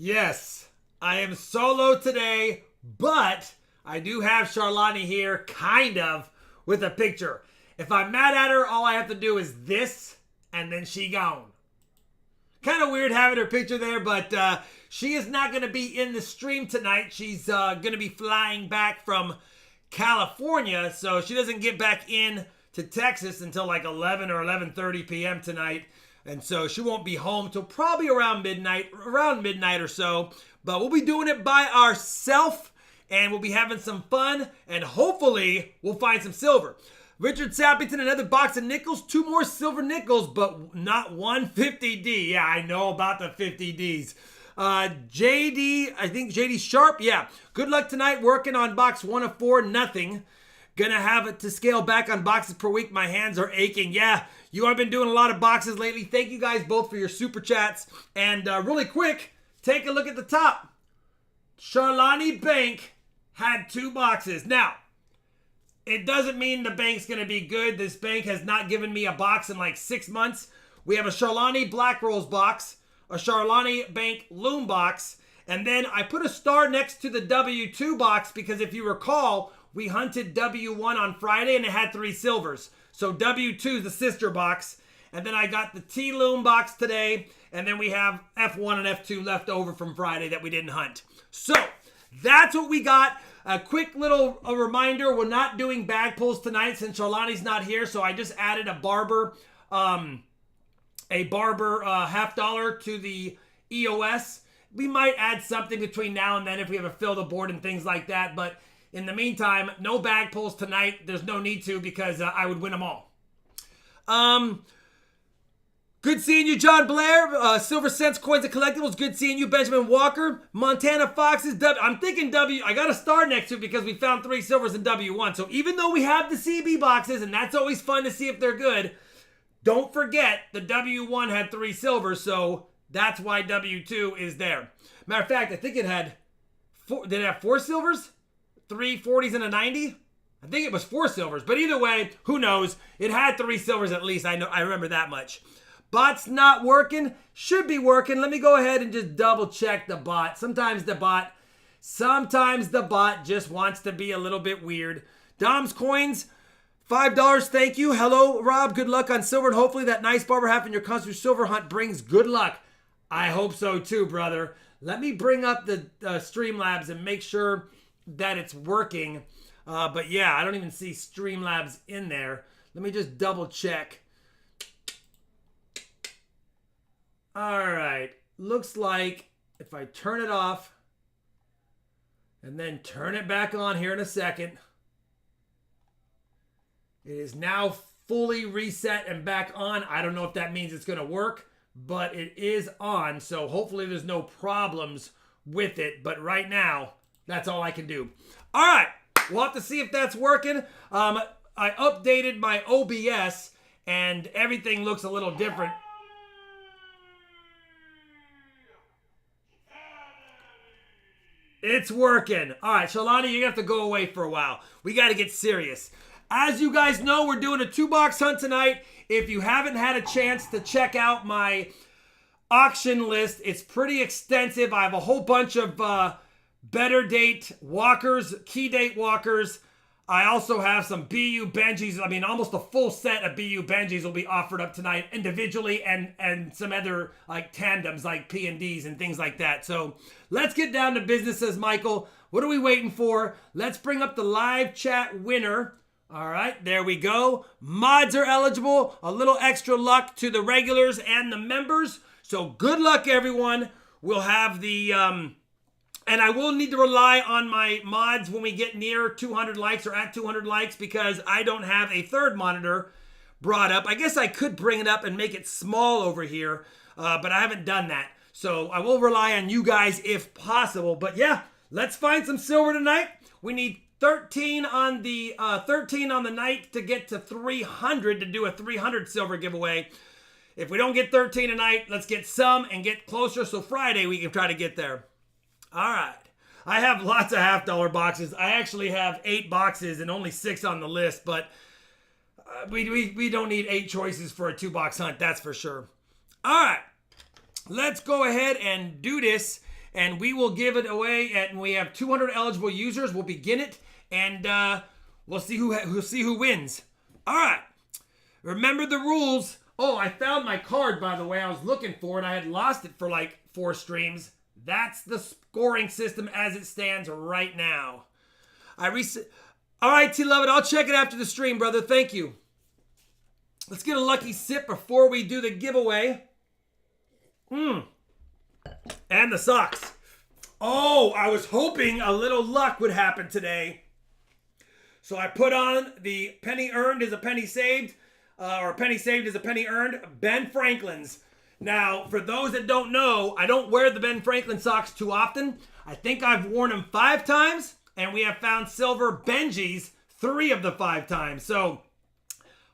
Yes, I am solo today, but I do have Charlani here, kind of, with a picture. If I'm mad at her, all I have to do is this, and then she gone. Kind of weird having her picture there, but she is not going to be in the stream tonight. She's going to be flying back from California, so she doesn't get back in to Texas until like 11 or 11:30 p.m. tonight. And so she won't be home till probably around midnight or so. But we'll be doing it by ourselves, and we'll be having some fun, and hopefully we'll find some silver. Richard Sappington, another box of nickels, 2 more silver nickels, but not one 50D. Yeah, I know about the 50Ds. JD, I think JD Sharp, yeah. Good luck tonight working on box 1 of 4, nothing. Gonna have it to scale back on boxes per week. My hands are aching. Yeah, you have been doing a lot of boxes lately. Thank you guys both for your super chats. And really quick, take a look at the top. Charlani Bank had 2 boxes. Now, it doesn't mean the bank's going to be good. This bank has not given me a box in like 6 months. We have a Charlani Black Rolls box, a Charlani Bank Loom box, and then I put a star next to the W2 box because if you recall, we hunted W1 on Friday and it had 3 silvers. So W2 is the sister box. And then I got the T-Loom box today. And then we have F1 and F2 left over from Friday that we didn't hunt. So that's what we got. A quick little reminder, we're not doing bag pulls tonight since Charlani's not here. So I just added a barber $50 to the EOS. We might add something between now and then if we have to fill the board and things like that. But in the meantime, no bag pulls tonight. There's no need to because I would win them all. Good seeing you, John Blair. Silver Cents, Coins, and Collectibles. Good seeing you, Benjamin Walker. Montana Foxes. I'm thinking W. I got a star next to it because we found 3 silvers in W1. So even though we have the CB boxes, and that's always fun to see if they're good, don't forget the W1 had 3 silvers, so that's why W2 is there. Matter of fact, I think it had 4. Did it have 4 silvers? 3 40s and a 90? I think it was 4 silvers, but either way, who knows? It had 3 silvers at least. I remember that much. Bot's not working. Should be working. Let me go ahead and just double check the bot. Sometimes the bot just wants to be a little bit weird. Dom's Coins, $5. Thank you. Hello, Rob. Good luck on silver, and hopefully that nice barber half in your constant silver hunt brings good luck. I hope so too, brother. Let me bring up the Streamlabs and make sure that it's working. But yeah, I don't even see Streamlabs in there. Let me just double check. All right. Looks like if I turn it off and then turn it back on here in a second, it is now fully reset and back on. I don't know if that means it's going to work, but it is on. So hopefully there's no problems with it. But right now, that's all I can do. All right. We'll have to see if that's working. I updated my OBS and everything looks a little different. It's working. All right, Charlani, you're going to have to go away for a while. We got to get serious. As you guys know, we're doing a 2-box hunt tonight. If you haven't had a chance to check out my auction list, it's pretty extensive. I have a whole bunch of better date walkers, key date walkers. I also have some BU Benjis. I mean, almost a full set of BU Benjis will be offered up tonight individually and some other like tandems like P&Ds and things like that. So let's get down to business, says Michael. What are we waiting for? Let's bring up the live chat winner. All right, there we go. Mods are eligible. A little extra luck to the regulars and the members. So good luck, everyone. We'll have the... And I will need to rely on my mods when we get near 200 likes or at 200 likes because I don't have a third monitor brought up. I guess I could bring it up and make it small over here, but I haven't done that. So I will rely on you guys if possible. But yeah, let's find some silver tonight. We need 13 on the night to get to 300 to do a 300 silver giveaway. If we don't get 13 tonight, let's get some and get closer so Friday we can try to get there. All right. I have lots of $50 boxes. I actually have 8 boxes and only 6 on the list, but we don't need 8 choices for a 2-box hunt, that's for sure. All right. Let's go ahead and do this. and we will give it away. And we have 200 eligible users. We'll begin it, and we'll see who wins. All right. Remember the rules. Oh, I found my card, by the way. I was looking for it. I had lost it for like 4 streams. That's the scoring system as it stands right now. All right, T-Love It. I'll check it after the stream, brother. Thank you. Let's get a lucky sip before we do the giveaway. And the socks. Oh, I was hoping a little luck would happen today. So I put on the penny earned is a penny saved. Or penny saved is a penny earned. Ben Franklin's. Now, for those that don't know, I don't wear the Ben Franklin socks too often. I think I've worn them 5 times. And we have found silver Benjis 3 of the 5 times. So,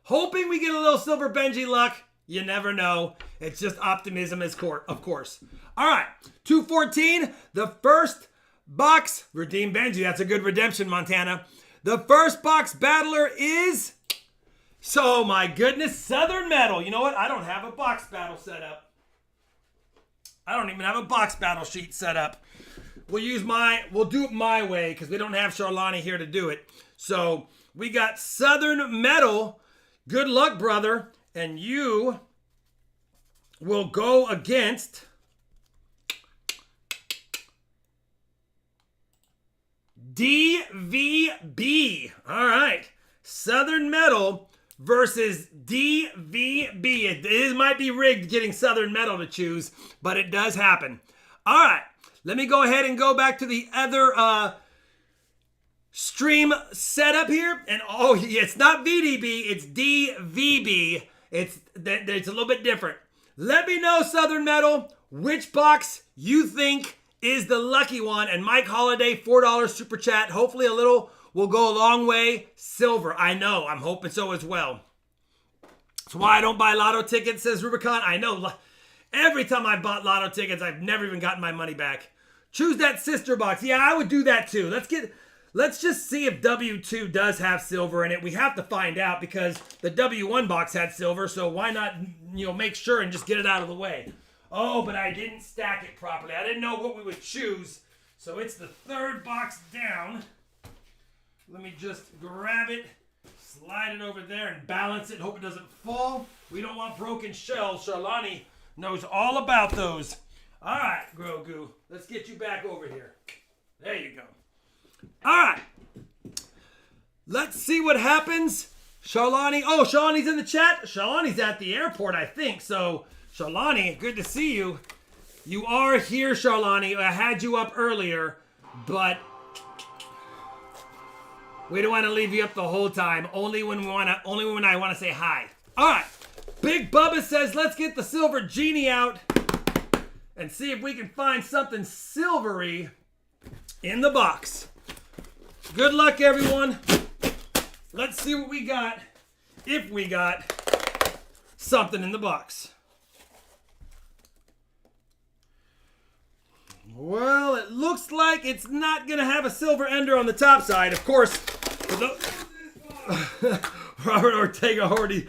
hoping we get a little silver Benji luck. You never know. It's just optimism, of course. All right, 214. The first box, redeem Benji. That's a good redemption, Montana. The first box battler is, so my goodness, Southern Metal. You know what? I don't have a box battle set up. I don't even have a box battle sheet set up. We'll do it my way because we don't have Charlani here to do it. So we got Southern Metal. Good luck, brother. And you will go against DVB. All right. Southern Metal versus DVB. It might be rigged getting Southern Metal to choose, but it does happen. All right. Let me go ahead and go back to the other stream setup here. And oh, it's not VDB, it's DVB. It's a little bit different. Let me know, Southern Metal, which box you think is the lucky one. And Mike Holiday, $4 super chat. Hopefully a little will go a long way. Silver, I know. I'm hoping so as well. That's why I don't buy lotto tickets, says Rubicon. I know. Every time I bought lotto tickets, I've never even gotten my money back. Choose that sister box. Yeah, I would do that too. Let's just see if W2 does have silver in it. We have to find out because the W1 box had silver, so why not, make sure and just get it out of the way. Oh, but I didn't stack it properly. I didn't know what we would choose. So it's the 3rd box down. Let me just grab it, slide it over there and balance it. Hope it doesn't fall. We don't want broken shells. Charlani knows all about those. All right, Grogu, let's get you back over here. There you go. All right. Let's see what happens. Charlani. Oh, Charlani's in the chat. Charlani's at the airport, I think. So, Charlani, good to see you. You are here, Charlani. I had you up earlier, but we don't want to leave you up the whole time. Only when I want to say hi. All right. Big Bubba says, let's get the silver genie out and see if we can find something silvery in the box. Good luck, everyone. Let's see what we got, if we got something in the box. Well, it looks like it's not going to have a silver ender on the top side. Of course, Robert Ortega already.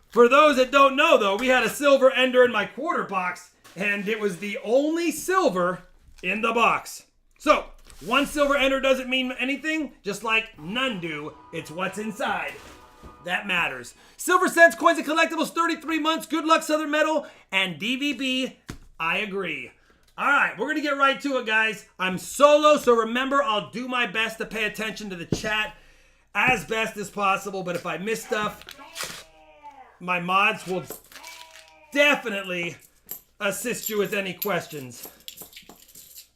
For those that don't know, though, we had a silver ender in my quarter box, and it was the only silver in the box. So, one silver ender doesn't mean anything, just like none do. It's what's inside that matters. Silver cents, coins, and collectibles, 33 months. Good luck, Southern Metal. And DVB, I agree. All right, we're going to get right to it, guys. I'm solo, so remember, I'll do my best to pay attention to the chat as best as possible. But if I miss stuff, my mods will definitely assist you with any questions.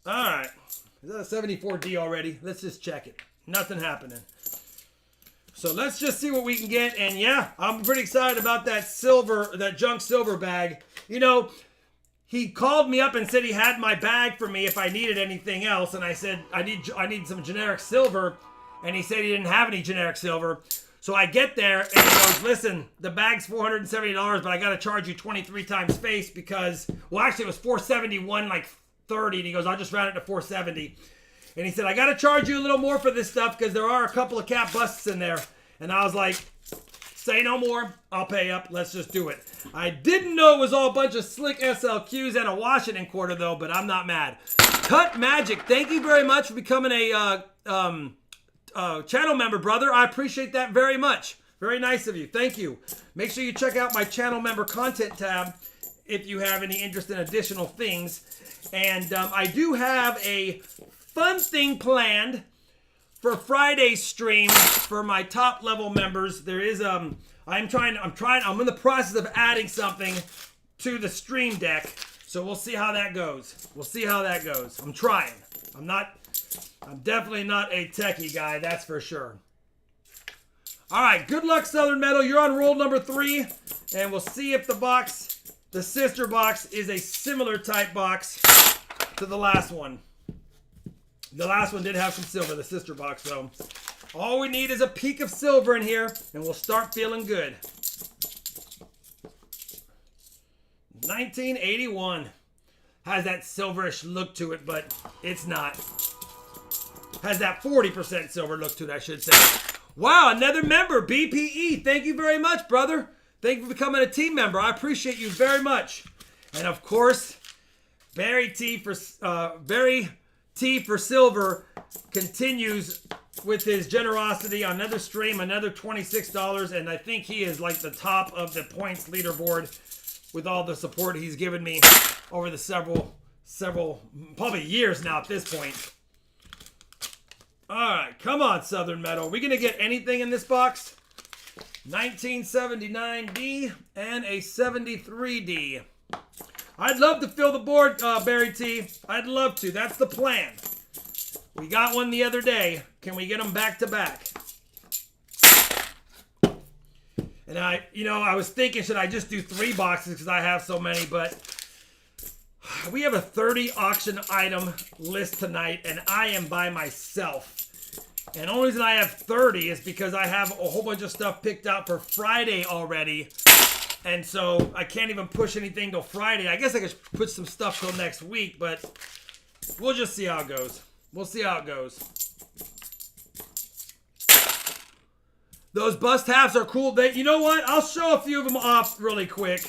All right. Is that a 74D already? Let's just check it. Nothing happening. So let's just see what we can get. And yeah, I'm pretty excited about that silver, that junk silver bag. You know, he called me up and said he had my bag for me if I needed anything else. And I said, I need some generic silver. And he said he didn't have any generic silver. So I get there and he goes, listen, the bag's $470, but I got to charge you 23 times face because, well, actually it was 471, like 30. And he goes, I'll just round it to 470. And he said, I got to charge you a little more for this stuff because there are a couple of cap busts in there. And I was like, say no more. I'll pay up. Let's just do it. I didn't know it was all a bunch of slick SLQs and a Washington quarter, though, but I'm not mad. Cut Magic, thank you very much for becoming a channel member, brother. I appreciate that very much. Very nice of you. Thank you. Make sure you check out my channel member content tab if you have any interest in additional things. And I do have a fun thing planned for Friday's stream for my top level members. There is I'm in the process of adding something to the stream deck. So we'll see how that goes. We'll see how that goes. I'm trying. I'm definitely not a techie guy, that's for sure. All right, good luck, Southern Metal. You're on roll number 3, and we'll see if the sister box, is a similar type box to the last one. The last one did have some silver, the sister box, though. All we need is a peak of silver in here, and we'll start feeling good. 1981 has that silverish look to it, but it's not. Has that 40% silver look to it, I should say. Wow, another member, BPE. Thank you very much, brother. Thank you for becoming a team member. I appreciate you very much. And of course, Barry T for Silver continues with his generosity on another stream, another $26, and I think he is like the top of the points leaderboard with all the support he's given me over the several probably years now at this point. All right, come on, Southern Metal. Are we going to get anything in this box? 1979D and a 73D. I'd love to fill the board, Barry T. I'd love to. That's the plan. We got one the other day. Can we get them back to back? And I was thinking, should I just do 3 boxes because I have so many, but we have a 30 auction item list tonight, and I am by myself. And the only reason I have 30 is because I have a whole bunch of stuff picked out for Friday already. And so I can't even push anything till Friday. I guess I could put some stuff till next week, but we'll just see how it goes. We'll see how it goes. Those bust halves are cool. You know what? I'll show a few of them off really quick.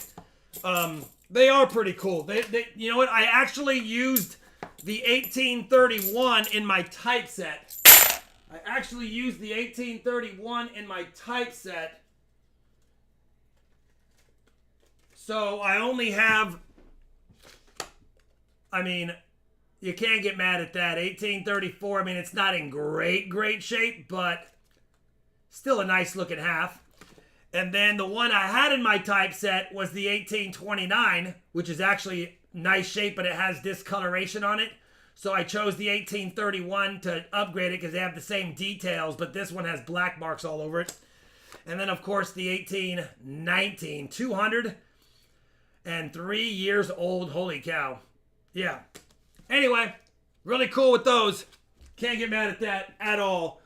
They are pretty cool. You know what? I actually used the 1831 in my typeset. So I only have, you can't get mad at that. 1834, it's not in great shape, but still a nice looking half. And then the one I had in my typeset was the 1829, which is actually nice shape, but it has discoloration on it. So I chose the 1831 to upgrade it because they have the same details, but this one has black marks all over it. And then, of course, the 1819, 203 years old. Holy cow. Yeah. Anyway, really cool with those. Can't get mad at that at all.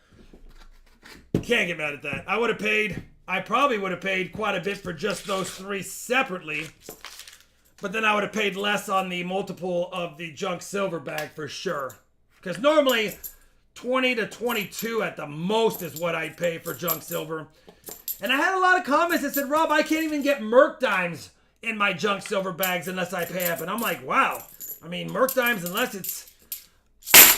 Can't get mad at that. I probably would have paid quite a bit for just those 3 separately. But then I would have paid less on the multiple of the junk silver bag for sure. Because normally 20 to 22 at the most is what I'd pay for junk silver. And I had a lot of comments that said, Rob, I can't even get Merc Dimes in my junk silver bags unless I pay up. And I'm like, wow. Merc Dimes, unless it's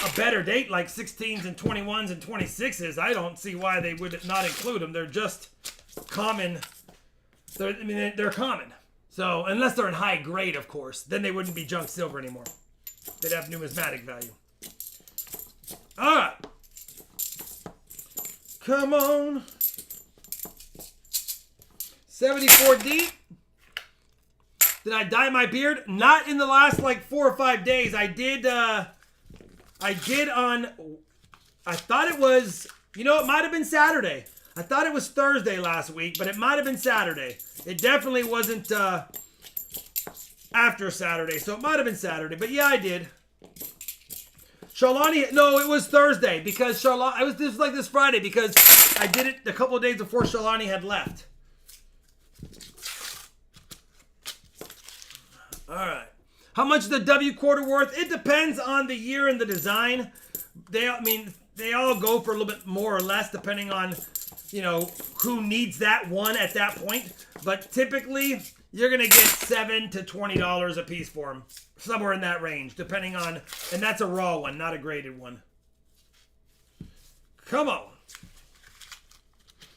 a better date like 16s and 21s and 26s, I don't see why they would not include them. They're just common. They're common. So, unless they're in high grade, of course, then they wouldn't be junk silver anymore. They'd have numismatic value. All right. Come on. 74D. Did I dye my beard? Not in the last 4 or 5 days. I thought it was, it might have been Saturday. I thought it was Thursday last week, but it might have been Saturday. It definitely wasn't after Saturday, so it might have been Saturday. But yeah, I did. Charlani, no, it was Thursday because this was like this Friday because I did it a couple of days before Charlani had left. All right. How much is the W quarter worth? It depends on the year and the design. They all go for a little bit more or less depending on, who needs that one at that point. But typically, you're going to get $7 to $20 a piece for them. Somewhere in that range, depending on, and that's a raw one, not a graded one. Come on.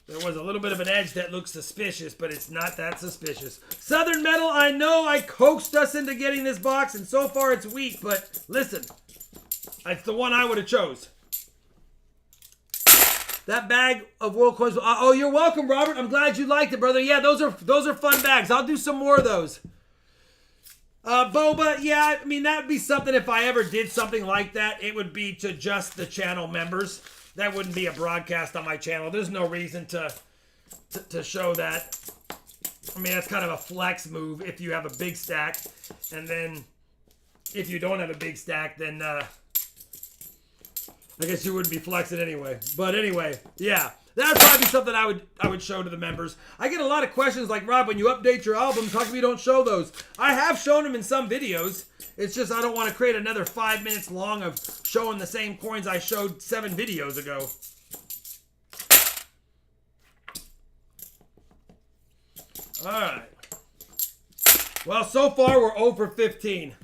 There was a little bit of an edge that looks suspicious, but it's not that suspicious. Southern Metal, I know I coaxed us into getting this box, and so far it's weak, but listen, it's the one I would have chose. That bag of World Coins. Oh, you're welcome, Robert. I'm glad you liked it, brother. Yeah, those are fun bags. I'll do some more of those. Boba, yeah, I mean, that would be something if I ever did something like that. It would be to just the channel members. That wouldn't be a broadcast on my channel. There's no reason to show that. I mean, that's kind of a flex move if you have a big stack. And then if you don't have a big stack, then I guess you wouldn't be flexing anyway. But anyway, yeah. That would probably be something I would show to the members. I get a lot of questions like, Rob, when you update your albums, how come you don't show those? I have shown them in some videos. It's just I don't want to create another 5 minutes long of showing the same coins I showed 7 videos ago. Alright. Well, so far we're 0 for 15.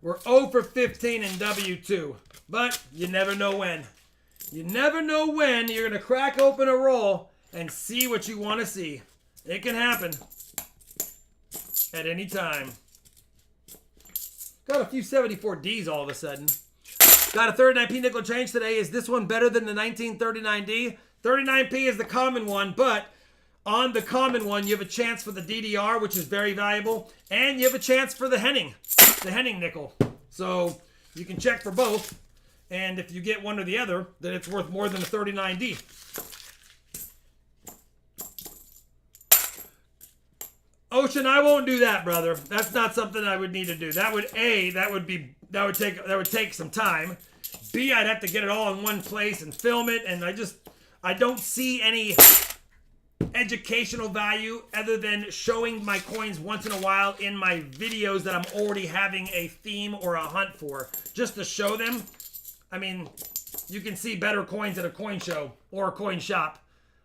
We're 0 for 15 in W2. But you never know when. You never know when you're going to crack open a roll and see what you want to see. It can happen at any time. Got a few 74Ds all of a sudden. Got a 39p nickel change today. Is this one better than the 1939D? 39p is the common one, but on the common one, you have a chance for the DDR, which is very valuable, and you have a chance for the Henning nickel. So you can check for both. And if you get one or the other, then it's worth more than a 39D. Ocean, I won't do that, brother. That's not something I would need to do. That would take some time. B, I'd have to get it all in one place and film it, and I don't see any educational value other than showing my coins once in a while in my videos that I'm already having a theme or a hunt for, just to show them. I mean, you can see better coins at a coin show or a coin shop.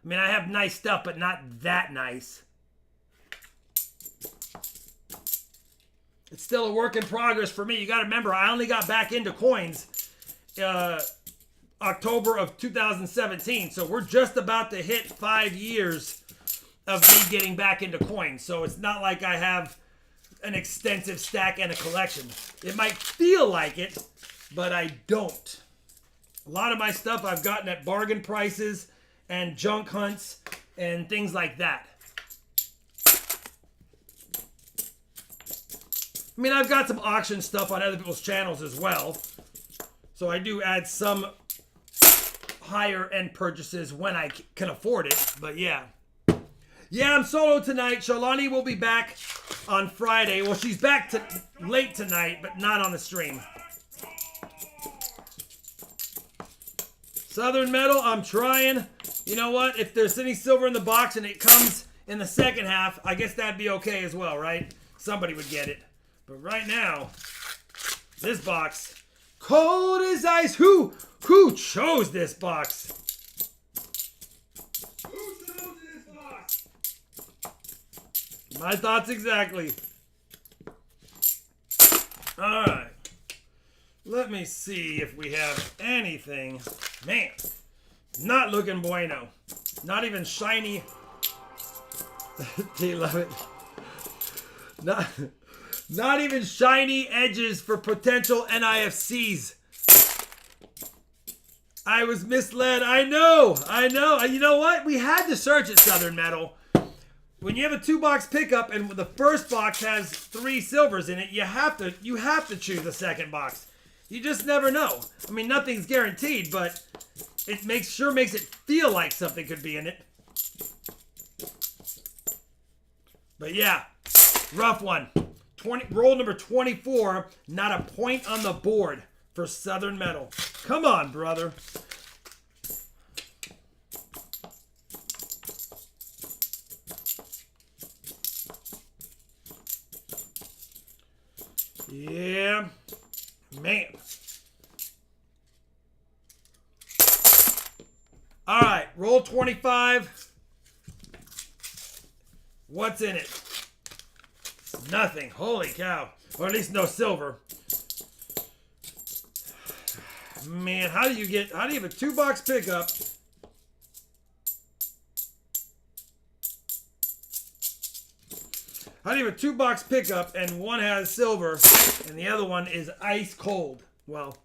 I mean, I have nice stuff, but not that nice. It's still a work in progress for me. You got to remember, I only got back into coins October of 2017. So we're just about to hit 5 years of me getting back into coins. So it's not like I have an extensive stack and a collection. It might feel like it, but I don't. A lot of my stuff I've gotten at bargain prices and junk hunts and things like that. I mean, I've got some auction stuff on other people's channels as well. So I do add some higher end purchases when I can afford it. But yeah. Yeah, I'm solo tonight. Shalani will be back on Friday. Well, she's back late tonight, but not on the stream. Southern Metal, I'm trying. You know what? If there's any silver in the box and it comes in the second half, I guess that'd be okay as well, right? Somebody would get it. But right now, this box, cold as ice. Who chose this box? Who chose this box? My thoughts exactly. All right. Let me see if we have anything. Man, not looking bueno. Not even shiny. Do you love it? Not even shiny edges for potential NIFCs. I was misled. I know. You know what? We had to search at Southern Metal. When you have a 2-box pickup and the first box has 3 silvers in it, you have to choose the second box. You just never know. I mean, nothing's guaranteed, but it makes it feel like something could be in it. But yeah, rough one. Roll number 24, not a point on the board for Southern Metal. Come on, brother. Yeah, man. All right, roll 25. What's in it? Nothing. Holy cow. Or at least no silver. Man, how do you have a 2-box pickup? How do you have a 2-box pickup and one has silver and the other one is ice cold? Well,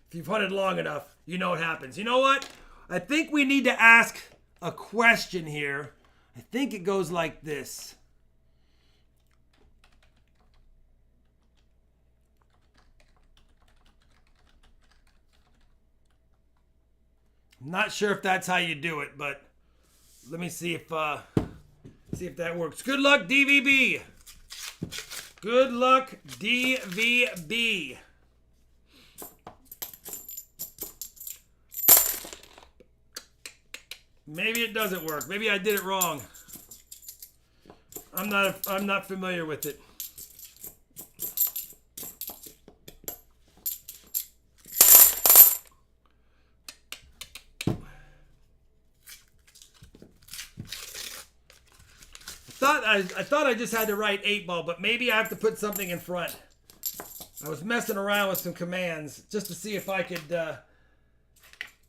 if you've hunted long enough, you know what happens. You know what? I think we need to ask a question here. I think it goes like this. I'm not sure if that's how you do it, but let me see if that works. Good luck, DVB. Good luck, DVB. Maybe it doesn't work. Maybe I did it wrong. I'm not familiar with it. I thought I just had to write 8-ball, but maybe I have to put something in front. I was messing around with some commands just to see if I could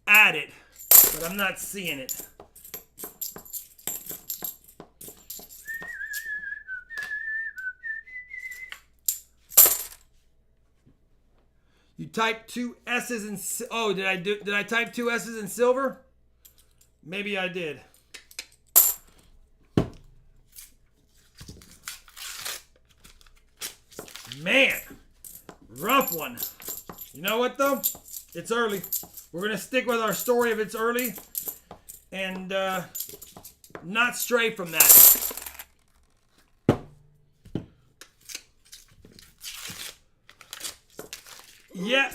add it, but I'm not seeing it. You typed 2 S's in... Oh, did I type 2 S's in silver? Maybe I did. Man, rough one. You know what, though? It's early. We're going to stick with our story of it's early and not stray from that. Yeah,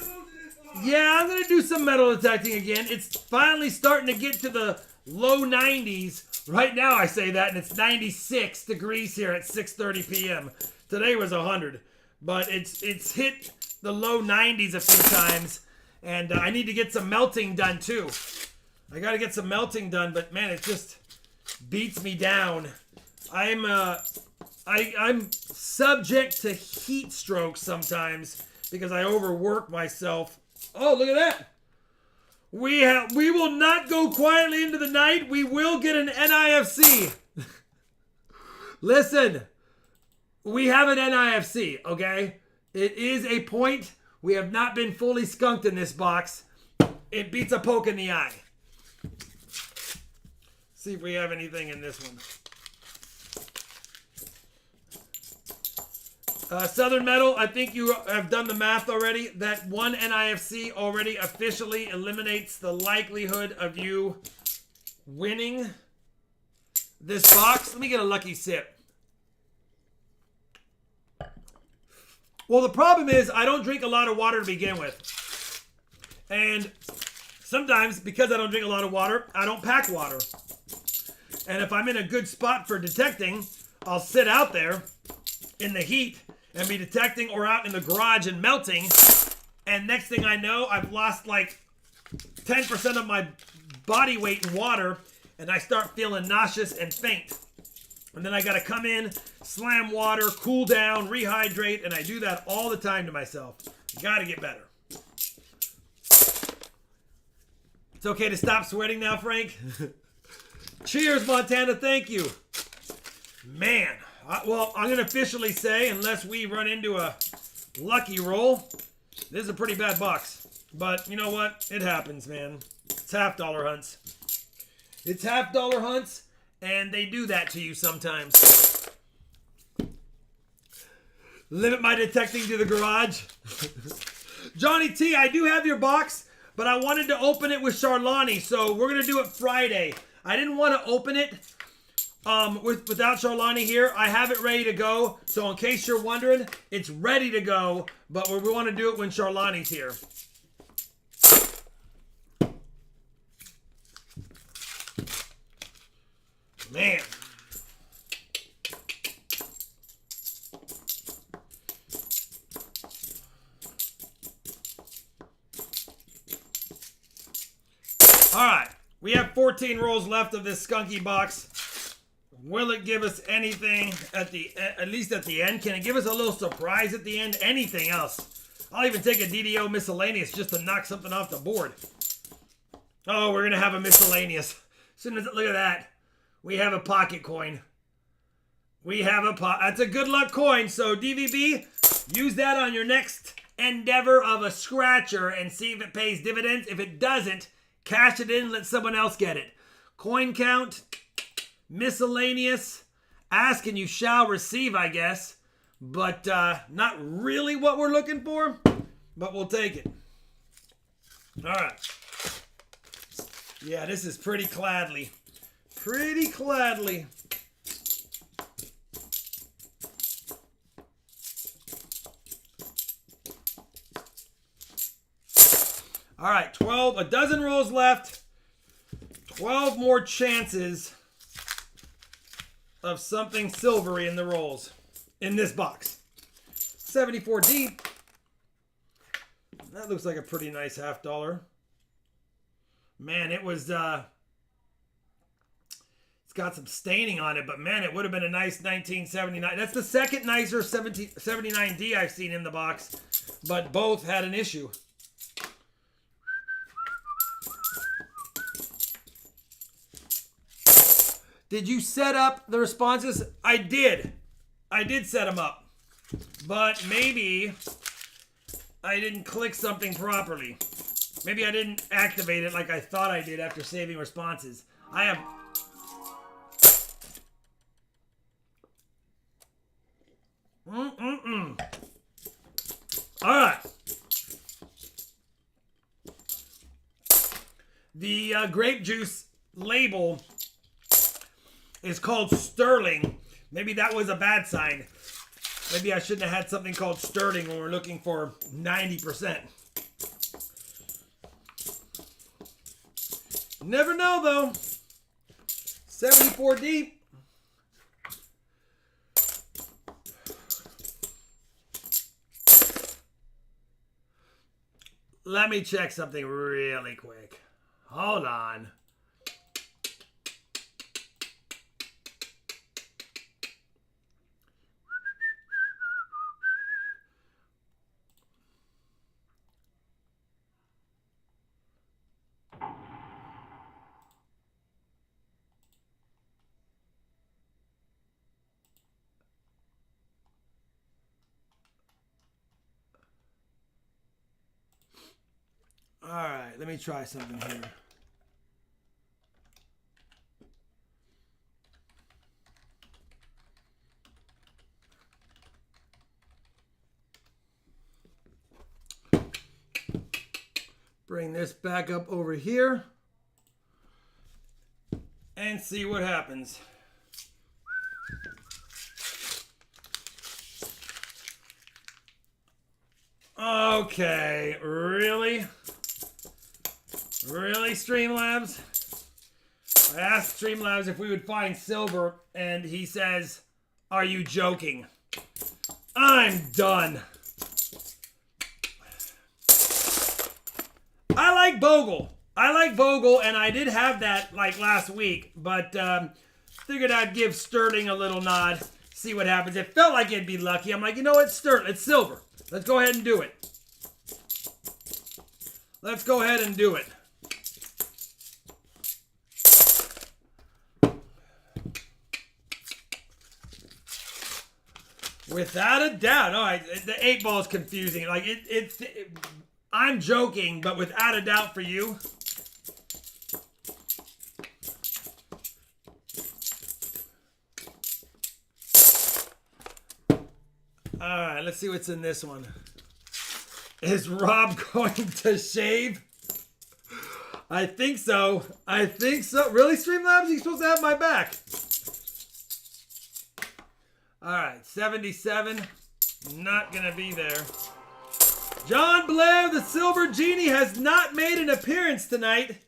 I'm going to do some metal detecting again. It's finally starting to get to the low 90s. Right now I say that, and it's 96 degrees here at 6:30 p.m. Today was 100. But it's hit the low 90s a few times, and I need to get some melting done too. I got to get some melting done, but man, it just beats me down. I'm subject to heat strokes sometimes because I overwork myself. Oh, look at that! We will not go quietly into the night. We will get an NIFC. Listen. We have an NIFC, okay? It is a point. We have not been fully skunked in this box. It beats a poke in the eye. See if we have anything in this one. Southern Metal, I think you have done the math already. That one NIFC already officially eliminates the likelihood of you winning this box. Let me get a lucky sip. Well, the problem is I don't drink a lot of water to begin with. And sometimes, because I don't drink a lot of water, I don't pack water. And if I'm in a good spot for detecting, I'll sit out there in the heat and be detecting, or out in the garage and melting. And next thing I know, I've lost like 10% of my body weight in water, and I start feeling nauseous and faint. And then I got to come in, slam water, cool down, rehydrate, and I do that all the time to myself. Got to get better. It's okay to stop sweating now, Frank? Cheers, Montana. Thank you. Man. Well, I'm going to officially say, unless we run into a lucky roll, this is a pretty bad box. But you know what? It happens, man. It's $half-dollar hunts. It's $half-dollar hunts. And they do that to you sometimes. Limit my detecting to the garage. Johnny T, I do have your box, but I wanted to open it with Charlani, so we're going to do it Friday. I didn't want to open it without Charlani here. I have it ready to go, so in case you're wondering, it's ready to go, but we want to do it when Charlani's here. Man. All right. We have 14 rolls left of this skunky box. Will it give us anything at least at the end? Can it give us a little surprise at the end? Anything else? I'll even take a DDO miscellaneous just to knock something off the board. Oh, we're going to have a miscellaneous. Look at that. We have a pocket coin. We have a that's a good luck coin. So DVB, use that on your next endeavor of a scratcher and see if it pays dividends. If it doesn't, cash it in, let someone else get it. Coin count, miscellaneous, ask and you shall receive, I guess. But not really what we're looking for, but we'll take it. All right. Yeah, this is pretty cladly. Pretty cladly. All right, 12, a dozen rolls left. 12 more chances of something silvery in the rolls in this box. 74D. That looks like a pretty nice $50. Man, it was, it's got some staining on it, but man, it would have been a nice 1979. That's the second nicer 79D I've seen in the box, but both had an issue. Did you set up the responses? I did. I did set them up. But maybe I didn't click something properly. Maybe I didn't activate it like I thought I did after saving responses. I have... All right. The grape juice label is called Sterling. Maybe that was a bad sign. Maybe I shouldn't have had something called Sterling when we're looking for 90%. Never know, though. 74 deep. Let me check something really quick. Hold on. All right, let me try something here. Bring this back up over here and see what happens. Okay, really? Really, Streamlabs? I asked Streamlabs if we would find silver, and he says, "Are you joking?" I'm done. I like Bogle. And I did have that like last week, but figured I'd give Sterling a little nod, see what happens. It felt like it'd be lucky. I'm like, you know what, Sterling, it's silver. Let's go ahead and do it. Let's go ahead and do it. Without a doubt. All right, the 8 ball is confusing. Like I'm joking, but without a doubt for you. All right, let's see what's in this one. Is Rob going to shave? I think so. I think so. Really, Streamlabs? You're supposed to have my back. All right, 77. Not going to be there. John Blair, the Silver Genie, has not made an appearance tonight.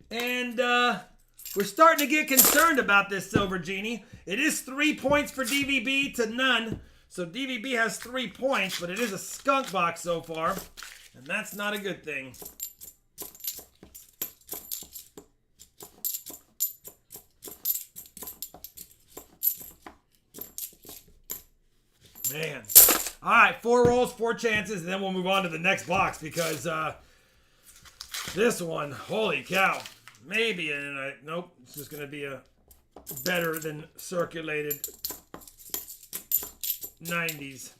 And we're starting to get concerned about this Silver Genie. It is 3 points for DVB to none. So DVB has 3 points, but it is a skunk box so far. And that's not a good thing. Man. All right, 4 rolls, 4 chances, and then we'll move on to the next box because this one, holy cow. Maybe, nope, it's just going to be a better than circulated 90s.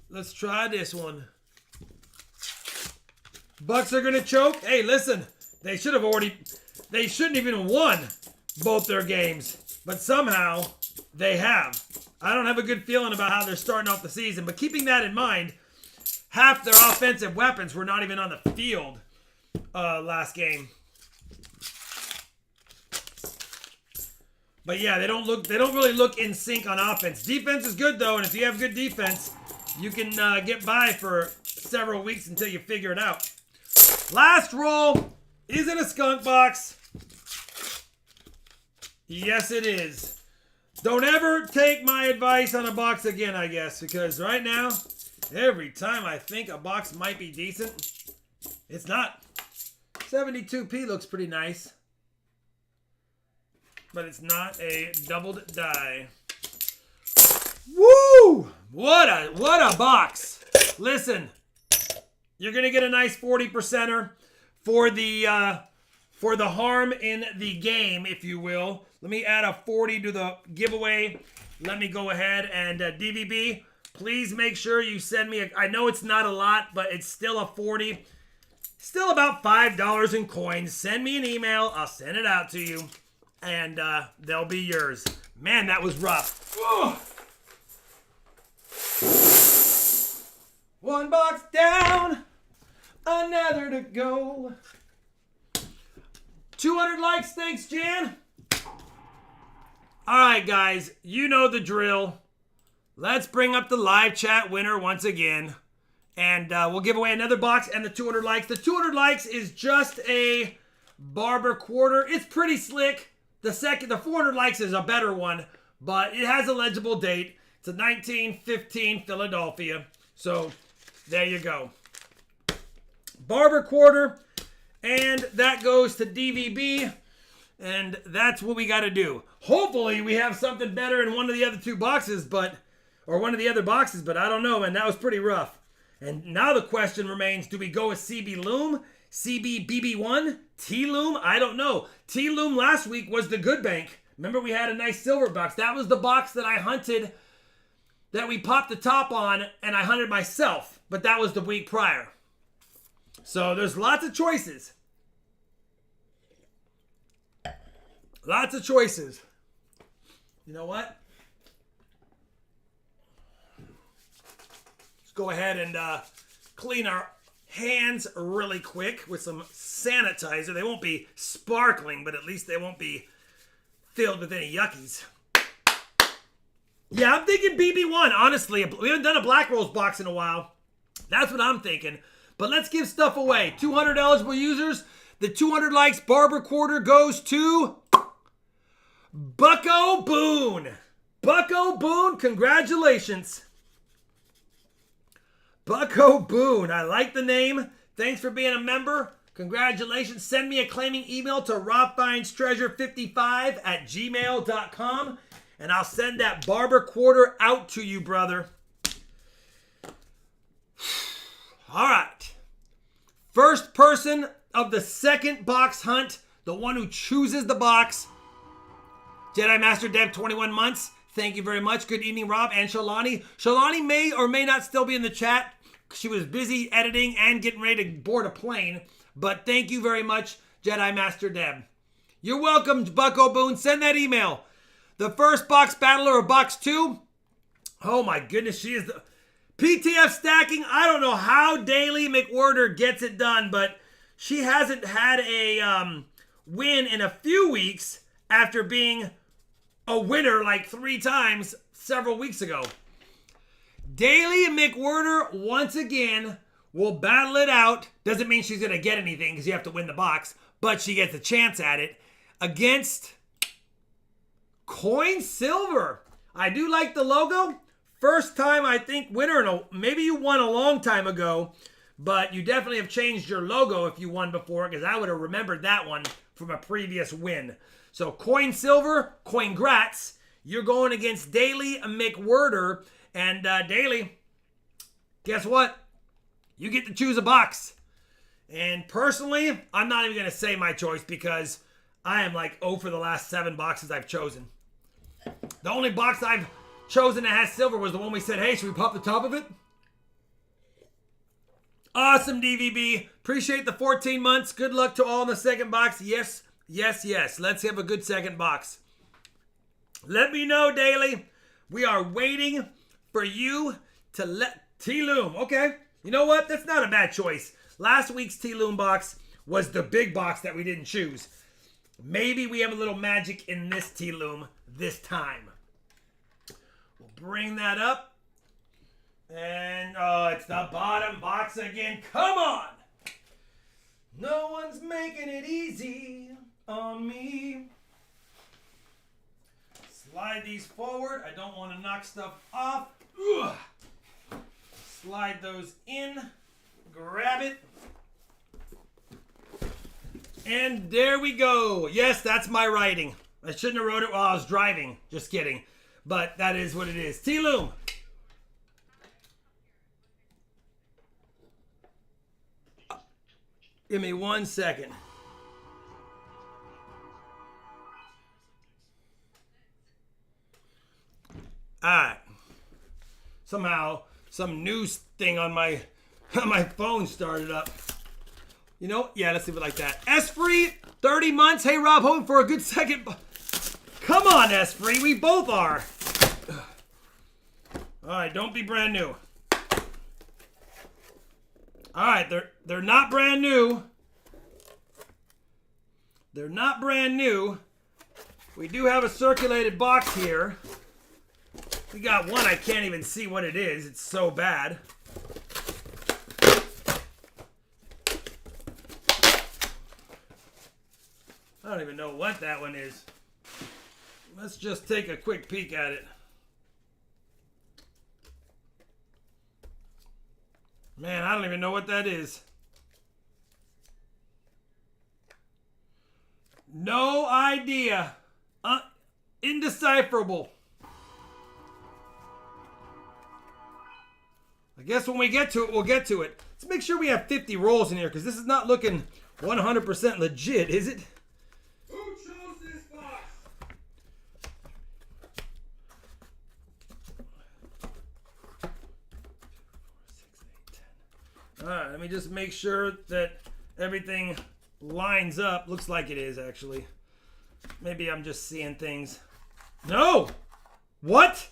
Let's try this one. Bucks are going to choke. Hey, listen, they shouldn't even won both their games, but somehow they have. I don't have a good feeling about how they're starting off the season, but keeping that in mind, half their offensive weapons were not even on the field last game. But yeah, they don't really look in sync on offense. Defense is good though, and if you have good defense, you can get by for several weeks until you figure it out. Last roll. Is it a skunk box? Yes, it is. Don't ever take my advice on a box again, I guess, because right now, every time I think a box might be decent, it's not. 72p looks pretty nice, but it's not a doubled die. Woo! What a box. Listen, you're going to get a nice 40%er. For the harm in the game, if you will. Let me add a 40 to the giveaway. Let me go ahead and DVB, please make sure you send me I know it's not a lot, but it's still a 40. Still about $5 in coins. Send me an email. I'll send it out to you. And they'll be yours. Man, that was rough. Ugh. One box down. Another to go. 200 likes, thanks, Jan. All right, guys, you know the drill. Let's bring up the live chat winner once again. And we'll give away another box and the 200 likes. The 200 likes is just a barber quarter. It's pretty slick. The 400 likes is a better one, but it has a legible date. It's a 1915 Philadelphia. So there you go. Barber quarter, and that goes to DVB, and that's what we got to do. Hopefully we have something better in one of the other two boxes, or one of the other boxes, but I don't know, and that was pretty rough. And now the question remains, do we go with CB Loom, CB BB1, T Loom? I don't know. T Loom last week was the good bank. Remember we had a nice silver box. That was the box that I hunted, that we popped the top on, and I hunted myself, but that was the week prior. So there's lots of choices. Lots of choices. You know what? Let's go ahead and clean our hands really quick with some sanitizer. They won't be sparkling, but at least they won't be filled with any yuckies. Yeah, I'm thinking BB1, honestly. We haven't done a Black Rolls box in a while. That's what I'm thinking. But let's give stuff away. 200 eligible users. The 200 likes barber quarter goes to Bucko Boone. Bucko Boone, congratulations. Bucko Boone, I like the name. Thanks for being a member. Congratulations. Send me a claiming email to RobFindsTreasure55@gmail.com, and I'll send that barber quarter out to you, brother. All right. First person of the second box hunt, the one who chooses the box, Jedi Master Dev 21 months. Thank you very much. Good evening, Rob and Shalani. Shalani may or may not still be in the chat. She was busy editing and getting ready to board a plane. But thank you very much, Jedi Master Deb. You're welcome, Bucko Boone. Send that email. The first box battler of box 2. Oh my goodness, she is the PTF stacking. I don't know how Daily McWhorter gets it done, but she hasn't had a win in a few weeks after being a winner like 3 times several weeks ago. Daily McWhorter once again will battle it out. Doesn't mean she's going to get anything because you have to win the box, but she gets a chance at it against Coin Silver. I do like the logo. First time, I think, winner. Maybe you won a long time ago, but you definitely have changed your logo if you won before, because I would have remembered that one from a previous win. So coin silver, coin grats. You're going against Daily McWhirter. And Daily, guess what? You get to choose a box. And personally, I'm not even going to say my choice because I am like 0 for the last 7 boxes I've chosen. The only box I've chosen that has silver was the one we said, hey, should we pop the top of it? Awesome, DVB. Appreciate the 14 months. Good luck to all in the second box. Yes, yes, yes. Let's have a good second box. Let me know, Daily. We are waiting for you to let T-Loom. Okay. You know what? That's not a bad choice. Last week's T-Loom box was the big box that we didn't choose. Maybe we have a little magic in this T-Loom this time. We'll bring that up. And, oh, it's the bottom box again. Come on! No one's making it easy on me. Slide these forward. I don't want to knock stuff off. Ugh. Slide those in. Grab it. And there we go. Yes, that's my writing. I shouldn't have wrote it while I was driving. Just kidding. But that is what it is. T-Loom. Give me 1 second. Alright. Somehow, some news thing on my phone started up. You know, yeah, let's leave it like that. S-Free, 30 months. Hey, Rob, hoping for a good second. Come on, S-Free. We both are. All right, don't be brand new. All right, they're not brand new. They're not brand new. We do have a circulated box here. We got one. I can't even see what it is. It's so bad. I don't even know what that one is. Let's just take a quick peek at it. Man, I don't even know what that is. No idea. Indecipherable. I guess when we get to it, we'll get to it. Let's make sure we have 50 rolls in here because this is not looking 100% legit, is it? Who chose this box? Alright, let me just make sure that everything lines up. Looks like it is, actually. Maybe I'm just seeing things. No! What?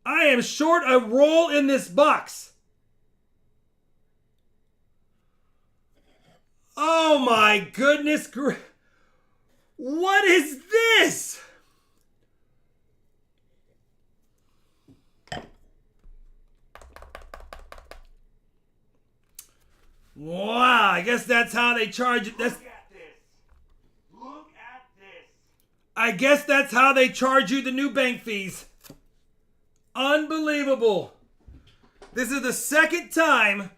I am short a roll in this box. Oh my goodness. What is this? Wow, I guess that's how they charge it. Look at this. Look at this. I guess that's how they charge you the new bank fees. Unbelievable. This is the second time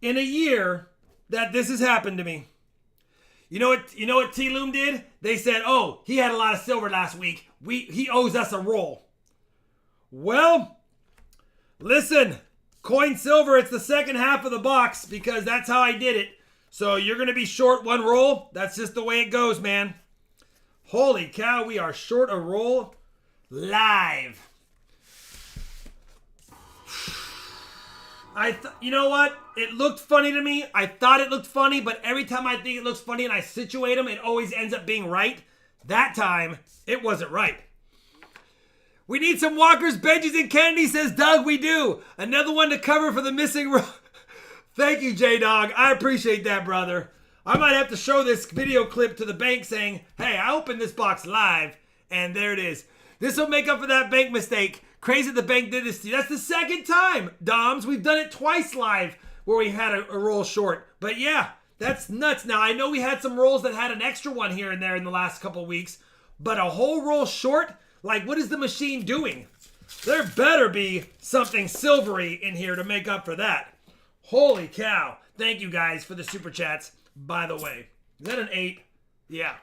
in a year that this has happened to me. You know what T-Loom did? They said, oh, he had a lot of silver last week. He owes us a roll. Well, listen, coin silver, it's the second half of the box because that's how I did it. So you're going to be short one roll. That's just the way it goes, man. Holy cow, we are short a roll live. You know what? It looked funny to me. I thought it looked funny, but every time I think it looks funny and I situate them, it always ends up being right. That time, it wasn't right. We need some walkers, Benjis, and Kennedy, says Doug. We do. Another one to cover for the missing row. Thank you, J-Dog. I appreciate that, brother. I might have to show this video clip to the bank saying, hey, I opened this box live, and there it is. This will make up for that bank mistake. Crazy the bank did this to you. That's the second time, Doms. We've done it twice live where we had a roll short. But yeah, that's nuts. Now, I know we had some rolls that had an extra one here and there in the last couple weeks, but a whole roll short? Like, what is the machine doing? There better be something silvery in here to make up for that. Holy cow. Thank you guys for the super chats, by the way. Is that an 8? Yeah.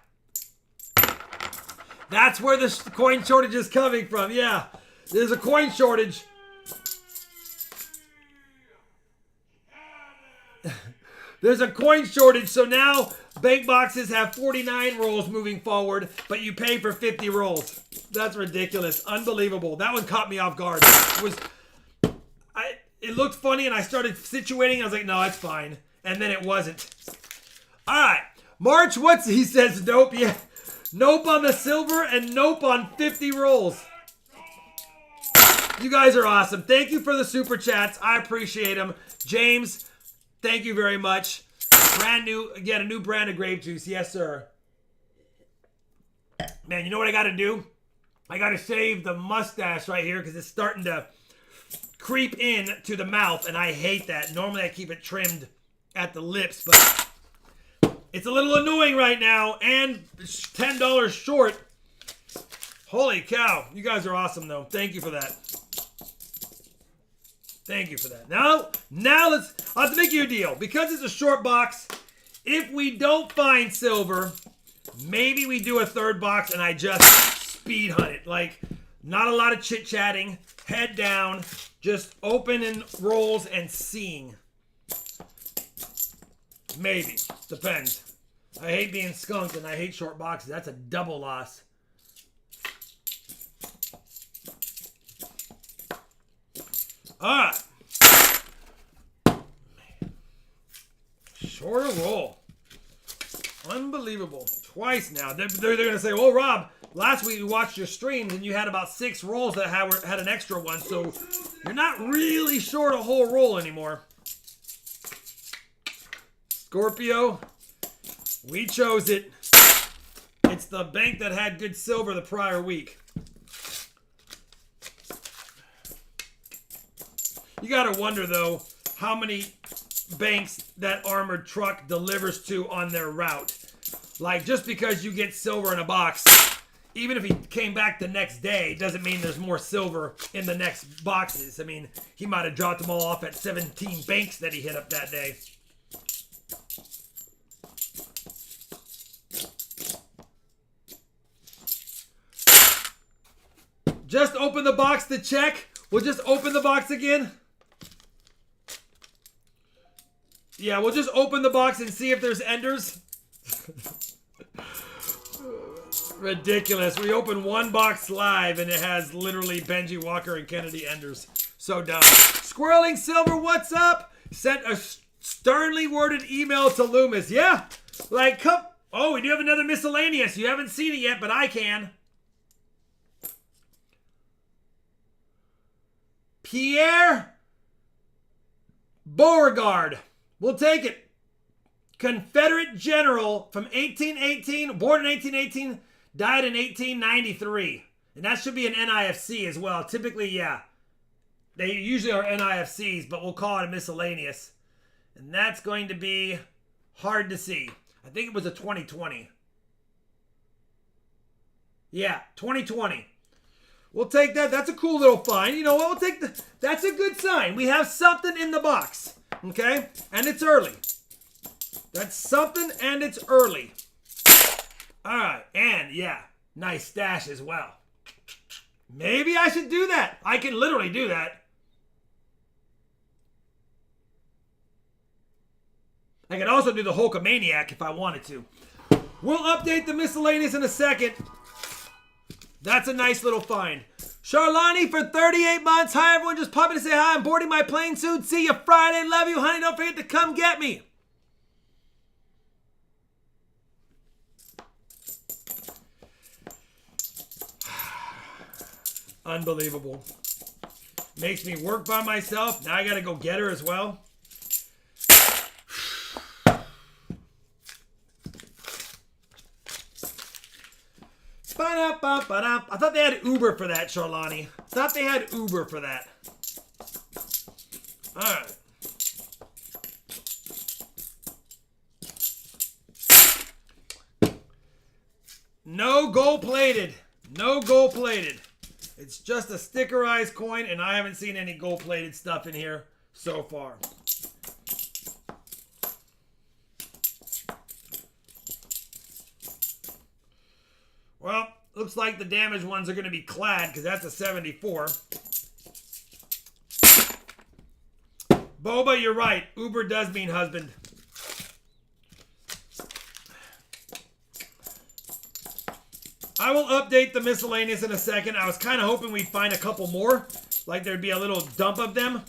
That's where the coin shortage is coming from. Yeah. There's a coin shortage. There's a coin shortage, so now bank boxes have 49 rolls moving forward, but you pay for 50 rolls. That's ridiculous. Unbelievable. That one caught me off guard. It looked funny, and I started situating. I was like, no, it's fine. And then it wasn't. All right. March, he says nope. Yeah. Nope on the silver and nope on 50 rolls. You guys are awesome. Thank you for the super chats. I appreciate them. James, thank you very much. Brand new, again, a new brand of grape juice. Yes, sir. Man, you know what I got to do? I got to shave the mustache right here because it's starting to creep in to the mouth, and I hate that. Normally, I keep it trimmed at the lips, but it's a little annoying right now, and $10 short. Holy cow. You guys are awesome, though. Thank you for that. Thank you for that. Now I'll have to make you a deal. Because it's a short box, if we don't find silver, maybe we do a third box and I just speed hunt it. Like, not a lot of chit-chatting. Head down. Just opening rolls and seeing. Maybe. Depends. I hate being skunked and I hate short boxes. That's a double loss. All right. Shorter roll. Unbelievable. Twice now. They're going to say, well, Rob, last week we watched your streams and you had about 6 rolls that had an extra one, so you're not really short a whole roll anymore. Scorpio, we chose it. It's the bank that had good silver the prior week. You gotta wonder, though, how many banks that armored truck delivers to on their route. Like, just because you get silver in a box, even if he came back the next day, doesn't mean there's more silver in the next boxes. I mean, he might have dropped them all off at 17 banks that he hit up that day. Just open the box to check. We'll just open the box again. Yeah, we'll just open the box and see if there's enders. Ridiculous. We opened one box live and it has literally Benji, Walker, and Kennedy enders. So dumb. Squirreling Silver, what's up? Sent a sternly worded email to Loomis. Yeah. Like, come. Oh, we do have another miscellaneous. You haven't seen it yet, but I can. Pierre Beauregard. We'll take it. Confederate general from 1818, born in 1818, died in 1893. And that should be an NIFC as well. Typically, yeah. They usually are NIFCs, but we'll call it a miscellaneous. And that's going to be hard to see. I think it was a 2020. Yeah, 2020. We'll take that. That's a cool little find. You know what? We'll take that's a good sign. We have something in the box. Okay? And it's early. That's something and it's early. Alright. And yeah, nice stash as well. Maybe I should do that. I can literally do that. I could also do the Hulkamaniac if I wanted to. We'll update the miscellaneous in a second. That's a nice little find. Charlani for 38 months. Hi, everyone. Just popping to say hi. I'm boarding my plane soon. See you Friday. Love you, honey. Don't forget to come get me. Unbelievable. Makes me work by myself. Now I got to go get her as well. I thought they had Uber for that, Charlani. Thought they had Uber for that. Alright. No gold plated. No gold plated. It's just a stickerized coin, and I haven't seen any gold-plated stuff in here so far. Well, looks like the damaged ones are going to be clad because that's a 74. Boba, you're right. Uber does mean husband. I will update the miscellaneous in a second. I was kind of hoping we'd find a couple more. Like there'd be a little dump of them.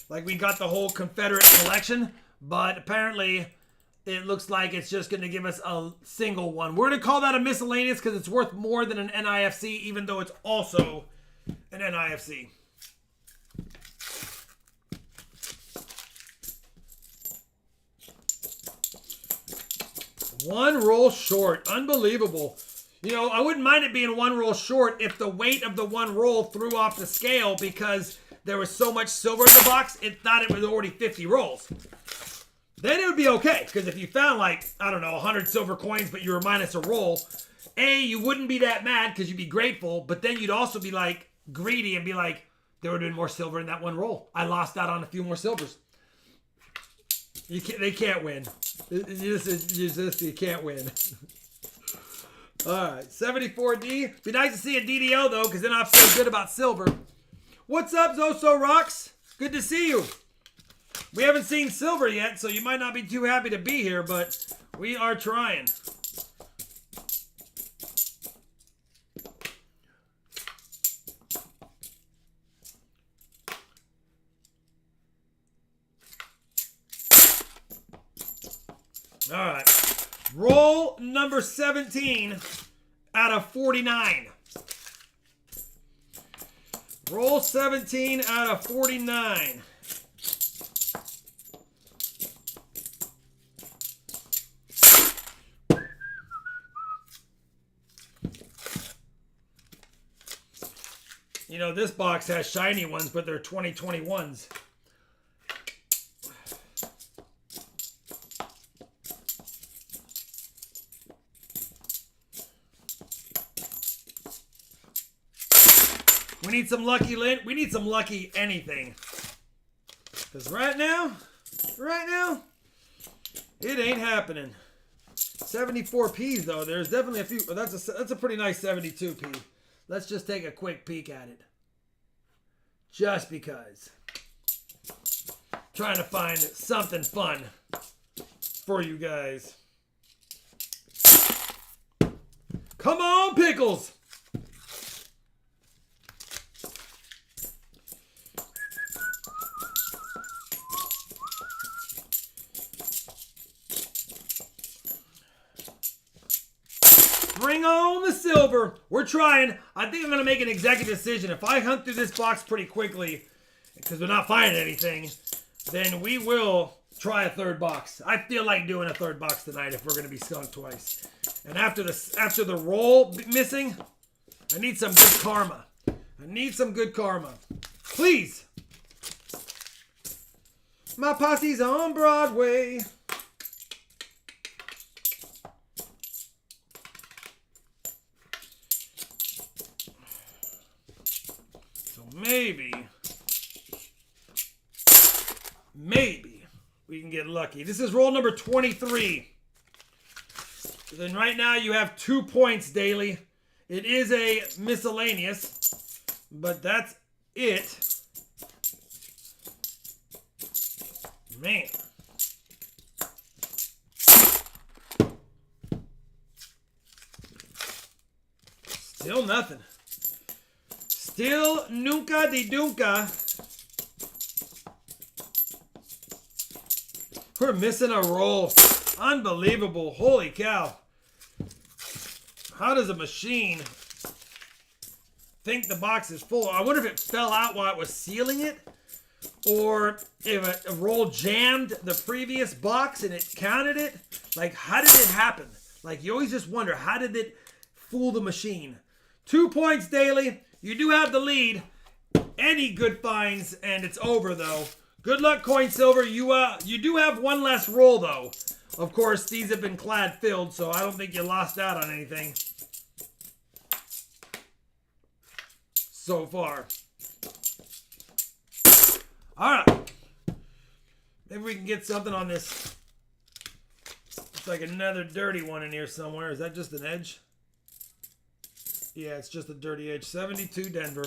Like we got the whole Confederate collection. But apparently it looks like it's just going to give us a single one. We're going to call that a miscellaneous because it's worth more than an NIFC, even though it's also an NIFC. One roll short. Unbelievable. You know, I wouldn't mind it being one roll short if the weight of the one roll threw off the scale because there was so much silver in the box, it thought it was already 50 rolls. Then it would be okay, because if you found like, I don't know, 100 silver coins, but you were minus a roll, A, you wouldn't be that mad because you'd be grateful, but then you'd also be like greedy and be like, there would have been more silver in that one roll. I lost out on a few more silvers. They can't win. You can't win. All right, 74D. Be nice to see a DDO, though, because then I feel good about silver. What's up, Zoso Rocks? Good to see you. We haven't seen silver yet, so you might not be too happy to be here, but we are trying. All right. Roll number 17 out of 49. Roll 17 out of 49. You know, this box has shiny ones, but they're 2021s. We need some lucky lint. We need some lucky anything. Because right now, it ain't happening. 74Ps though. There's definitely a few. That's a pretty nice 72P. Let's just take a quick peek at it. Just because. Trying to find something fun for you guys. Come on, Pickles! Bring on the silver. We're trying. I think I'm going to make an executive decision. If I hunt through this box pretty quickly, because we're not finding anything, then we will try a third box. I feel like doing a third box tonight if we're going to be skunked twice. And after the roll missing, I need some good karma. I need some good karma. Please. My posse's on Broadway. Maybe we can get lucky. This is roll number 23. So then right now you have 2 points daily. It is a miscellaneous, but that's it. Man. Still nothing. Still nunca de dunca. We're missing a roll. Unbelievable. Holy cow. How does a machine think the box is full? I wonder if it fell out while it was sealing it, or if a roll jammed the previous box and it counted it. Like, how did it happen? Like, you always just wonder, how did it fool the machine? 2 points daily. You do have the lead. Any good finds, and it's over, though. Good luck, Coin Silver. You do have one less roll, though. Of course, these have been clad filled, so I don't think you lost out on anything. so far. Alright. Maybe we can get something on this. It's like another dirty one in here somewhere. Is that just an edge? Yeah, it's just a dirty edge. 72 Denver.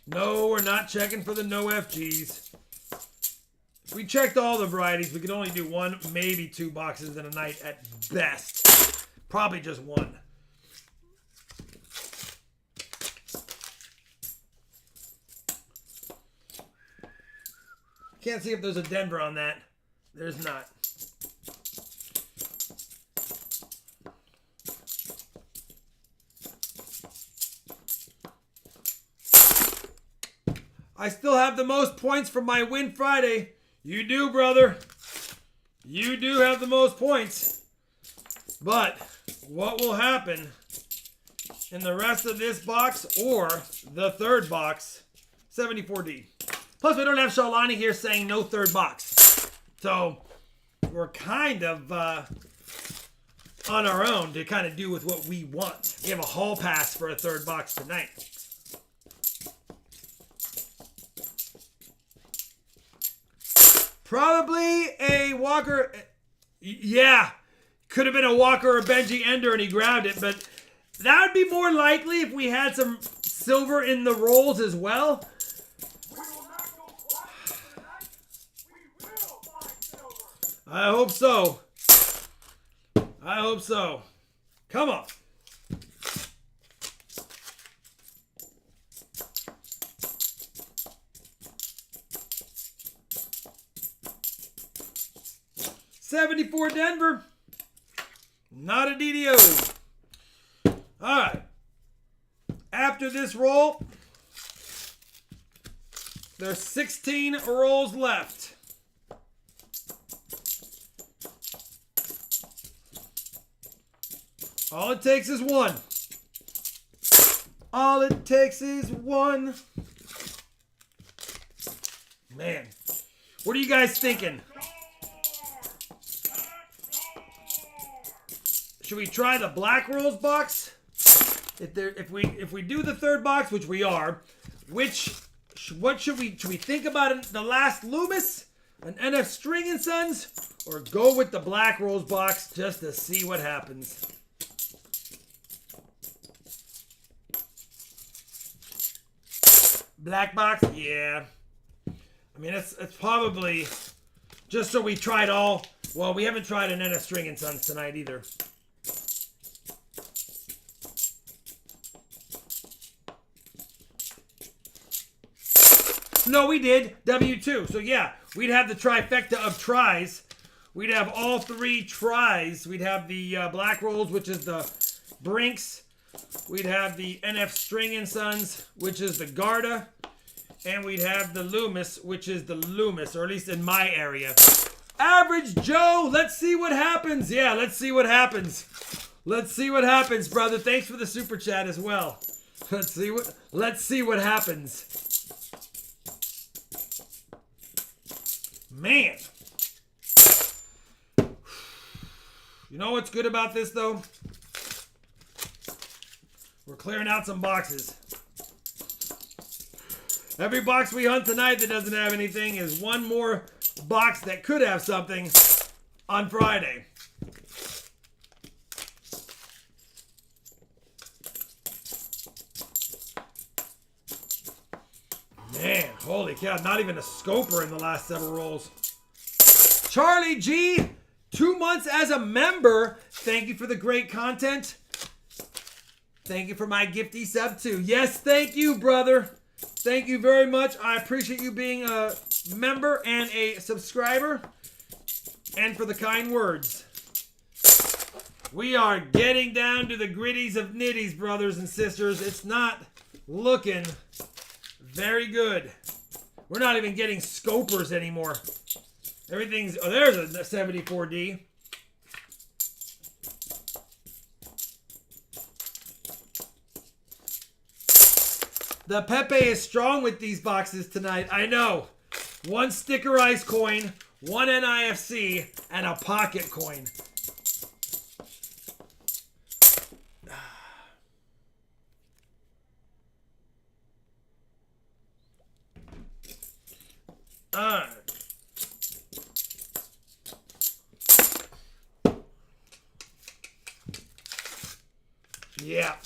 No, we're not checking for the no FGs. If we checked all the varieties, we could only do one, maybe two boxes in a night at best. Probably just one. Can't see if there's a Denver on that. There's not. I still have the most points from my win Friday. You do, brother. You do have the most points. But what will happen in the rest of this box or the third box? 74D. Plus, we don't have Shalani here saying no third box. So, we're kind of on our own to kind of do with what we want. We have a hall pass for a third box tonight. Probably a Walker. Yeah. Could have been a Walker or a Benji Ender and he grabbed it. But that would be more likely if we had some silver in the rolls as well. I hope so. I hope so. Come on. $74 Denver. Not a DDO. All right. After this roll, there's 16 rolls left. All it takes is one. All it takes is one. Man, what are you guys thinking? Should we try the black rolls box? If we do the third box, which we are, what should we think about it? The last Loomis, an NF String and Sons, or go with the black rolls box just to see what happens? Black box? Yeah. I mean, it's probably just so we tried all. Well, we haven't tried an NF String and Sons tonight either. No, we did. W2. So, yeah, we'd have the trifecta of tries. We'd have all three tries. We'd have the black rolls, which is the Brinks. We'd have the NF String and Sons, which is the Garda. And we'd have the Loomis, which is the Loomis, or at least in my area. Average Joe, let's see what happens. Yeah, let's see what happens. Let's see what happens, brother. Thanks for the super chat as well. Let's see what happens. Man. You know what's good about this, though? We're clearing out some boxes. Every box we hunt tonight that doesn't have anything is one more box that could have something on Friday. Man, holy cow, not even a scoper in the last several rolls. Charlie G, 2 months as a member. Thank you for the great content. Thank you for my gifty sub too. Yes, thank you, brother. Thank you very much. I appreciate you being a member and a subscriber. And for the kind words. We are getting down to the gritties of nitties, brothers and sisters. It's not looking very good. We're not even getting scopers anymore. Everything's... Oh, there's a 74D. The Pepe is strong with these boxes tonight. I know. One sticker ice coin, one NIFC, and a pocket coin. Alright. Yeah.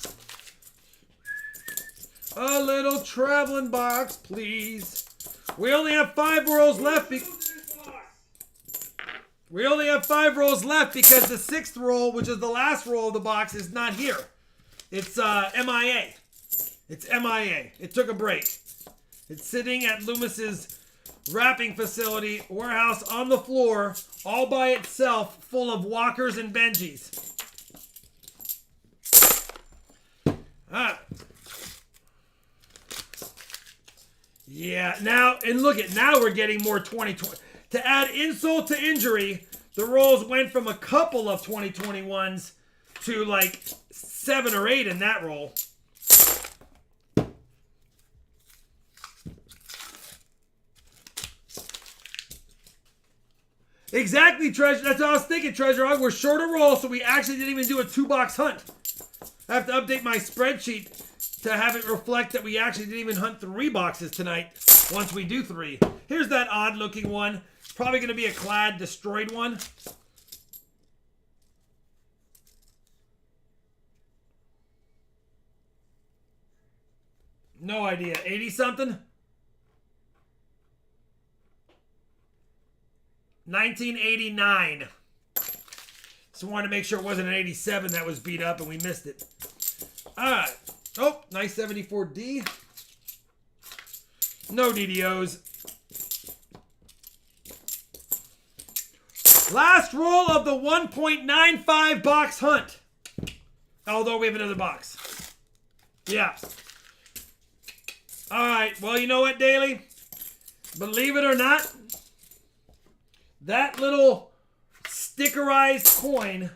A little traveling box, please. We only have 5 rolls left. We only have 5 rolls left because the 6th roll, which is the last roll of the box, is not here. It's MIA. It's MIA. It took a break. It's sitting at Loomis's wrapping facility warehouse on the floor, all by itself, full of Walkers and Benjis. Yeah, now, and look at, now we're getting more 2020. To add insult to injury, the rolls went from a couple of 2021s to like 7 or 8 in that roll. Exactly, Treasure. That's what I was thinking, Treasure Hog. We're short a roll, so we actually didn't even do a 2-box hunt. I have to update my spreadsheet to have it reflect that we actually didn't even hunt 3 boxes tonight once we do 3. Here's that odd-looking one. It's probably going to be a clad, destroyed one. No idea. 80-something? 1989. So I wanted to make sure it wasn't an 87 that was beat up and we missed it. Alright. Oh, nice 74D. No DDOs. Last roll of the 1.95 box hunt. Although we have another box. Yeah. Alright, well, you know what, Daily? Believe it or not, that little stickerized coin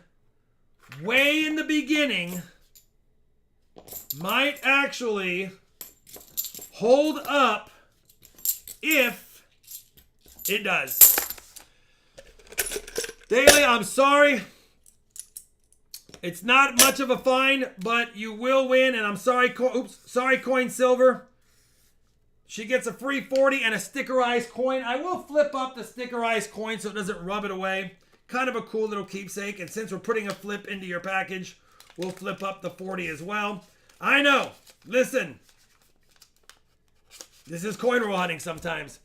way in the beginning might actually hold up if it does. Daily, I'm sorry. It's not much of a fine, but you will win, and I'm sorry. Oops, sorry, Coin Silver. She gets a free 40 and a stickerized coin. I will flip up the stickerized coin so it doesn't rub it away. Kind of a cool little keepsake. And since we're putting a flip into your package, we'll flip up the 40 as well. I know. Listen. This is coin roll hunting sometimes.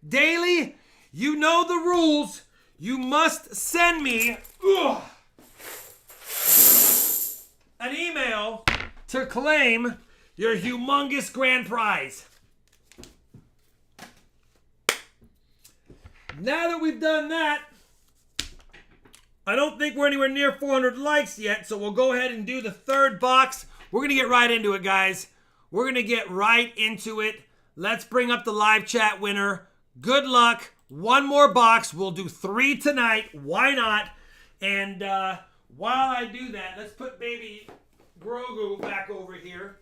Daily, you know the rules. You must send me an email to claim your humongous grand prize. Now that we've done that, I don't think we're anywhere near 400 likes yet, so we'll go ahead and do the 3rd box. We're going to get right into it, guys. We're going to get right into it. Let's bring up the live chat winner. Good luck. 1 more box. We'll do 3 tonight. Why not? And while I do that, let's put baby Grogu back over here.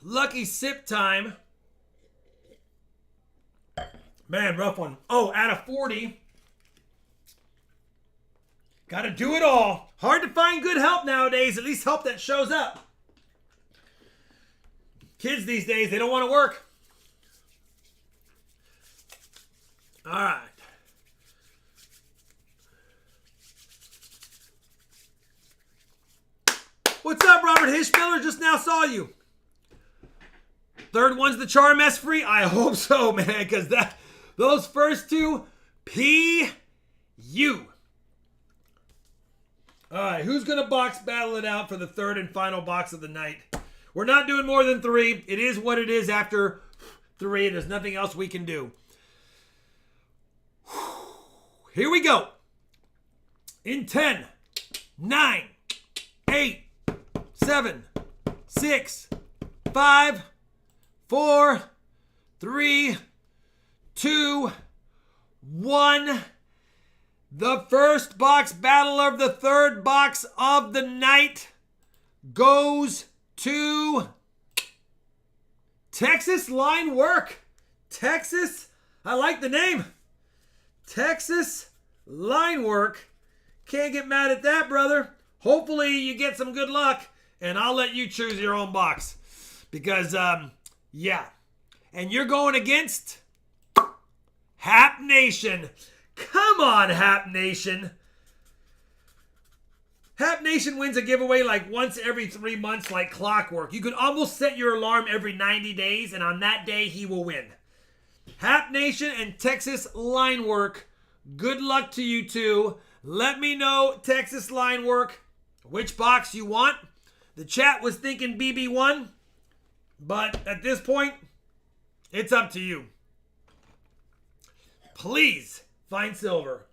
Lucky sip time. Man, rough one. Oh, out of 40. Gotta do it all. Hard to find good help nowadays. At least help that shows up. Kids these days, they don't want to work. All right. What's up, Robert Hishmiller? Just now saw you. 3rd one's the charm mess free? I hope so, man, because those first 2, P.U. All right, who's going to box battle it out for the 3rd and final box of the night? We're not doing more than 3. It is what it is after 3. There's nothing else we can do. Here we go. In 10, 9, 8, 7, 6, 5, 4, 3, 2, 1. The first box battle of the 3rd box of the night goes to Texas Line Work. Texas, I like the name. Texas Line Work Can't get mad at that, brother. Hopefully you get some good luck, and I'll let you choose your own box. Because, yeah. And you're going against Hap Nation. Come on, Hap Nation. Hap Nation wins a giveaway like once every 3 months like clockwork. You could almost set your alarm every 90 days, and on that day, he will win. Hap Nation and Texas Line Work, good luck to you two. Let me know, Texas Line Work, which box you want. The chat was thinking BB1, but at this point, it's up to you. Please find silver.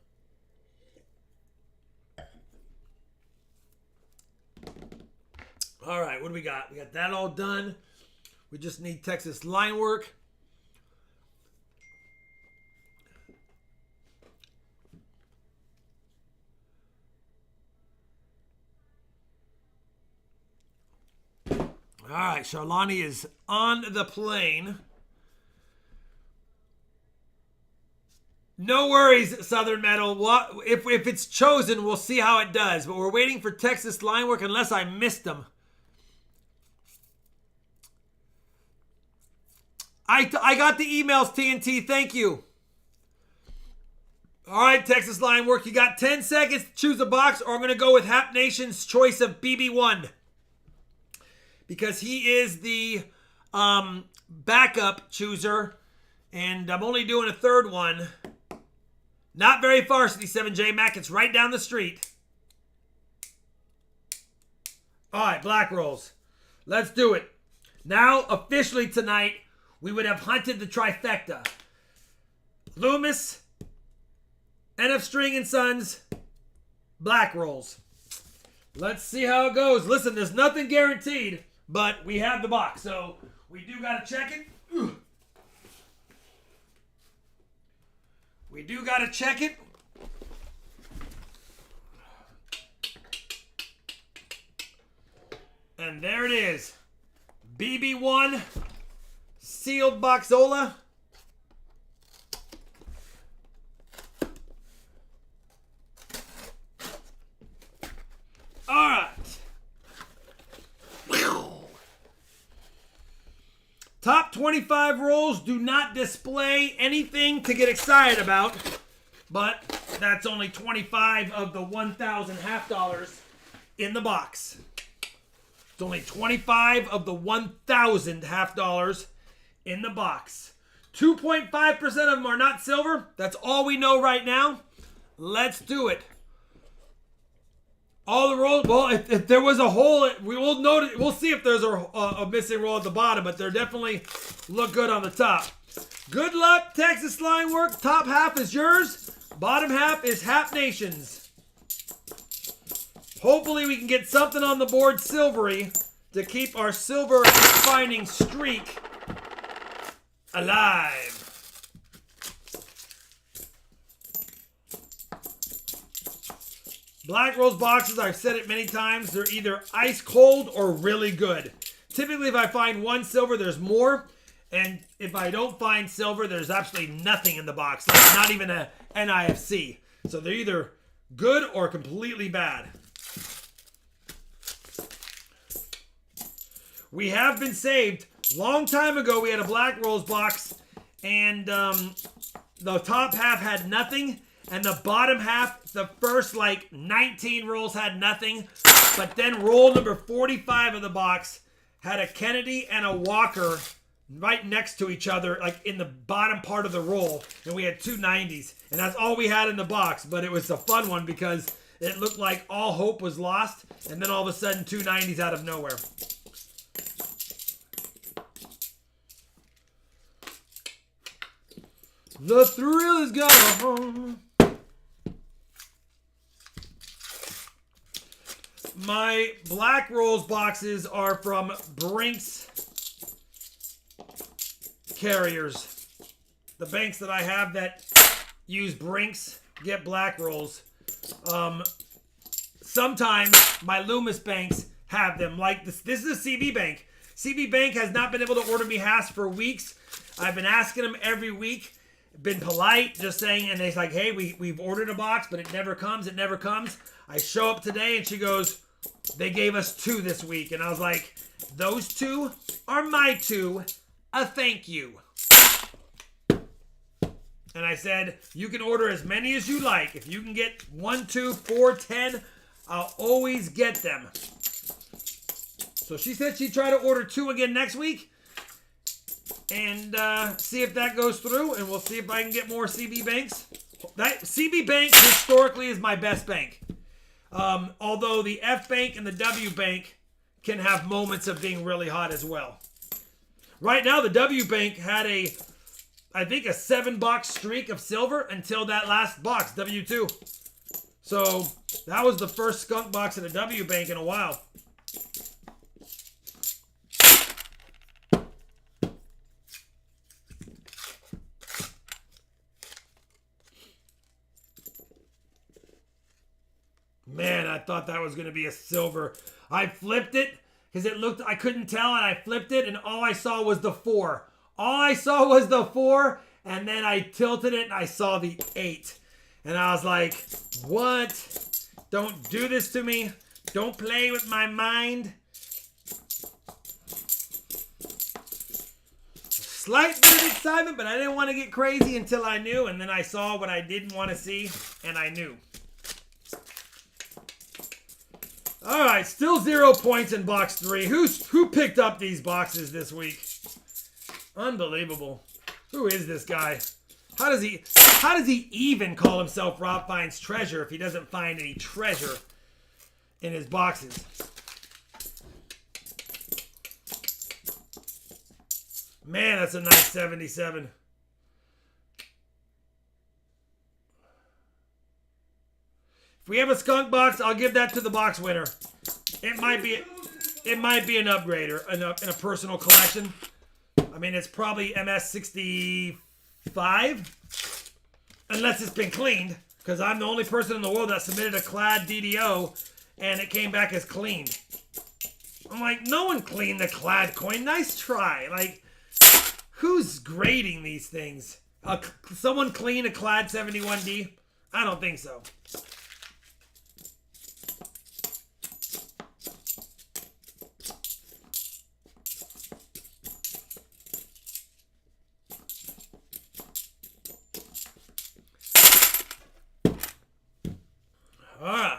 All right, what do we got? We got that all done. We just need Texas Line Work. All right, Charlani is on the plane. No worries, Southern Metal. If it's chosen, we'll see how it does. But we're waiting for Texas Line Work unless I missed them. I got the emails, TNT. Thank you. All right, Texas Line Work. You got 10 seconds to choose a box, or I'm going to go with Hap Nation's choice of BB1. Because he is the backup chooser. And I'm only doing a third one. Not very far, 67J Mac. It's right down the street. All right, black rolls. Let's do it. Now, officially tonight, we would have hunted the trifecta. Loomis, NF String and Sons, black rolls. Let's see how it goes. Listen, there's nothing guaranteed, but we have the box, so we do got to check it. We do got to check it. And there it is. BB1 sealed boxola. All right. Top 25 rolls do not display anything to get excited about, but that's only 25 of the 1,000 half dollars in the box. It's only 25 of the 1,000 half dollars in the box. 2.5% of them are not silver. That's all we know right now. Let's do it. All the rolls, well, if there was a hole, we will notice. We'll see if there's a missing roll at the bottom, but they definitely look good on the top. Good luck, Texas Line Work. Top half is yours. Bottom half is Hap Nation's. Hopefully we can get something on the board silvery to keep our silver finding streak alive. Black Rose boxes, I've said it many times, they're either ice cold or really good. Typically, if I find one silver, there's more. And if I don't find silver, there's absolutely nothing in the box. Like not even a NIFC. So they're either good or completely bad. We have been saved. Long time ago, we had a Black Rose box. And the top half had nothing. And the bottom half, the first like 19 rolls had nothing. But then roll number 45 of the box had a Kennedy and a Walker right next to each other, like in the bottom part of the roll. And we had two 90s. And that's all we had in the box. But it was a fun one because it looked like all hope was lost. And then all of a sudden, two 90s out of nowhere. The thrill is gone. My Black Rolls boxes are from Brinks Carriers. The banks that I have that use Brinks get Black Rolls. Sometimes my Loomis banks have them. Like this is a CB bank. CB Bank has not been able to order me hash for weeks. I've been asking them every week. been polite, just saying, and they're like, hey, we've ordered a box, but it never comes. It never comes. I show up today, and she goes, they gave us 2 this week. And I was like, those 2 are my 2. A thank you. And I said, you can order as many as you like. If you can get 1, 2, 4, 10, I'll always get them. So she said she'd try to order 2 again next week. And see if that goes through. And we'll see if I can get more CB Banks. That CB Bank historically is my best bank. Although the F Bank and the W Bank can have moments of being really hot as well. Right now, the W Bank had I think a 7-box streak of silver until that last box, W2. So that was the first skunk box in a W Bank in a while. Man, I thought that was going to be a silver. I flipped it because it looked, I couldn't tell, and I flipped it, and all I saw was the 4. All I saw was the 4, and then I tilted it, and I saw the 8. And I was like, what? Don't do this to me. Don't play with my mind. Slight bit of excitement, but I didn't want to get crazy until I knew, and then I saw what I didn't want to see, and I knew. All right, still 0 points in box 3. Who picked up these boxes this week? Unbelievable. Who is this guy? How does he even call himself RobFindsTreasure if he doesn't find any treasure in his boxes? Man, that's a nice 77. If we have a skunk box, I'll give that to the box winner. It might be an upgrader in a personal collection. I mean, it's probably MS65, unless it's been cleaned, because I'm the only person in the world that submitted a clad DDO, and it came back as cleaned. I'm like, no one cleaned the clad coin. Nice try. Like, who's grading these things? Someone clean a clad 71D? I don't think so. All right.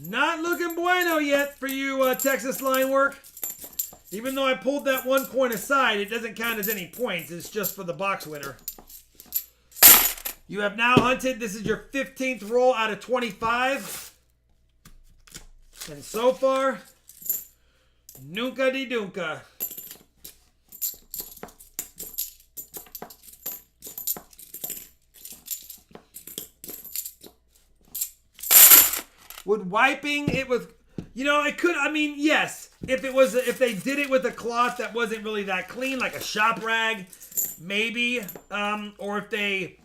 Not looking bueno yet for you Texas line work. Even though I pulled that 1 coin aside, it doesn't count as any points. It's just for the box winner. You have now hunted. This is your 15th roll out of 25. And so far, nunca di dunca. Would wiping it with, it could, I mean, yes. If they did it with a cloth that wasn't really that clean, like a shop rag, maybe. Or if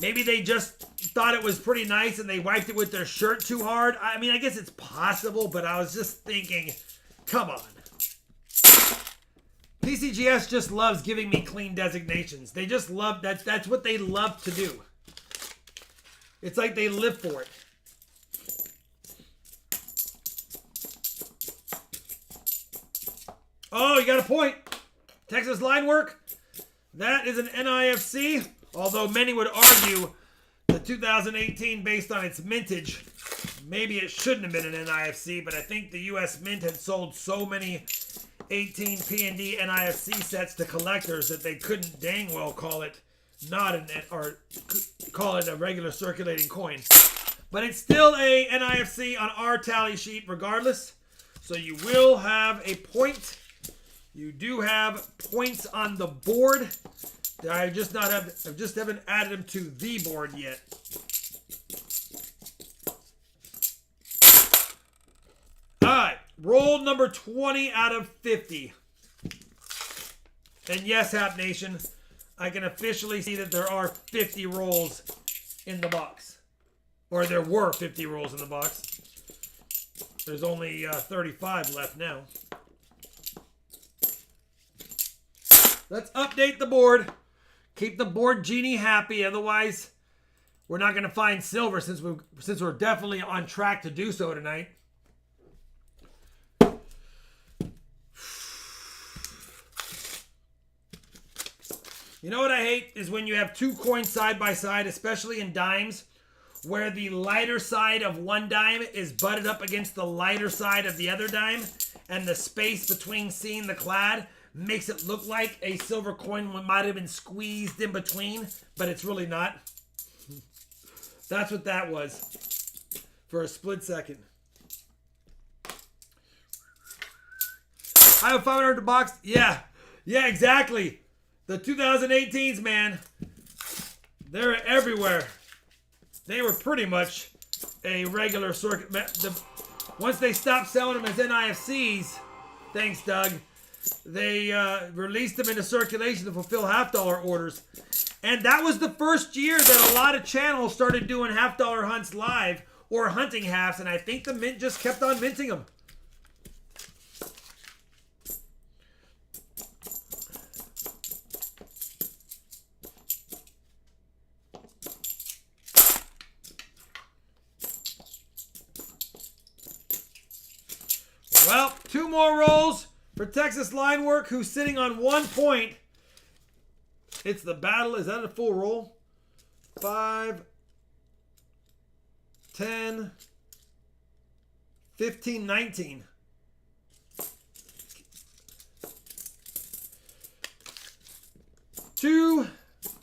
maybe they just thought it was pretty nice and they wiped it with their shirt too hard. I mean, I guess it's possible, but I was just thinking, come on. PCGS just loves giving me clean designations. They just love, that's what they love to do. It's like they live for it. Oh, you got a point. Texas line work. That is an NIFC. Although many would argue the 2018, based on its mintage, maybe it shouldn't have been an NIFC. But I think the U.S. Mint had sold so many 18 P&D NIFC sets to collectors that they couldn't dang well call it call it a regular circulating coin. But it's still a NIFC on our tally sheet regardless. So you will have a point. You do have points on the board. I just haven't added them to the board yet. All right, roll number 20 out of 50. And yes, Hap Nation, I can officially see that there are 50 rolls in the box. Or there were 50 rolls in the box. There's only 35 left now. Let's update the board. Keep the board genie happy. Otherwise, we're not going to find silver since we're definitely on track to do so tonight. You know what I hate is when you have two coins side by side, especially in dimes, where the lighter side of one dime is butted up against the lighter side of the other dime, and the space between seeing the clad makes it look like a silver coin might have been squeezed in between, but it's really not. That's what that was for a split second. I have 500 box. Yeah, exactly. The 2018s, man, they're everywhere. They were pretty much a regular circuit. Once they stopped selling them as NIFCs, thanks, Doug, they released them into circulation to fulfill half-dollar orders. And that was the first year that a lot of channels started doing half-dollar hunts live or hunting halves, and I think the mint just kept on minting them. Well, 2 more rolls for Texas Line Work, who's sitting on 1 point. It's the battle. Is that a full roll? 5, 10, 15, 19. Two,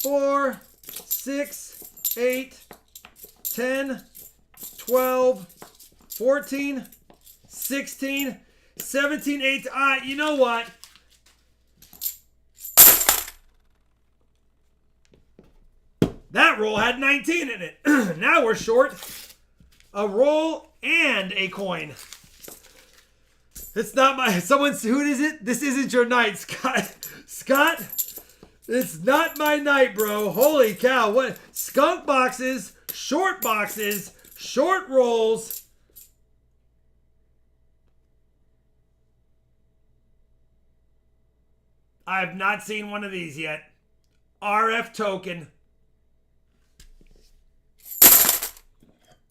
4, 6, 8, 10, 12, 14, 16, 17, 18. You know what? That roll had 19 in it. Now we're short a roll and a coin. It's not my... Who is it? This isn't your night, Scott. Scott, it's not my night, bro. Holy cow. What? Skunk boxes, short rolls. I have not seen one of these yet. RF token.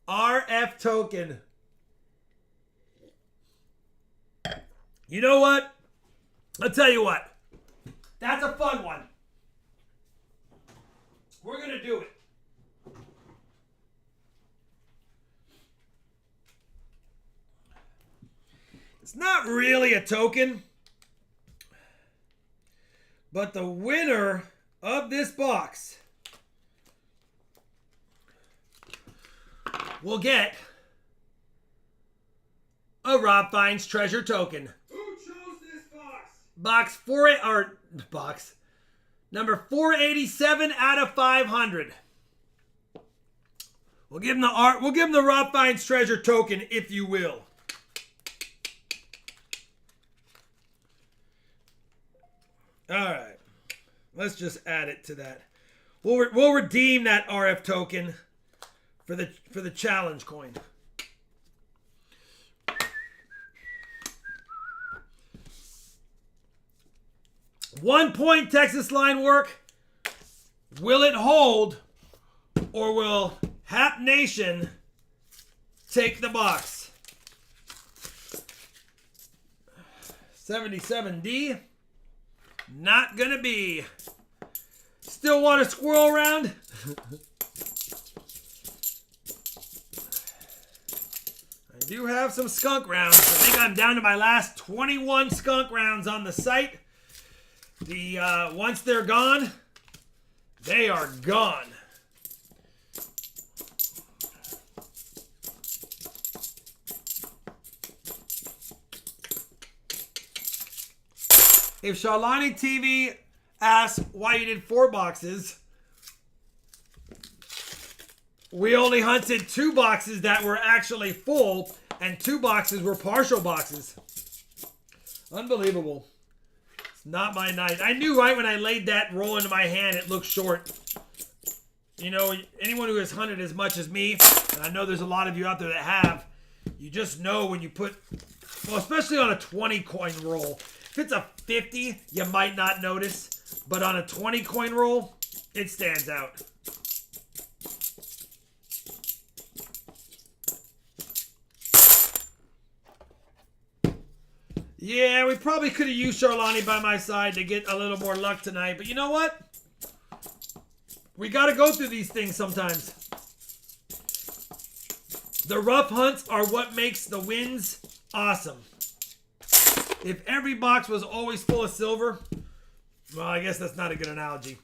RF token. You know what? I'll tell you what. That's a fun one. We're going to do it. It's not really a token, but the winner of this box will get a RobFindsTreasure token. Who chose this box? Box number 487 out of 500. We'll give him the RobFindsTreasure token, if you will. All right, let's just add it to that. We'll redeem that RF token for the challenge coin. One point, Texas Line Work. Will it hold, or will Hap Nation take the box? 77D. Not gonna be. Still want to squirrel around? I do have some skunk rounds. I think I'm down to my last 21 skunk rounds on the site. Once they're gone, they are gone. If Sharlani TV asks why you did 4 boxes, we only hunted 2 boxes that were actually full, and 2 boxes were partial boxes. Unbelievable. It's not my night. I knew right when I laid that roll into my hand, it looked short. You know, anyone who has hunted as much as me, and I know there's a lot of you out there that have, you just know when you put, well, especially on a 20 coin roll. If it's a 50, you might not notice. But on a 20 coin roll, it stands out. Yeah, we probably could have used Charlani by my side to get a little more luck tonight. But you know what? We got to go through these things sometimes. The rough hunts are what makes the wins awesome. If every box was always full of silver, well, I guess that's not a good analogy.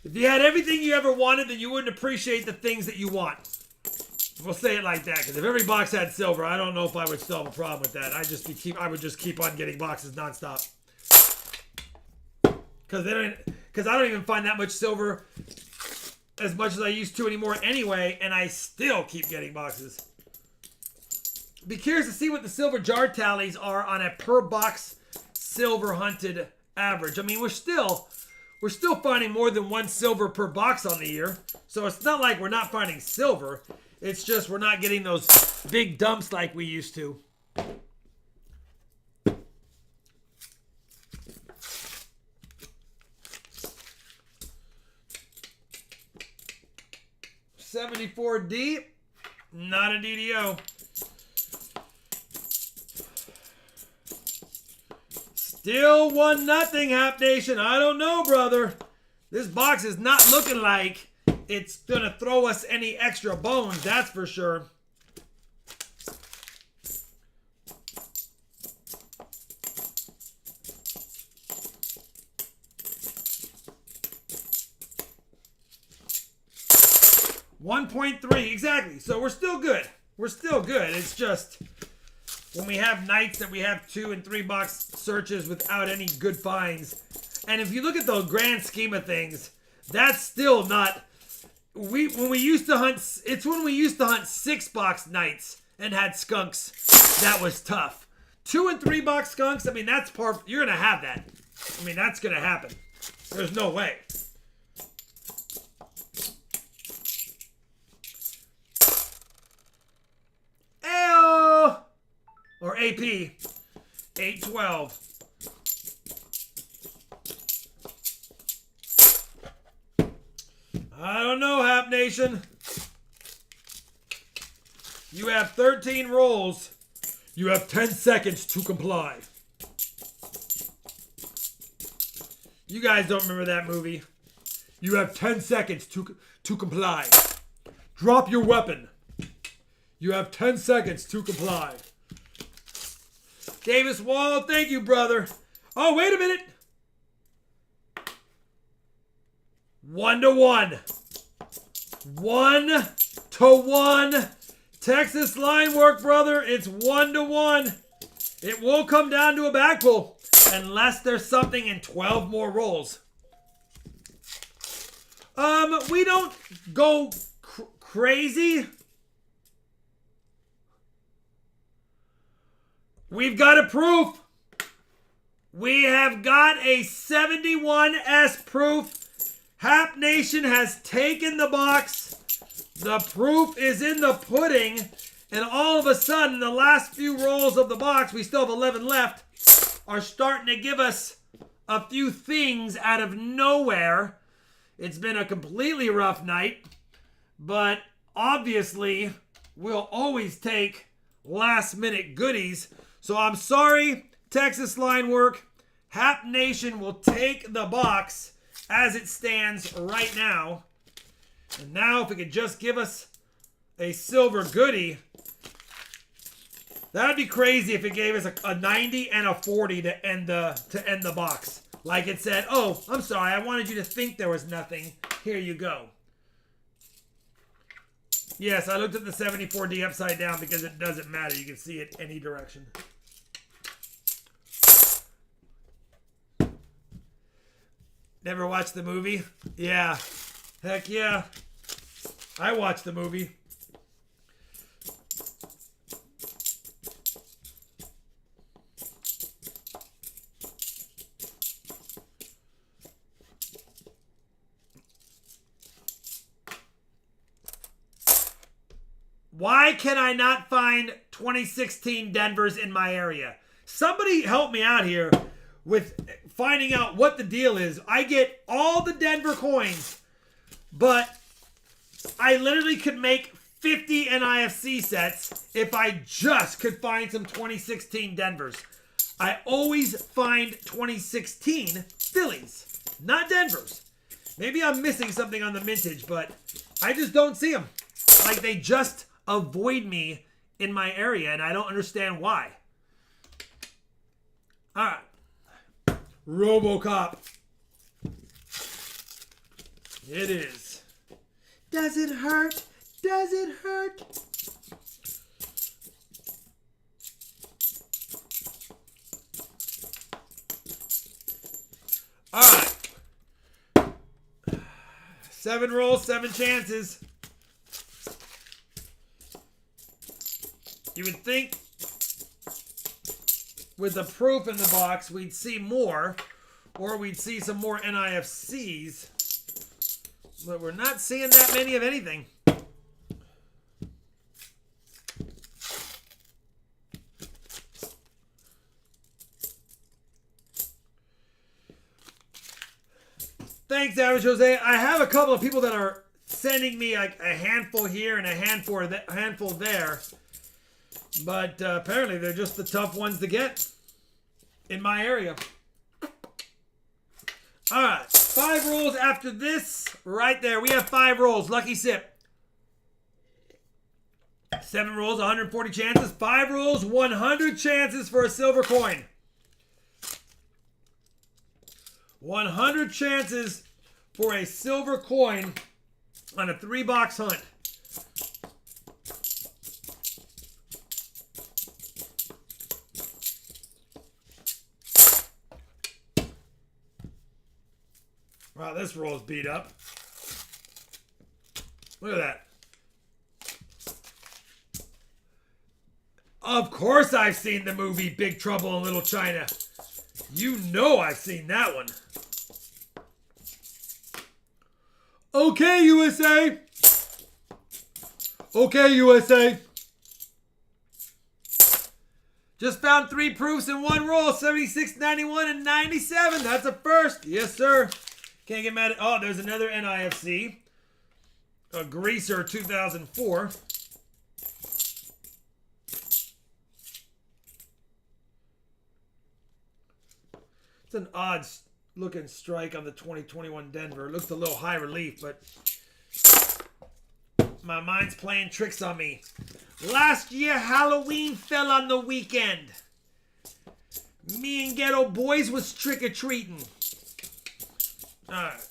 If you had everything you ever wanted, then you wouldn't appreciate the things that you want. We'll say it like that, because if every box had silver, I don't know if I would still have a problem with that. I would just keep on getting boxes nonstop. Because I don't even find that much silver as much as I used to anymore anyway, and I still keep getting boxes. Be curious to see what the silver jar tallies are on a per box silver hunted average. I mean, we're still finding more than one silver per box on the year, so it's not like we're not finding silver. It's just we're not getting those big dumps like we used to. $74 deep, not a DDO. Still 1-0, Hap Nation. I don't know, brother. This box is not looking like it's going to throw us any extra bones, that's for sure. $1.3, exactly. So we're still good. We're still good. It's just when we have nights that we have 2 and 3 box searches without any good finds. And if you look at the grand scheme of things, that's still not. When we used to hunt 6 box nights and had skunks. That was tough. 2 and 3 box skunks. I mean, that's part. You're gonna have that. I mean, that's gonna happen. There's no way. Ayo! Or AP. 812. I don't know, Hap Nation. You have 13 rolls. You have 10 seconds to comply. You guys don't remember that movie. You have 10 seconds to comply. Drop your weapon. You have 10 seconds to comply. Davis Wall, thank you, brother. Oh, wait a minute. 1-1. 1-1. Texas line work, brother. It's 1-1. It will come down to a back pull unless there's something in 12 more rolls. We don't go crazy. We've got a proof. We have got a 71S proof. Hap Nation has taken the box. The proof is in the pudding. And all of a sudden, the last few rolls of the box, we still have 11 left, are starting to give us a few things out of nowhere. It's been a completely rough night. But obviously, we'll always take last minute goodies. So I'm sorry, Texas line work. Hap Nation will take the box as it stands right now. And now if it could just give us a silver goodie, that'd be crazy if it gave us a 90 and a 40 to end the box. Like it said, oh, I'm sorry, I wanted you to think there was nothing. Here you go. Yes, I looked at the 74D upside down because it doesn't matter. You can see it any direction. Never watched the movie? Yeah. Heck yeah. I watched the movie. Why can I not find 2016 Denvers in my area? Somebody help me out here finding out what the deal is. I get all the Denver coins, but I literally could make 50 NIFC sets if I just could find some 2016 Denvers. I always find 2016 Phillies, not Denvers. Maybe I'm missing something on the mintage, but I just don't see them. Like, they just avoid me in my area, and I don't understand why. All right. RoboCop. It is. Does it hurt? Does it hurt? All right. 7 rolls, 7 chances. You would think with the proof in the box, we'd see more, or we'd see some more NIFCs, but we're not seeing that many of anything. Thanks, Average Jose. I have a couple of people that are sending me like a handful here and a handful there. But apparently they're just the tough ones to get in my area. All right, 5 rolls after this. Right there, we have 5 rolls. Lucky sip. 7 rolls, 140 chances. 5 rolls, 100 chances for a silver coin. 100 chances for a silver coin on a 3-box hunt. Wow, this roll's beat up. Look at that. Of course I've seen the movie Big Trouble in Little China. You know I've seen that one. Okay, USA. Okay, USA. Just found 3 proofs in 1 roll. 76, 91, and 97. That's a first. Yes, sir. Can't get mad at... Oh, there's another NIFC. A Greaser 2004. It's an odd looking strike on the 2021 Denver. It looks a little high relief, but my mind's playing tricks on me. Last year, Halloween fell on the weekend. Me and Ghetto Boys was trick-or-treating. Alright.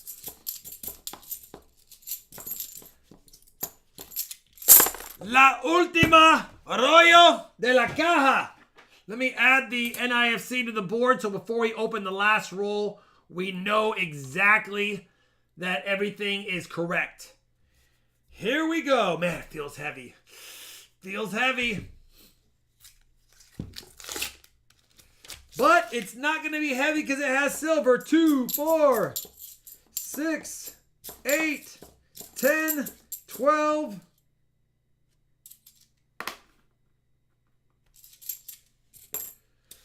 La última rollo de la caja. Let me add the NIFC to the board so before we open the last roll, we know exactly that everything is correct. Here we go. Man, it feels heavy. Feels heavy. But it's not going to be heavy because it has silver. 2, 4, 6, 8, 10, 12.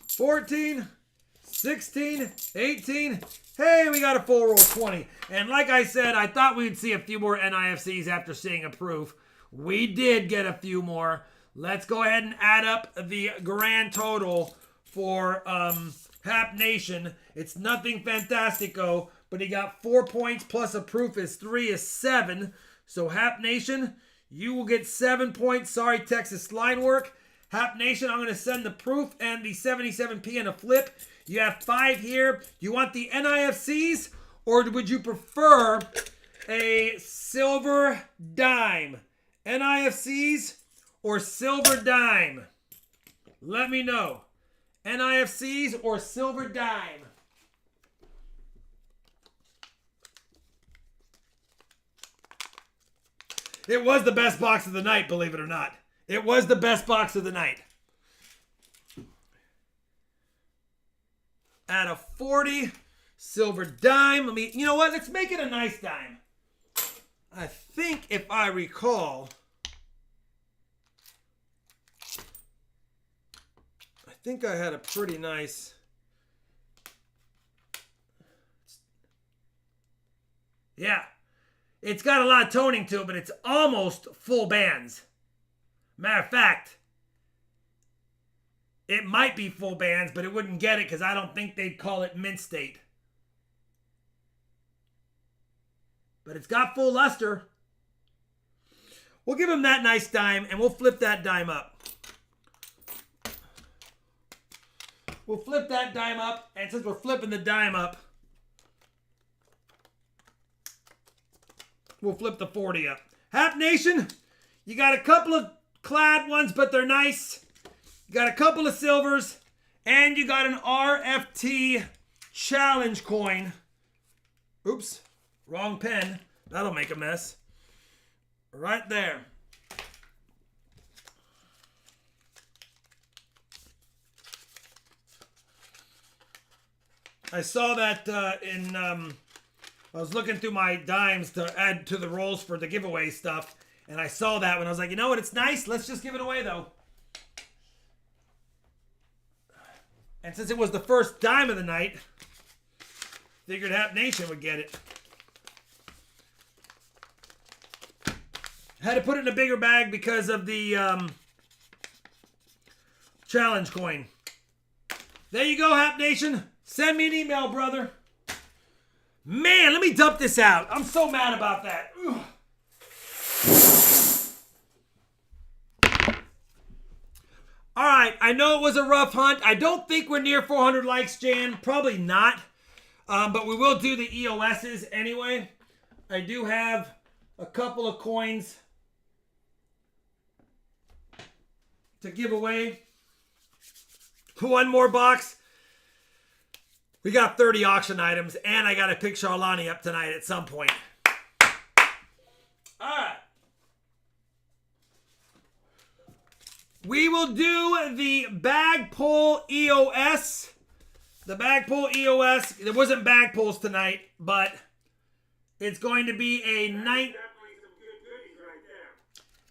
14, 16, 18. Hey, we got a full roll 20. And like I said, I thought we'd see a few more NIFCs after seeing a proof. We did get a few more. Let's go ahead and add up the grand total for Hap Nation. It's nothing fantastico, but he got 4 points plus a proof is 3 is 7. So Hap Nation, you will get 7 points. Sorry, Texas line work. Hap Nation, I'm going to send the proof and the 77p and a flip. You have 5 here. You want the NIFCs, or would you prefer a silver dime? NIFCs or silver dime? Let me know. NIFCs or silver dime? It was the best box of the night, believe it or not. It was the best box of the night. At a 40, silver dime. You know what? Let's make it a nice dime. I think if I recall, I think I had a pretty nice Yeah. It's got a lot of toning to it, but it's almost full bands. Matter of fact, it might be full bands, but it wouldn't get it because I don't think they'd call it mint state. But it's got full luster. We'll give him that nice dime, and we'll flip that dime up. We'll flip that dime up, and since we're flipping the dime up, we'll flip the 40 up. Hap Nation, you got a couple of clad ones, but they're nice. You got a couple of silvers, and you got an RFT challenge coin. Oops, wrong pen. That'll make a mess. Right there. I saw that I was looking through my dimes to add to the rolls for the giveaway stuff, and I saw that when I was like, you know what, it's nice. Let's just give it away, though. And since it was the first dime of the night, figured Hap Nation would get it. Had to put it in a bigger bag because of the challenge coin. There you go, Hap Nation. Send me an email, brother. Man, let me dump this out. I'm so mad about that. Ugh. All right, I know it was a rough hunt. I don't think we're near 400 likes, Jan. Probably not. But we will do the EOSs anyway. I do have a couple of coins to give away. One more box. We got 30 auction items, and I got to pick Charlani up tonight at some point. All right. We will do the bag pull EOS. The bag pull EOS. There wasn't bag pulls tonight, but it's going to be a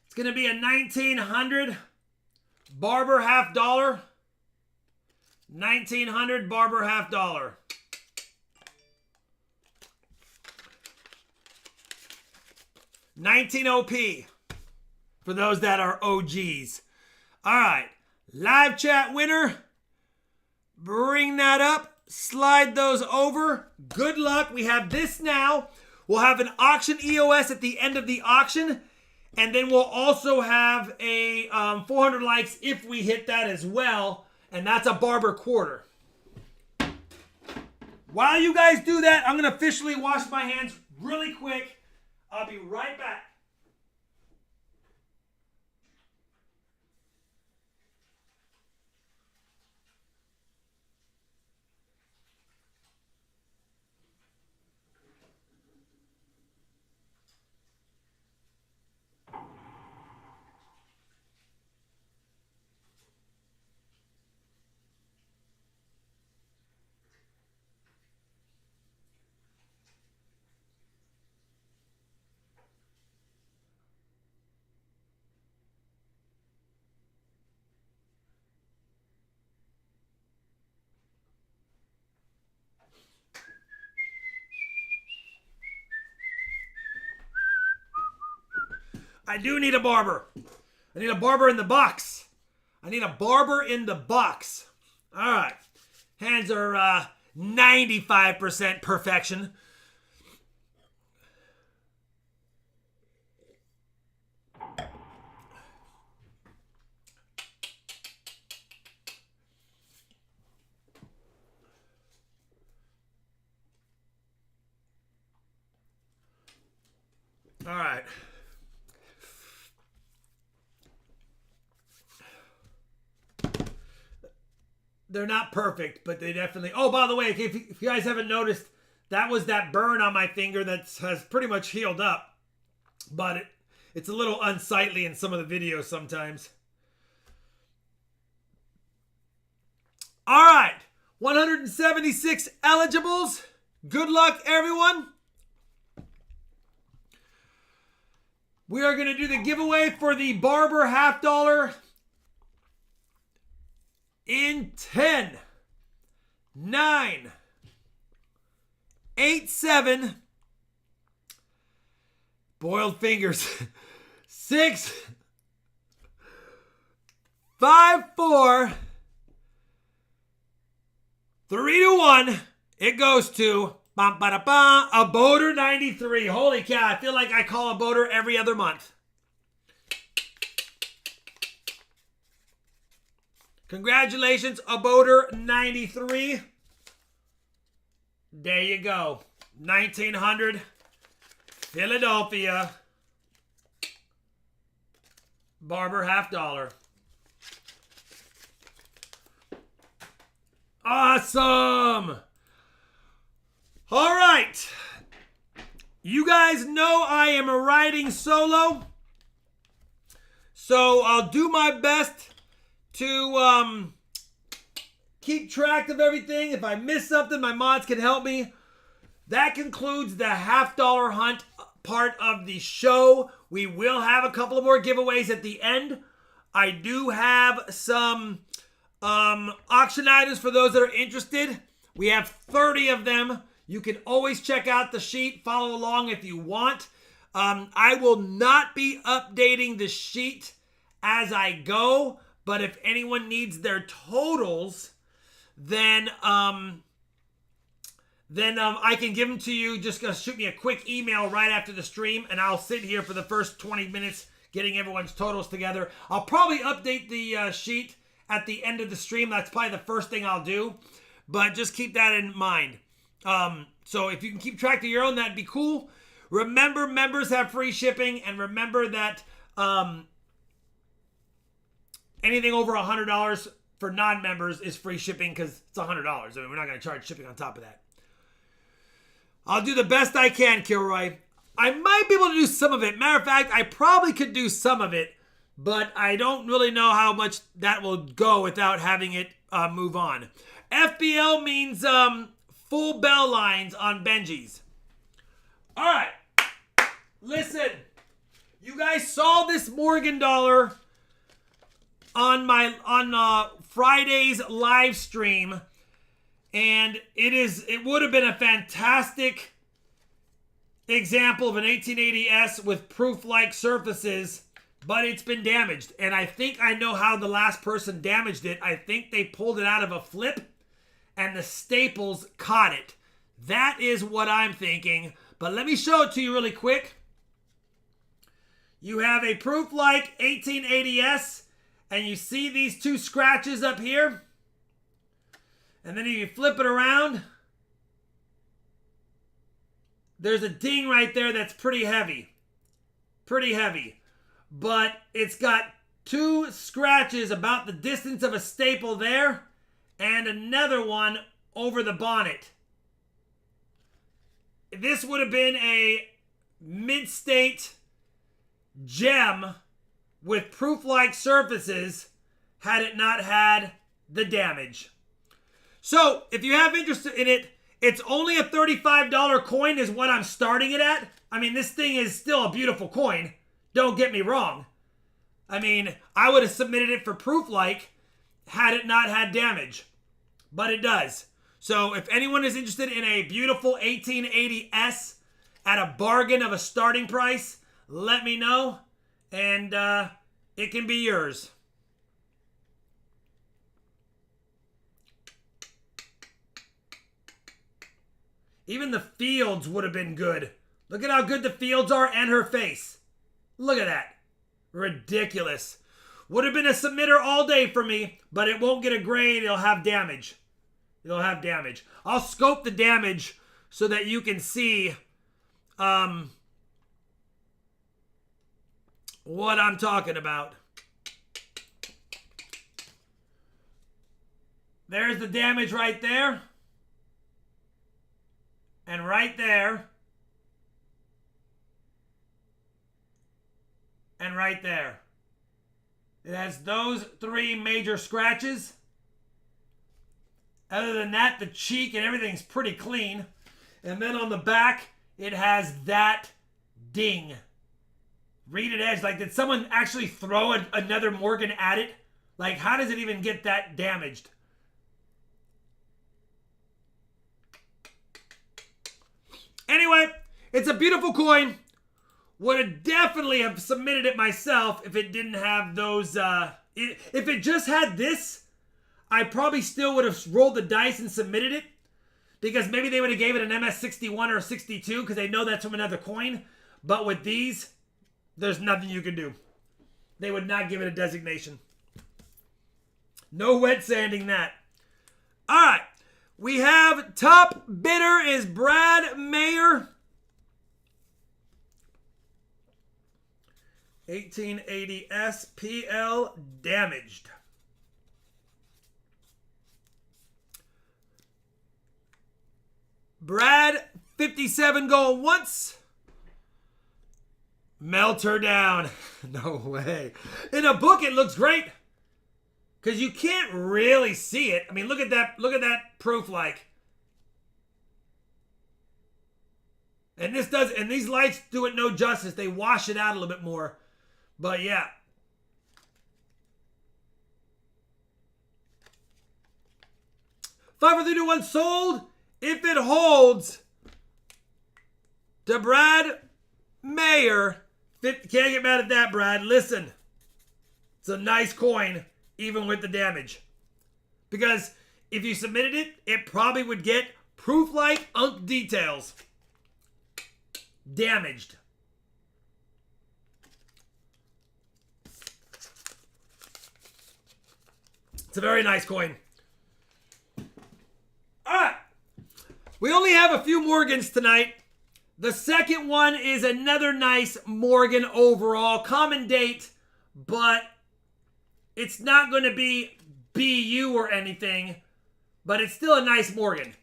It's going to be a 1900 Barber half dollar. 1900 Barber half dollar. $19 OP for those that are OGs. All right, live chat winner. Bring that up. Slide those over. Good luck. We have this now. We'll have an auction EOS at the end of the auction. And then we'll also have a 400 likes if we hit that as well. And that's a Barber quarter. While you guys do that, I'm going to officially wash my hands really quick. I'll be right back. I do need a barber. I need a barber in the box. I need a barber in the box. All right. Hands are 95% perfection. All right. They're not perfect, but they definitely... Oh, by the way, if you guys haven't noticed, that was that burn on my finger that has pretty much healed up. But it's a little unsightly in some of the videos sometimes. All right. 176 eligibles. Good luck, everyone. We are going to do the giveaway for the Barber half dollar in 10, 9, 8, 7, Boiled fingers. 6, 5, 4, 3 to 1. It goes to a boater 93. Holy cow, I feel like I call a boater every other month. Congratulations, a boater 93. There you go. 1900 Philadelphia. Barber $50. Awesome. All right. You guys know I am riding solo. So I'll do my best to keep track of everything. If I miss something, my mods can help me. That concludes the $50 hunt part of the show. We will have a couple of more giveaways at the end. I do have some auction items for those that are interested. We have 30 of them. You can always check out the sheet, follow along if you want. I will not be updating the sheet as I go, but if anyone needs their totals, then I can give them to you. Just shoot me a quick email right after the stream, and I'll sit here for the first 20 minutes getting everyone's totals together. I'll probably update the sheet at the end of the stream. That's probably the first thing I'll do, but just keep that in mind. So if you can keep track of your own, that'd be cool. Remember, members have free shipping, and remember that anything over $100 for non-members is free shipping because it's $100. I mean, we're not going to charge shipping on top of that. I'll do the best I can, Kilroy. I might be able to do some of it. Matter of fact, I probably could do some of it, but I don't really know how much that will go without having it move on. FBL means full bell lines on Benji's. All right. Listen, you guys saw this Morgan dollar on Friday's live stream, and it would have been a fantastic example of an 1880S with proof-like surfaces, but it's been damaged, and I think I know how the last person damaged it. I think they pulled it out of a flip, and the staples caught it. That is what I'm thinking, but let me show it to you really quick. You have a proof-like 1880S, and you see these two scratches up here. And then if you flip it around, there's a ding right there that's pretty heavy. Pretty heavy. But it's got two scratches about the distance of a staple there, and another one over the bonnet. This would have been a mid-state gem with proof-like surfaces had it not had the damage. So, if you have interest in it, it's only a $35 coin is what I'm starting it at. I mean, this thing is still a beautiful coin. Don't get me wrong. I mean, I would have submitted it for proof-like had it not had damage. But it does. So, if anyone is interested in a beautiful 1880S at a bargain of a starting price, let me know. And it can be yours. Even the fields would have been good. Look at how good the fields are and her face. Look at that. Ridiculous. Would have been a submitter all day for me, but it won't get a grade. It'll have damage. It'll have damage. I'll scope the damage so that you can see what I'm talking about. There's the damage right there. And right there. And right there. It has those three major scratches. Other than that, the cheek and everything's pretty clean. And then on the back, it has that ding. Reeded edge. Like, did someone actually throw another Morgan at it? Like, how does it even get that damaged? Anyway, it's a beautiful coin. would have definitely have submitted it myself if it didn't have those. If it just had this, I probably still would have rolled the dice and submitted it, because maybe they would have gave it an MS-61 or a 62 because they know that's from another coin. But with these, there's nothing you can do. They would not give it a designation. No wet sanding that. All right. We have top bidder is Brad Mayer. 1880 SPL damaged. Brad, 57 going once. Melt her down. No way. In a book, it looks great, because you can't really see it. I mean, look at that. Look at that proof like. And this does, and these lights do it no justice. They wash it out a little bit more. But yeah. Five, four, three, two, one sold. If it holds to Brad Mayer, can't get mad at that, Brad. Listen, it's a nice coin, even with the damage. Because if you submitted it, it probably would get proof-like unk details. Damaged. It's a very nice coin. All right. We only have a few Morgans tonight. The second one is another nice Morgan overall. Common date, but it's not going to be BU or anything, but it's still a nice Morgan.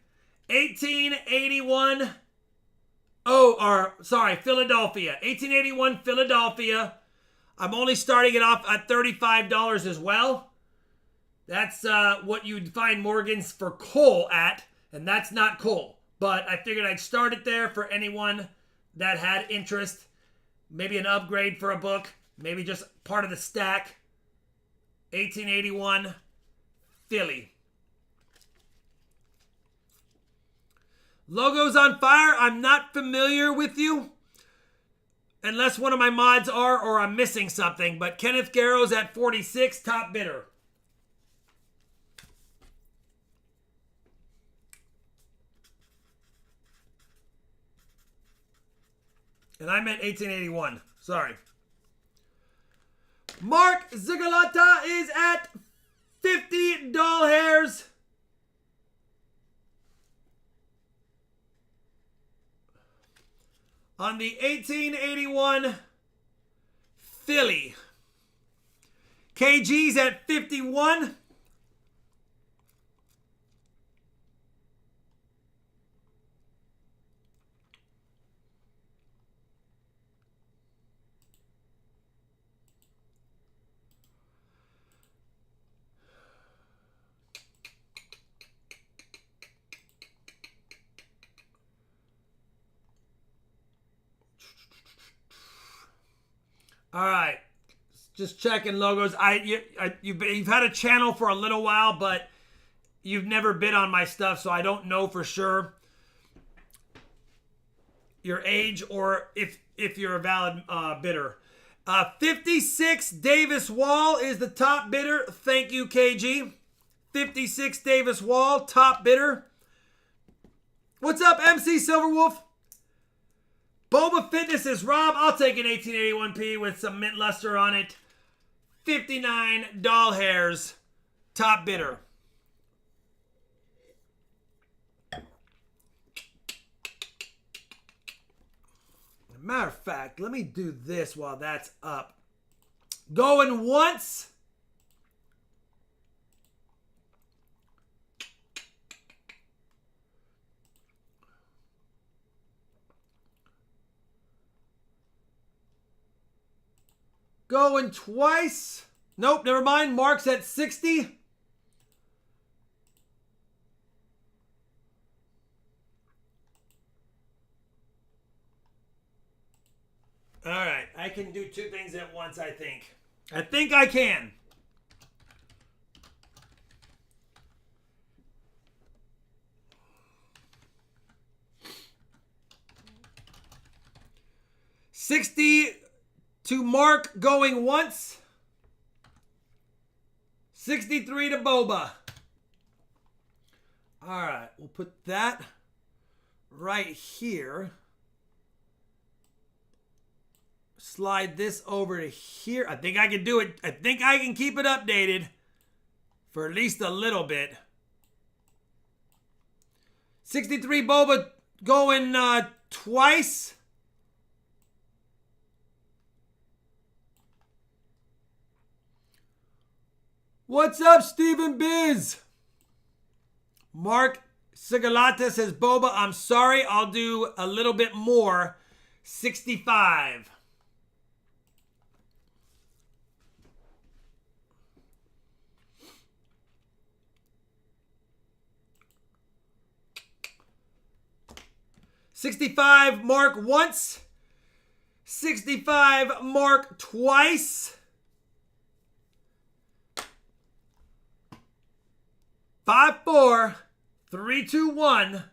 1881. Philadelphia. 1881 Philadelphia. I'm only starting it off at $35 as well. That's what you'd find Morgans for coal at, and that's not coal. But I figured I'd start it there for anyone that had interest. Maybe an upgrade for a book. Maybe just part of the stack. 1881 Philly. Logos on fire. I'm not familiar with you. Unless one of my mods are, or I'm missing something. But Kenneth Garrow's at 46, top bidder. And I meant 1881. Sorry. Mark Zigalata is at 50 doll hairs. On the 1881 Philly. KG's at 51. All right, just checking logos. You've had a channel for a little while, but you've never bid on my stuff, so I don't know for sure your age or if you're a valid bidder. 56 Davis Wall is the top bidder. Thank you, KG. 56 Davis Wall, top bidder. What's up, MC Silverwolf? Boba Fitness is Rob. I'll take an 1881p with some mint luster on it. 59 doll hairs. Top bidder. Matter of fact, let me do this while that's up. Going once. Going twice. Nope, never mind. Mark's at 60. All right, I can do two things at once, I think. I think I can. 60 to Mark going once. 63 to Boba. All right, we'll put that right here. Slide this over to here. I think I can do it. I think I can keep it updated for at least a little bit. 63 Boba going twice. What's up, Stephen Biz? Mark Sigalata says, Boba, I'm sorry. I'll do a little bit more. 65. $65 Mark once. $65 Mark twice. 5, 4, 3, 2, 1.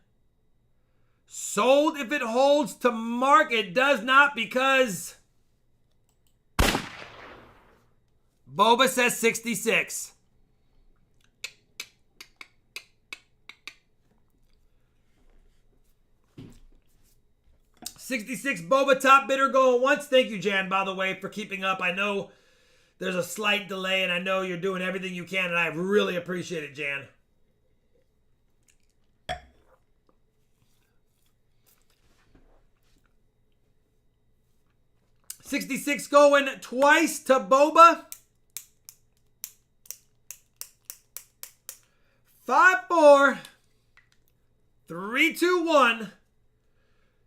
Sold if it holds to Mark. It does not because Boba says 66. $66 Boba top bidder going once. Thank you, Jan, by the way, for keeping up. I know there's a slight delay, and I know you're doing everything you can, and I really appreciate it, Jan. $66 going twice to Boba. 5, 4, 3, 2, 1.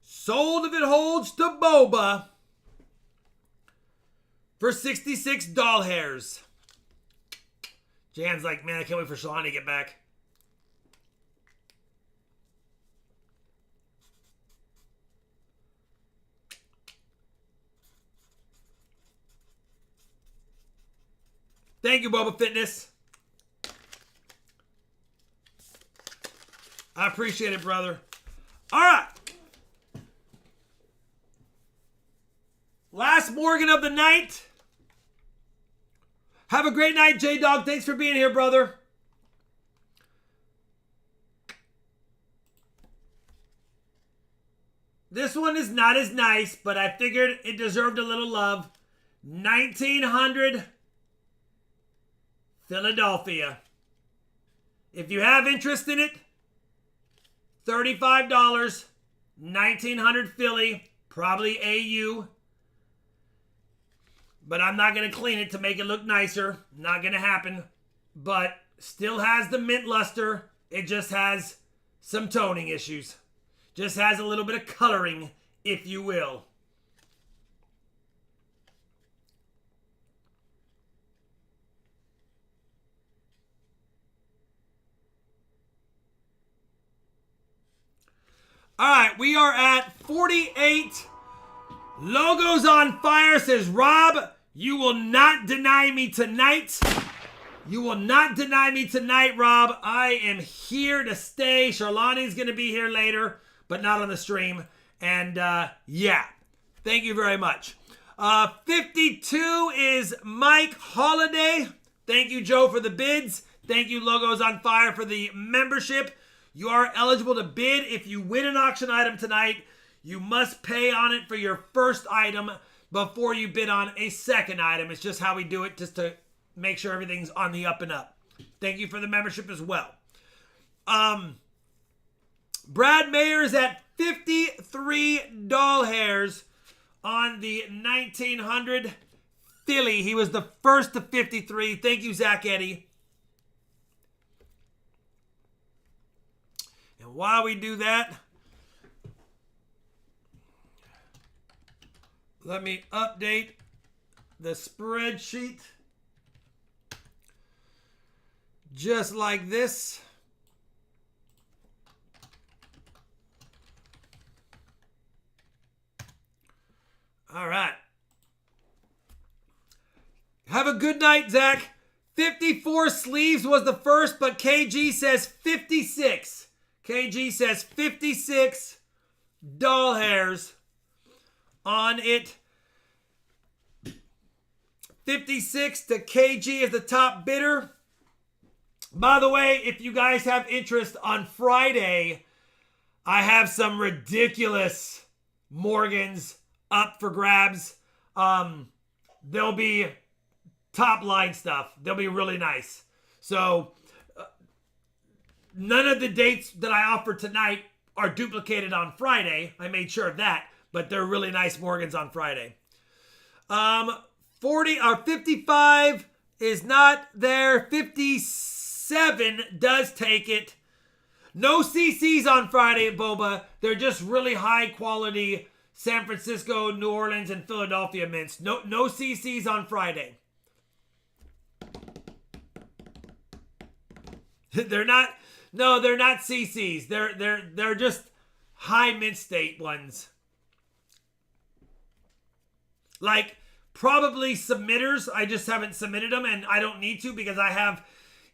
Sold if it holds to Boba for 66 doll hairs. Jan's like, man, I can't wait for Shalani to get back. Thank you, Boba Fitness. I appreciate it, brother. All right. Last Morgan of the night. Have a great night, J-Dog. Thanks for being here, brother. This one is not as nice, but I figured it deserved a little love. 1900 Philadelphia. If you have interest in it, $35. 1900 Philly, probably AU. But I'm not going to clean it to make it look nicer. Not going to happen. But still has the mint luster. It just has some toning issues. Just has a little bit of coloring, if you will. All right, we are at 48. Logos on fire says, Rob, you will not deny me tonight. You will not deny me tonight, Rob. I am here to stay. Charlani's going to be here later, but not on the stream. And yeah, thank you very much. 52 is Mike Holiday. Thank you, Joe, for the bids. Thank you, Logos on Fire, for the membership. You are eligible to bid. If you win an auction item tonight, you must pay on it for your first item before you bid on a second item. It's just how we do it, just to make sure everything's on the up and up. Thank you for the membership as well. Brad Mayer is at 53 doll hairs on the 1900 Philly. He was the first to 53. Thank you, Zach Eddy. And while we do that, let me update the spreadsheet. Just like this. All right. Have a good night, Zach. 54 sleeves was the first, but KG says 56. KG says 56 doll hairs on it. 56 to KG is the top bidder. By the way, if you guys have interest, on Friday, I have some ridiculous Morgans up for grabs. They'll be top line stuff. They'll be really nice. So none of the dates that I offered tonight are duplicated on Friday. I made sure of that, but they're really nice Morgans on Friday. 40 or 55 is not there. 57 does take it. No CCs on Friday, Boba. They're just really high quality San Francisco, New Orleans, and Philadelphia mints. No CCs on Friday. They're not CCs. They're just high mint state ones. Like probably submitters. I just haven't submitted them, and I don't need to because I have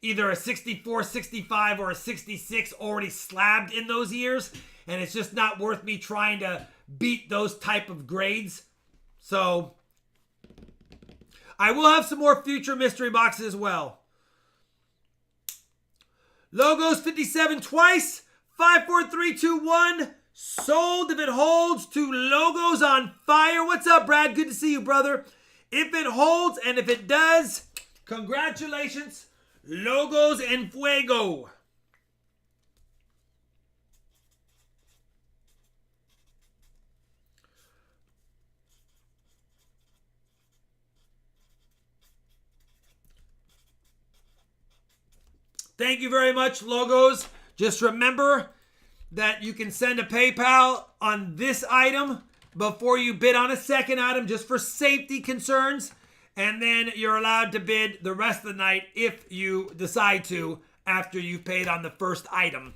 either a 64, 65, or a 66 already slabbed in those years, and it's just not worth me trying to beat those type of grades. So I will have some more future mystery boxes as well. Logos 57 twice. 5, 4, 3, 2, 1. Sold if it holds to Logos on fire. What's up, Brad? Good to see you, brother. If it holds, and if it does, congratulations. Logos en fuego. Thank you very much, Logos. Just remember that you can send a PayPal on this item before you bid on a second item, just for safety concerns. And then you're allowed to bid the rest of the night if you decide to after you've paid on the first item.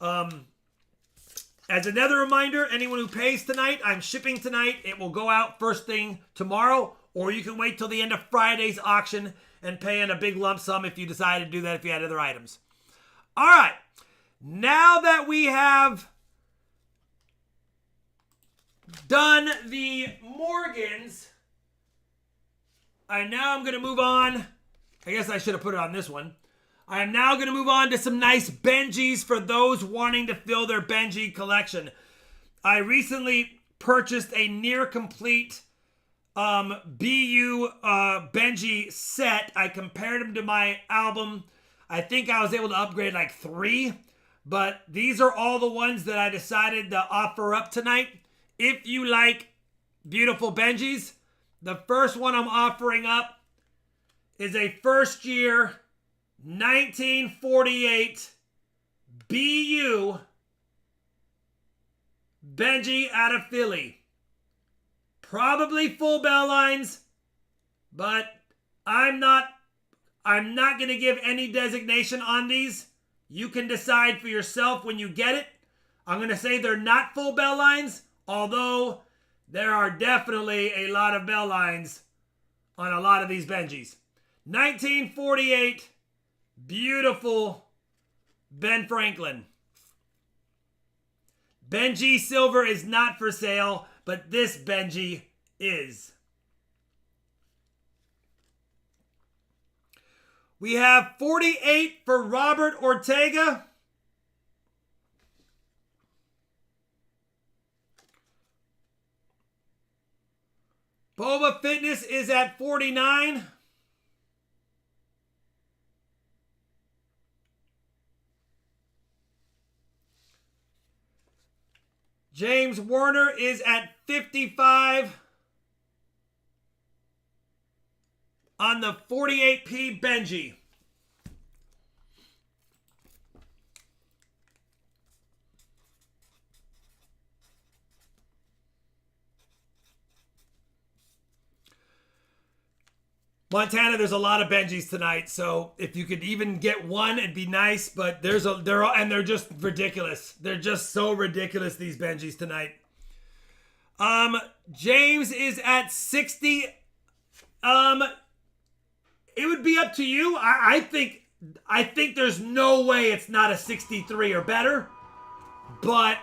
As another reminder, anyone who pays tonight, I'm shipping tonight. It will go out first thing tomorrow, or you can wait till the end of Friday's auction and pay in a big lump sum if you decide to do that if you had other items. All right. Now that we have done the Morgans, I'm going to move on. I guess I should have put it on this one. I am now going to move on to some nice Benjis for those wanting to fill their Benji collection. I recently purchased a near complete BU Benji set. I compared them to my album. I think I was able to upgrade like 3, but these are all the ones that I decided to offer up tonight. If you like beautiful Benjis, the first one I'm offering up is a first year 1948 BU Benji out of Philly. Probably full bell lines, but I'm not going to give any designation on these. You can decide for yourself when you get it. I'm going to say they're not full bell lines, although there are definitely a lot of bell lines on a lot of these Benjis. 1948, beautiful Ben Franklin. Benji Silver is not for sale, but this Benji is. We have 48 for Robert Ortega. Boba Fitness is at 49. James Warner is at 55 on the 48p Benji. Montana, there's a lot of Benjis tonight, so if you could even get one, it'd be nice. But they're just ridiculous. They're just so ridiculous, these Benjis tonight. James is at 60. It would be up to you. I think there's no way it's not a 63 or better, but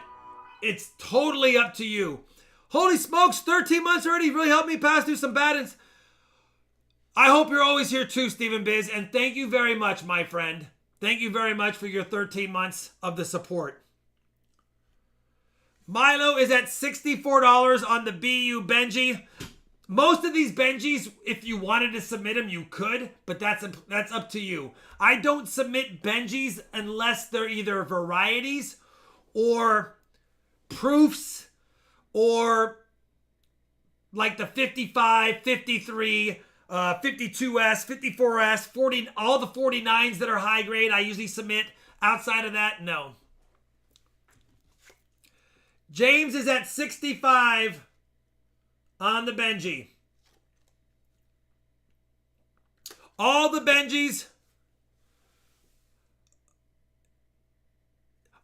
it's totally up to you. Holy smokes, 13 months already. You really helped me pass through some bad ones. I hope you're always here too, Stephen Biz. And thank you very much, my friend. Thank you very much for your 13 months of the support. Milo is at $64 on the BU Benji. Most of these Benjis, if you wanted to submit them, you could, but that's up to you. I don't submit Benjis unless they're either varieties or proofs or like the 55, 53, 52S, 54S, 40, all the 49s that are high grade, I usually submit. Outside of that, no. James is at 65 on the Benji. All the Benjis.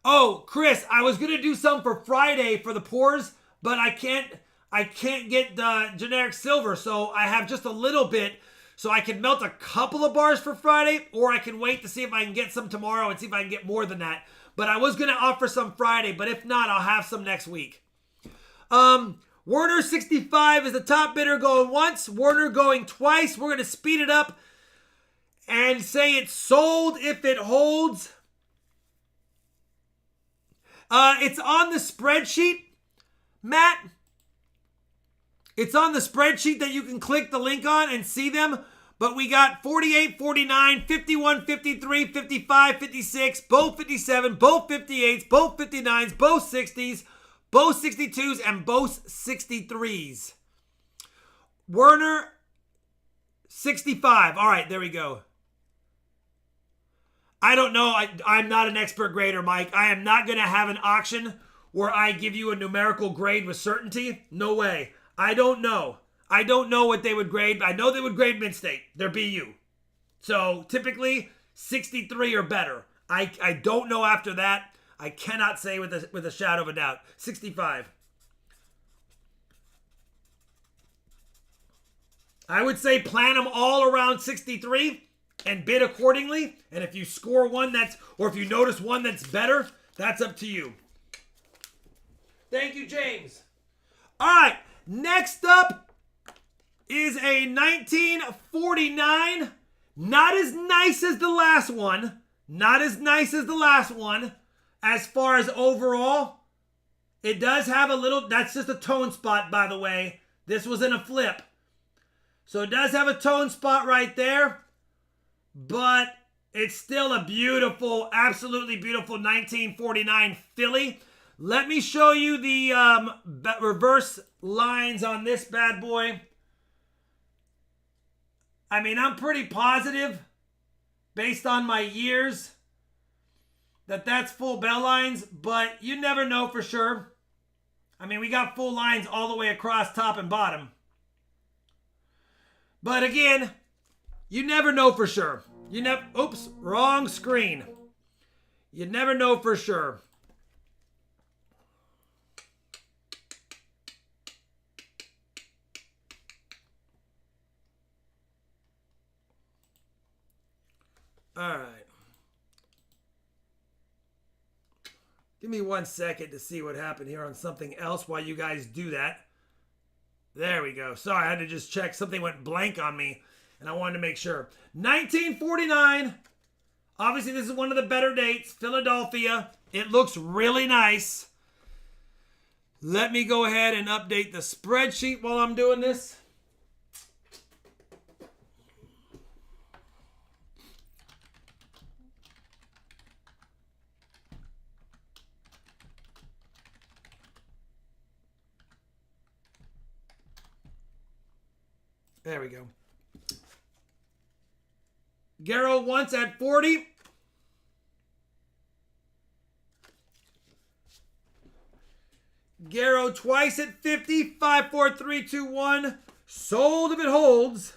Oh, Chris, I was going to do some for Friday for the pours, but I can't get the generic silver, so I have just a little bit. So I can melt a couple of bars for Friday, or I can wait to see if I can get some tomorrow and see if I can get more than that. But I was going to offer some Friday, but if not, I'll have some next week. Werner 65 is the top bidder going once. Werner going twice. We're going to speed it up and say it's sold if it holds. It's on the spreadsheet, Matt. It's on the spreadsheet that you can click the link on and see them. But we got 48, 49, 51, 53, 55, 56, both 57, both 58s, both 59s, both 60s, both 62s, and both 63s. Werner, 65. All right, there we go. I don't know. I'm not an expert grader, Mike. I am not going to have an auction where I give you a numerical grade with certainty. No way. I don't know. I don't know what they would grade. I know they would grade Mid-State. They're BU. So typically 63 or better. I don't know after that. I cannot say with a shadow of a doubt. 65. I would say plan them all around 63 and bid accordingly. And if you score one or if you notice one that's better, that's up to you. Thank you, James. All right. Next up is a 1949. Not as nice as the last one. Not as nice as the last one. As far as overall, it does have a little, that's just a tone spot, by the way. This was in a flip. So it does have a tone spot right there. But it's still a beautiful, absolutely beautiful 1949 Philly. Let me show you the reverse lines on this bad boy. I mean, I'm pretty positive, based on my years, that that's full bell lines, but you never know for sure. I mean, we got full lines all the way across top and bottom. But again, you never know for sure. Oops, wrong screen. You never know for sure. All right. Give me 1 second to see what happened here on something else while you guys do that. There we go. Sorry, I had to just check. Something went blank on me, and I wanted to make sure. 1949. Obviously, this is one of the better dates. Philadelphia. It looks really nice. Let me go ahead and update the spreadsheet while I'm doing this. There we go. Garrow once at 40. Garrow twice at 50. 5, 4, 3, 2, 1. Sold if it holds.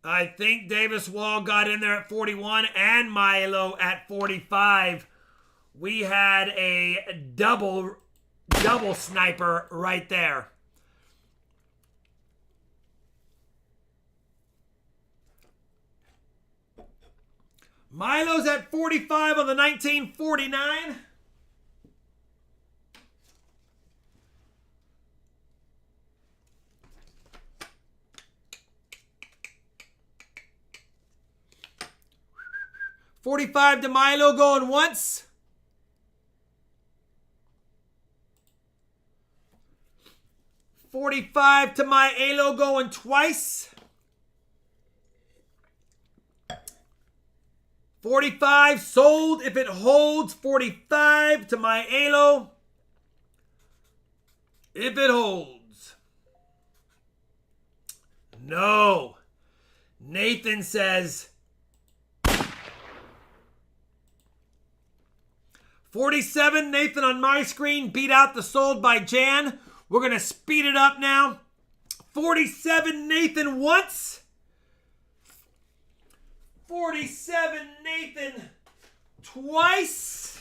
I think Davis Wall got in there at 41 and Milo at 45. We had a double sniper right there. Milo's at 45 on the 1949. $45 to Milo going once. $45 to my Alo going twice. 45 sold if it holds. 45 to my Alo if it holds. No. Nathan says 47. Nathan on my screen beat out the sold by Jan. We're going to speed it up now. 47 Nathan once. 47 Nathan twice.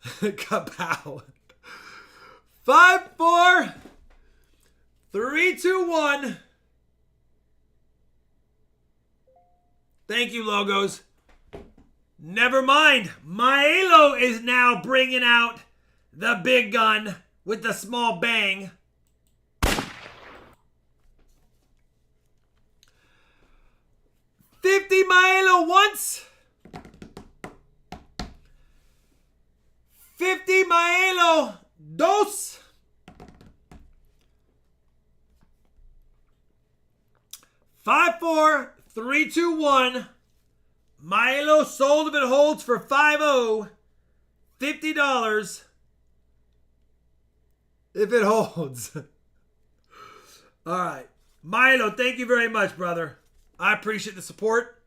Kapow. 5, 4, 3, 2, 1. Thank you, logos. Never mind. Maelo is now bringing out the big gun with the small bang. $50 Maelo once. $50 Maelo dos. Five, 4, 3, 2, 1. Milo sold if it holds for 5-0. $50 if it holds. All right. Milo, thank you very much, brother. I appreciate the support.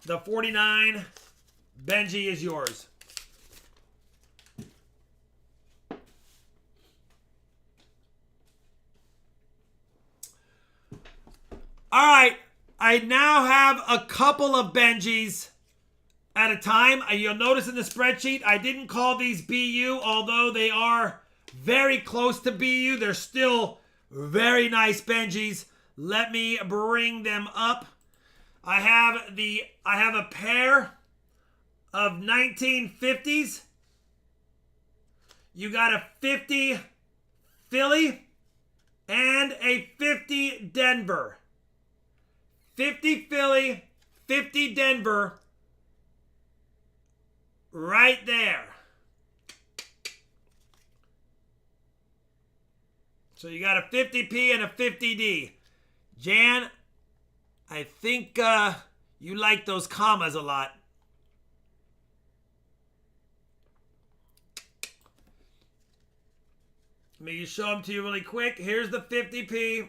The 49 Benji is yours. All right. I now have a couple of Benjis at a time. You'll notice in the spreadsheet, I didn't call these BU, although they are very close to BU. They're still very nice Benjis. Let me bring them up. I have a pair of 1950s. You got a 50 Philly and a 50 Denver. 50 Philly, 50 Denver, right there. So you got a 50P and a 50D. Jan, I think you like those commas a lot. Let me show them to you really quick. Here's the 50P.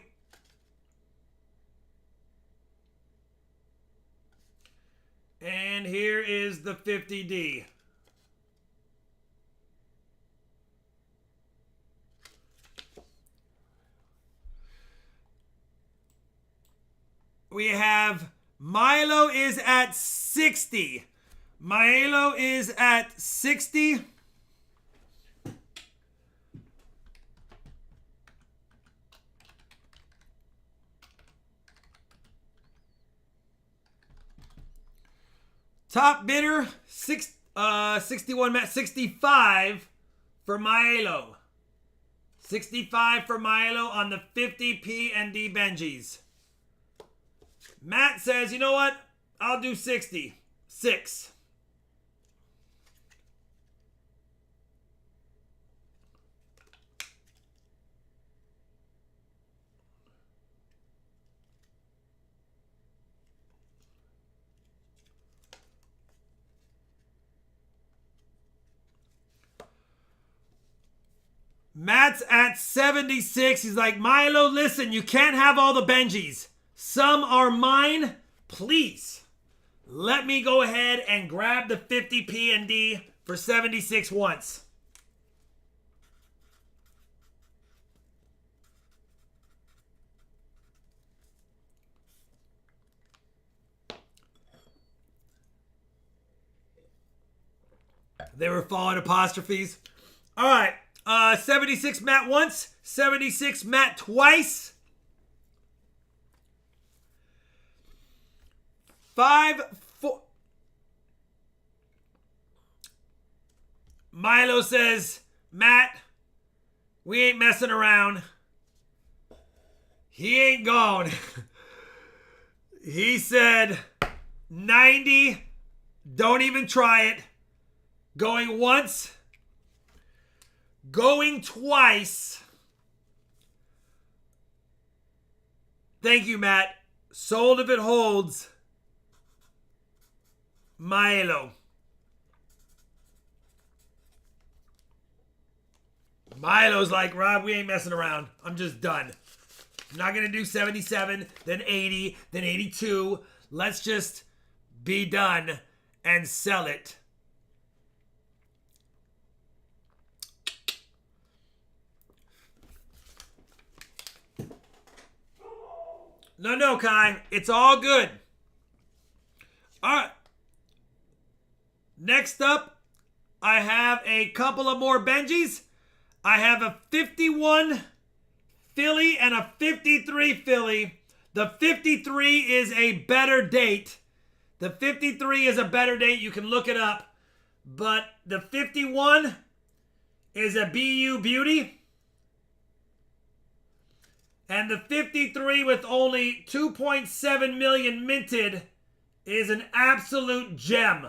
And here is the 50D. We have Milo is at 60. Milo is at 60. Top bidder, 61, 65 for Milo. 65 for Milo on the 50 P and D Benjis. Matt says, you know what? I'll do 60. 6. Matt's at 76. He's like, Milo, listen, you can't have all the Benjis. Some are mine. Please, let me go ahead and grab the 50 P and D for 76 once. They were following apostrophes. All right. 76 Matt once. 76 Matt twice. 5-4. Milo says, Matt, we ain't messing around. He ain't gone. He said 90. Don't even try it. Going once. Going twice. Thank you, Matt. Sold if it holds. Milo. Milo's like, Rob, we ain't messing around. I'm just done. I'm not going to do 77, then 80, then 82. Let's just be done and sell it. No, Kai. It's all good. All right. Next up, I have a couple of more Benjis. I have a 51 Philly and a 53 Philly. The 53 is a better date. The 53 is a better date. You can look it up. But the 51 is a BU beauty. And the 53 with only 2.7 million minted is an absolute gem.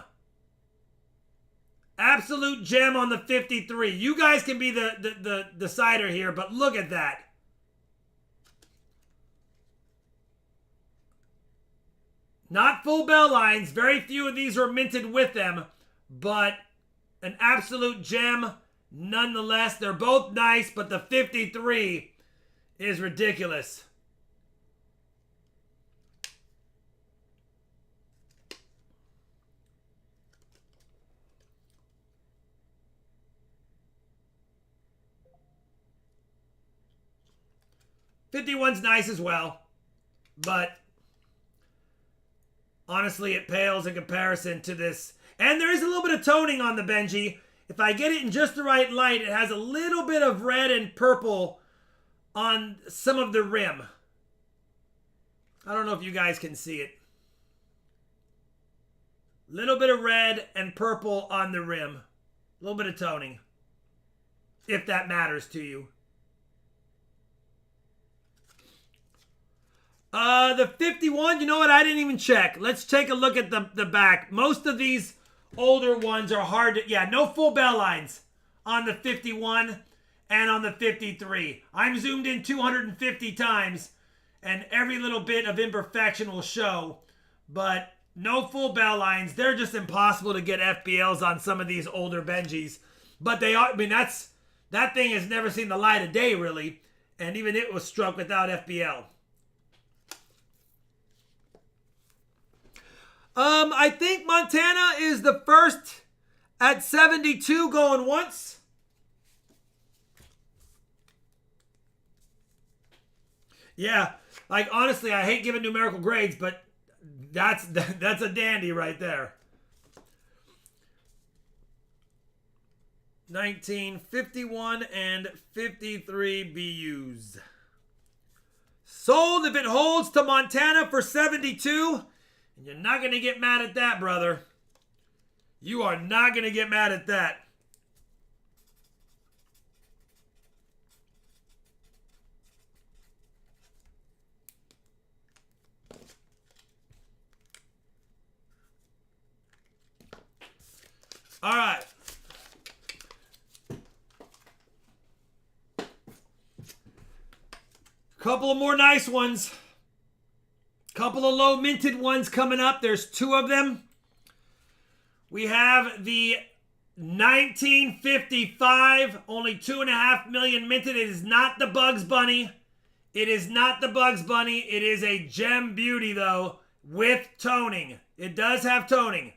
Absolute gem on the 53. You guys can be the decider here, but look at that. Not full bell lines. Very few of these are minted with them, but an absolute gem nonetheless. They're both nice, but the 53 is ridiculous. '51's nice as well, but honestly, it pales in comparison to this. And there is a little bit of toning on the Benji. If I get it in just the right light, it has a little bit of red and purple on some of the rim. I don't know if you guys can see it. Little bit of red and purple on the rim. A little bit of toning, if that matters to you. The 51, you know what? I didn't even check. Let's take a look at the back. Most of these older ones are hard to... Yeah, no full bell lines on the 51 and on the 53. I'm zoomed in 250 times, and every little bit of imperfection will show. But no full bell lines. They're just impossible to get FBLs on some of these older Benjis. But they are... I mean, that thing has never seen the light of day, really. And even it was struck without FBL. I think Montana is the first at 72 going once. Yeah, like honestly, I hate giving numerical grades, but that's a dandy right there. 1951 and 53 BUs. Sold if it holds to Montana for 72. And you're not going to get mad at that, brother. You are not going to get mad at that. All right. Couple of more nice ones. Couple of low minted ones coming up. There's two of them. We have the 1955, only 2.5 million minted. It is not the Bugs Bunny. It is not the Bugs Bunny. It is a gem beauty, though, with toning. It does have toning.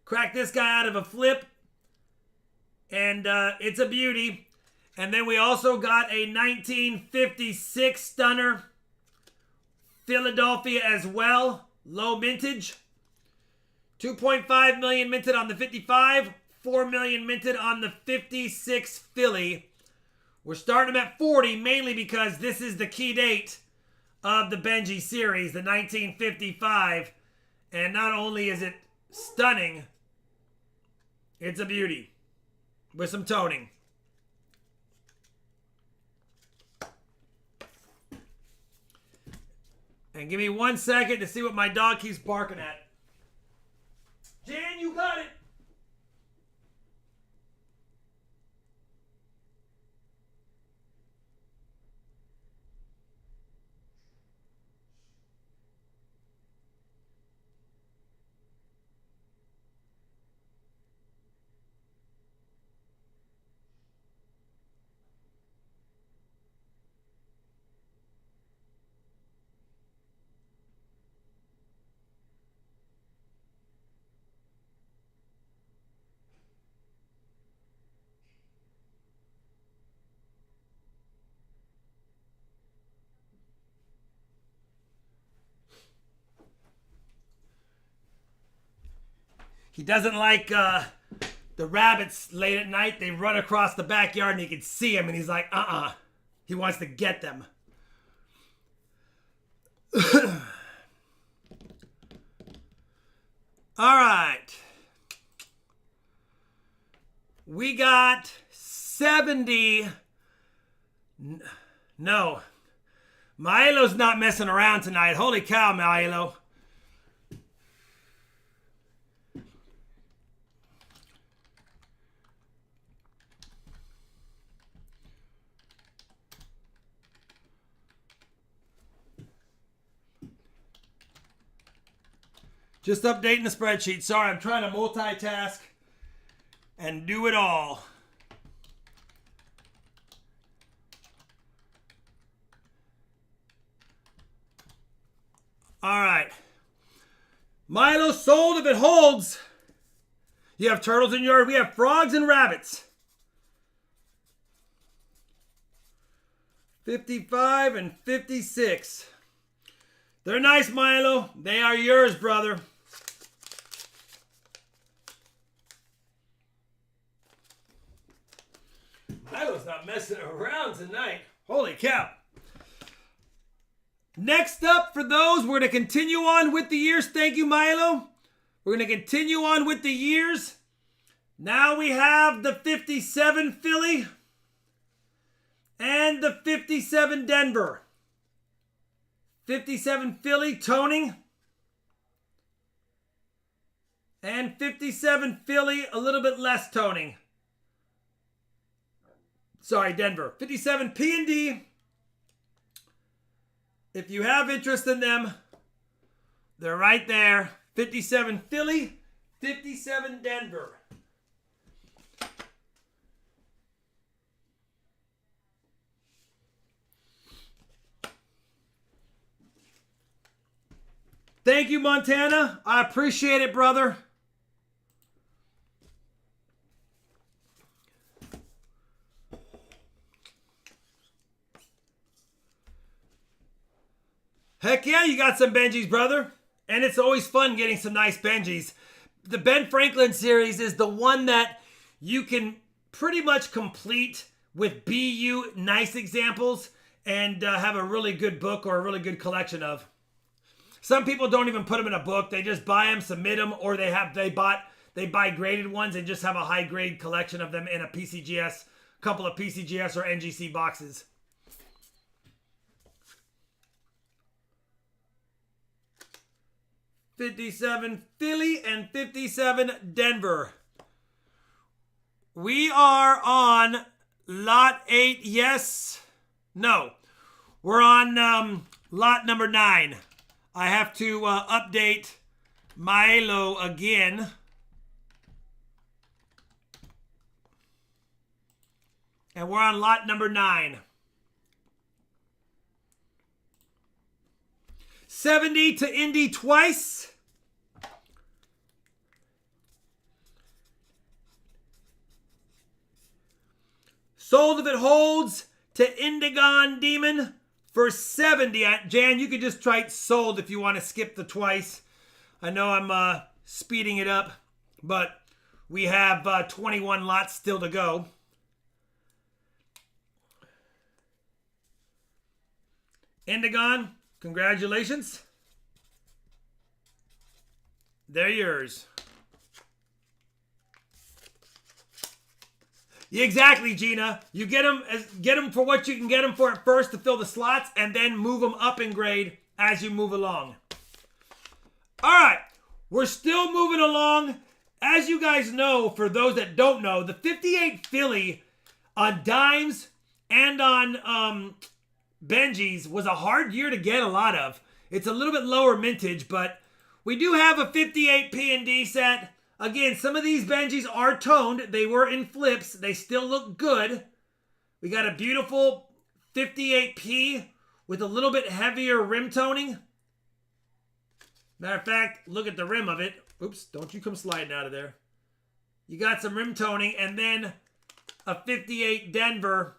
Crack this guy out of a flip, and it's a beauty. And then we also got a 1956 stunner. Philadelphia as well, low mintage. 2.5 million minted on the 55, 4 million minted on the 56 Philly. We're starting them at 40 mainly because this is the key date of the Benji series, the 1955. And not only is it stunning, it's a beauty with some toning. And give me 1 second to see what my dog keeps barking at. Jan, you got it. He doesn't like the rabbits late at night. They run across the backyard and he can see them and he's like, He wants to get them. All right. We got 70. No. Milo's not messing around tonight. Holy cow, Milo. Just updating the spreadsheet. Sorry, I'm trying to multitask and do it all. All right. Milo sold if it holds. You have turtles in your yard. We have frogs and rabbits. 55 and 56. They're nice, Milo. They are yours, brother. Milo's not messing around tonight. Holy cow. Next up, for those, we're going to continue on with the years. Thank you, Milo. We're going to continue on with the years. Now we have the 57 Philly and the 57 Denver. 57 Philly toning. And 57 Philly, a little bit less toning. Sorry, Denver. 57 P&D. If you have interest in them, they're right there. 57 Philly, 57 Denver. Thank you, Montana. I appreciate it, brother. Heck yeah, you got some Benjis, brother. And it's always fun getting some nice Benjis. The Ben Franklin series is the one that you can pretty much complete with BU nice examples and have a really good book or a really good collection of. Some people don't even put them in a book. They just buy them, submit them, or they buy graded ones and just have a high grade collection of them in a PCGS, couple of PCGS or NGC boxes. $57 Philly and 57 Denver. We are on lot 8. Yes. No. We're on lot number 9. I have to update Milo again. And we're on lot number 9. 70 to Indy twice. Sold if it holds to Indigon Demon for 70. Jan, you could just write sold if you want to skip the twice. I know I'm speeding it up, but we have 21 lots still to go. Indigon, Congratulations. They're yours. Yeah, exactly, Gina. You get them for what you can get them for at first to fill the slots, and then move them up in grade as you move along. All right, we're still moving along. As you guys know, for those that don't know, the 58 Philly on dimes and on Benji's was a hard year to get a lot of. It's a little bit lower mintage, but we do have a 58 P&D set. Again, some of these Benjis are toned. They were in flips. They still look good. We got a beautiful 58P with a little bit heavier rim toning. Matter of fact, look at the rim of it. Oops, don't you come sliding out of there. You got some rim toning, and then a 58 Denver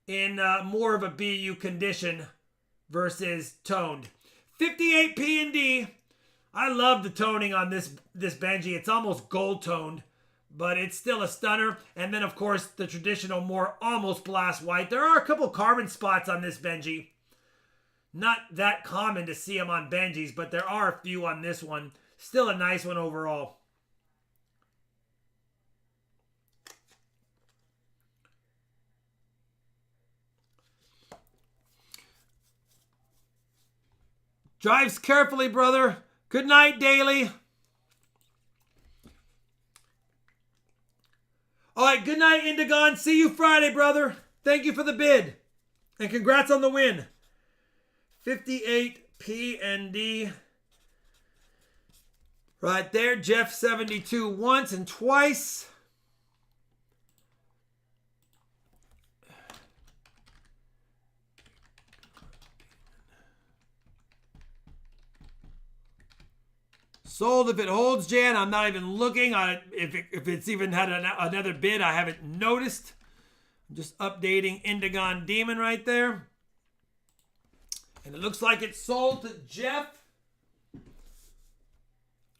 in more of a BU condition versus toned. 58 P&D. I love the toning on this Benji. It's almost gold toned, but it's still a stunner. And then, of course, the traditional more almost blast white. There are a couple carbon spots on this Benji. Not that common to see them on Benjis, but there are a few on this one. Still a nice one overall. Drives carefully, brother. Good night, Daily. All right, good night, Indigon. See you Friday, brother. Thank you for the bid. And congrats on the win. 58 P&D. Right there, Jeff 72 once and twice. Sold if it holds, Jan. I'm not even looking on it. If it's even had another bid, I haven't noticed. I'm just updating Indigon Demon right there. And it looks like it's sold to Jeff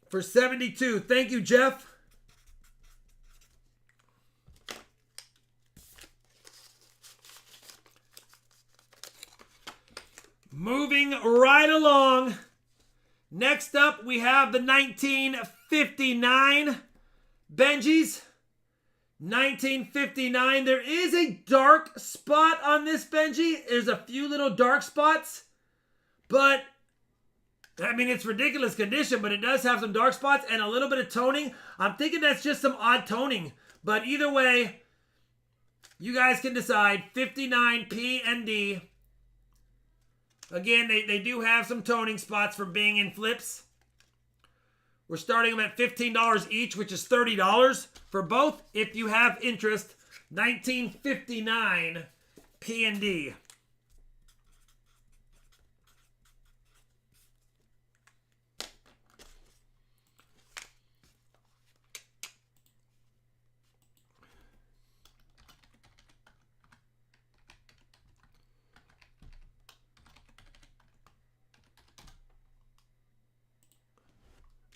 for 72. Thank you, Jeff. Moving right along. Next up, we have the 1959 Benjis. 1959. There is a dark spot on this Benji. There's a few little dark spots. But, I mean, it's ridiculous condition, but it does have some dark spots and a little bit of toning. I'm thinking that's just some odd toning. But either way, you guys can decide. 59 P&D. Again, they do have some toning spots from being in flips. We're starting them at $15 each, which is $30 for both. If you have interest, 1959 P&D.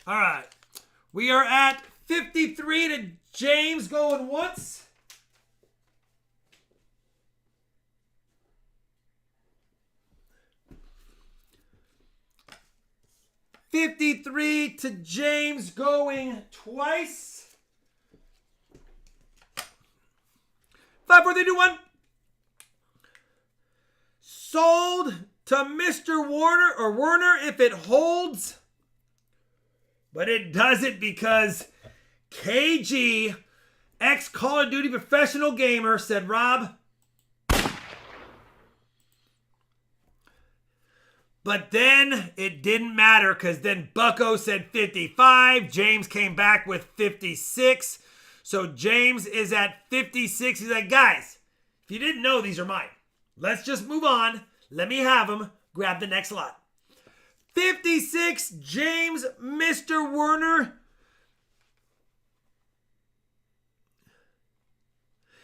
All right. We are at 53 to James going once. $53 to James going twice. 5, 4, 3, 2, 1. Sold to Mr. Werner if it holds. But it doesn't because KG, ex-Call of Duty professional gamer, said, Rob. But then it didn't matter because then Bucko said 55. James came back with 56. So James is at 56. He's like, guys, if you didn't know, these are mine. Let's just move on. Let me have them. Grab the next lot. 56, James, Mr. Werner.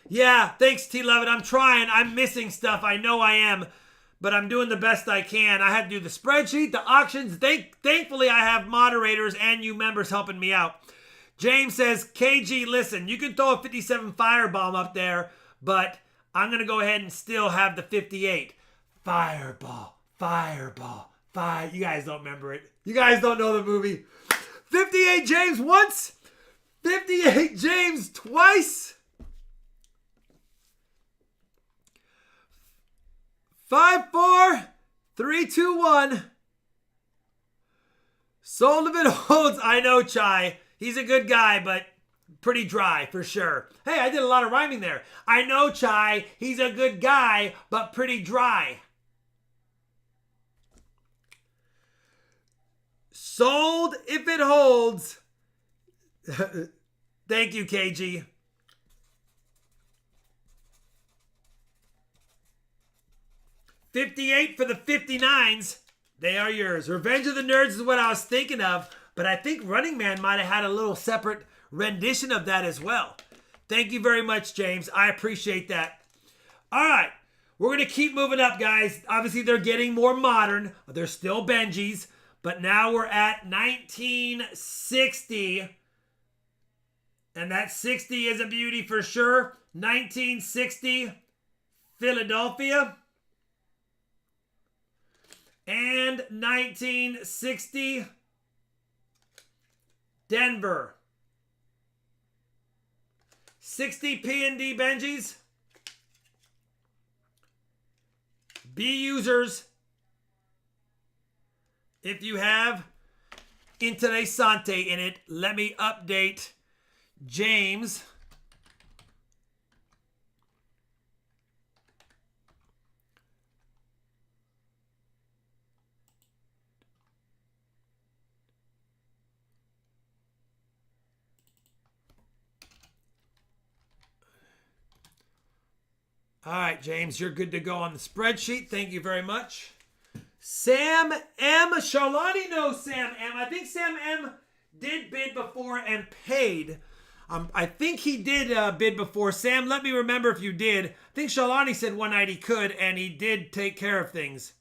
Yeah, thanks, T11. I'm trying. I'm missing stuff. I know I am, but I'm doing the best I can. I had to do the spreadsheet, the auctions. Thankfully, I have moderators and you members helping me out. James says, KG, listen, you can throw a 57 Firebomb up there, but I'm going to go ahead and still have the 58. Fireball. Fireball. You guys don't remember it. You guys don't know the movie. 58 James once. 58 James twice. 5, 4, 3, 2, 1. Sold if it holds. I know, Chai. He's a good guy, but pretty dry for sure. Hey, I did a lot of rhyming there. I know, Chai. He's a good guy, but pretty dry. Sold if it holds. Thank you, KG. $58 for the 59s. They are yours. Revenge of the Nerds is what I was thinking of, but I think Running Man might have had a little separate rendition of that as well. Thank you very much, James. I appreciate that. All right. We're going to keep moving up, guys. Obviously, they're getting more modern. They're still Benjis, but now we're at 1960. And that 60 is a beauty for sure. 1960, Philadelphia. And 1960, Denver. 60 P&D Benjis. Be users. If you have Interessante in it, let me update James. All right, James, you're good to go on the spreadsheet. Thank you very much. Sam M. Shalani knows Sam M. I think Sam M. did bid before and paid. I think he did bid before. Sam, let me remember if you did. I think Shalani said one night he could, and he did take care of things.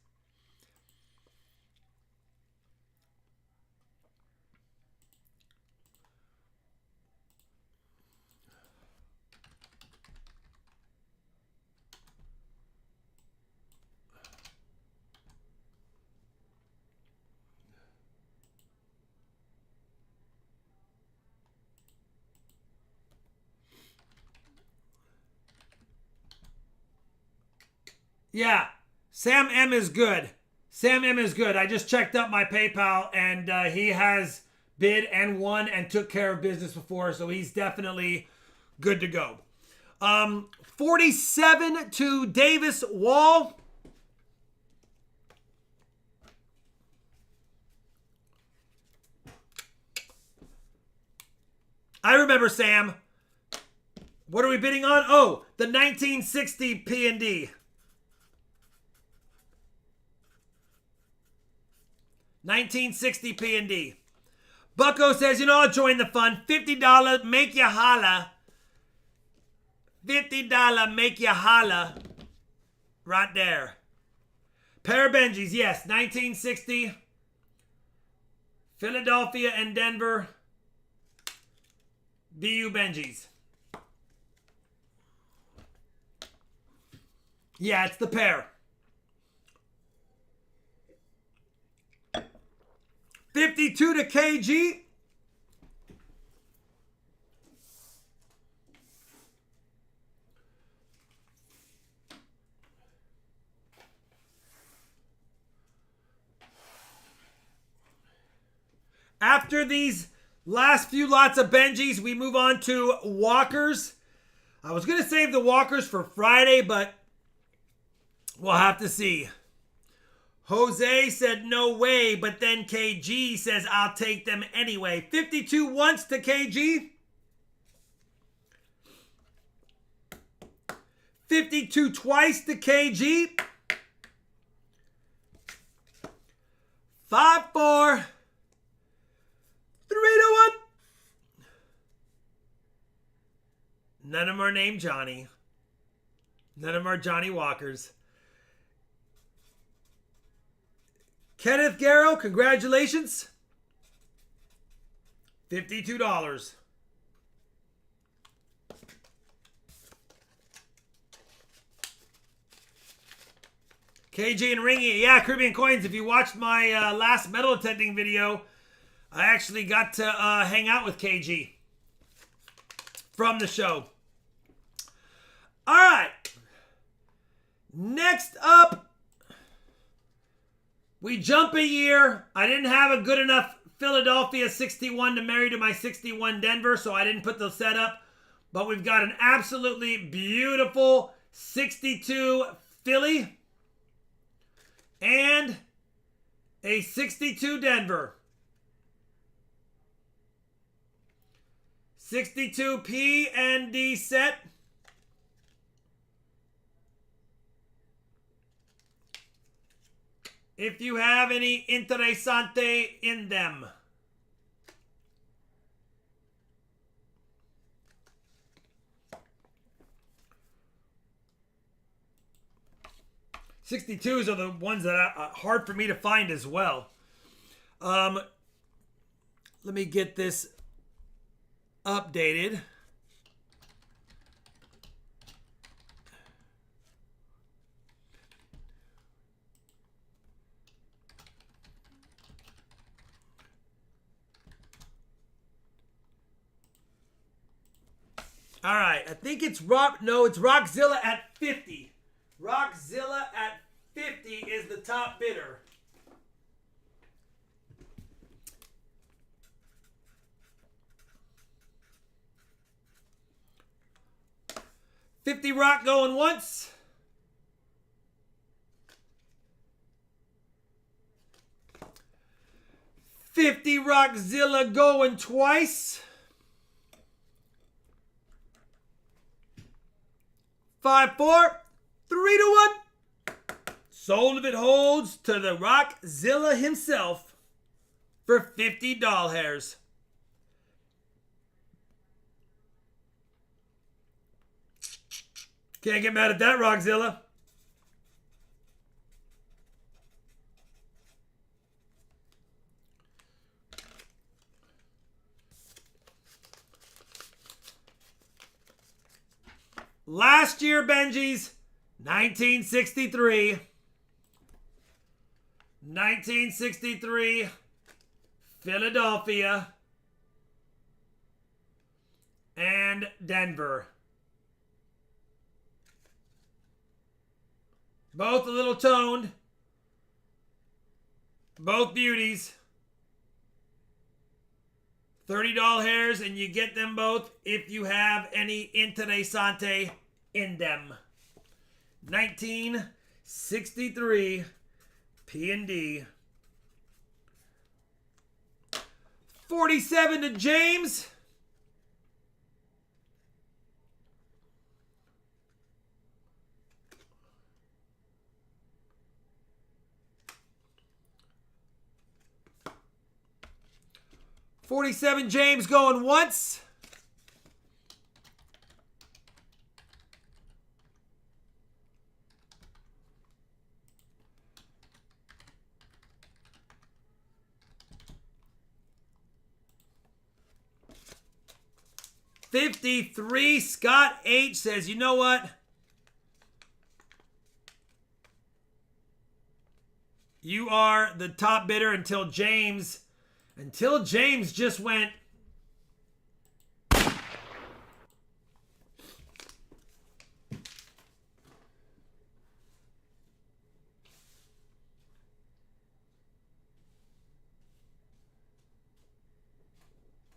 Yeah, Sam M is good. Sam M is good. I just checked up my PayPal, and he has bid and won and took care of business before, so he's definitely good to go. 47 to Davis Wall. I remember, Sam. What are we bidding on? Oh, the 1960 P&D. 1960 P&D. Bucko says, you know, I'll join the fun. $50, make you holla. $50, make you holla. Right there. Pair of Benjis, yes. 1960. Philadelphia and Denver. BU Benjis. Yeah, it's the pair. 52 to KG. After these last few lots of Benjis, we move on to Walkers. I was going to save the Walkers for Friday, but we'll have to see. Jose said no way, but then KG says I'll take them anyway. 52 once to KG. 52 twice to KG. 5, 4, 3 to 1. None of them are named Johnny. None of them are Johnny Walkers. Kenneth Garrow, congratulations. $52. KG and Ringy. Yeah, Caribbean Coins. If you watched my last metal attending video, I actually got to hang out with KG from the show. All right. Next up, we jump a year. I didn't have a good enough Philadelphia 61 to marry to my 61 Denver, so I didn't put the set up. But we've got an absolutely beautiful 62 Philly and a 62 Denver. 62 P and D set. If you have any interessante in them. '62s are the ones that are hard for me to find as well. Let me get this updated. All right, I think it's it's Rockzilla at 50. Rockzilla at 50 is the top bidder. $50 Rock going once. $50 Rockzilla going twice. 5-4, 3-1. Sold if it holds to the Rockzilla himself for 50 doll hairs. Can't get mad at that, Rockzilla. Last year, Benji's 1963. 1963 Philadelphia and Denver. Both a little toned. Both beauties. 30 doll hairs, and you get them both if you have any interessante in them. 1963 P&D. 47 to James. $47 James going once. $53 Scott H says, you know what? You are the top bidder until James just went.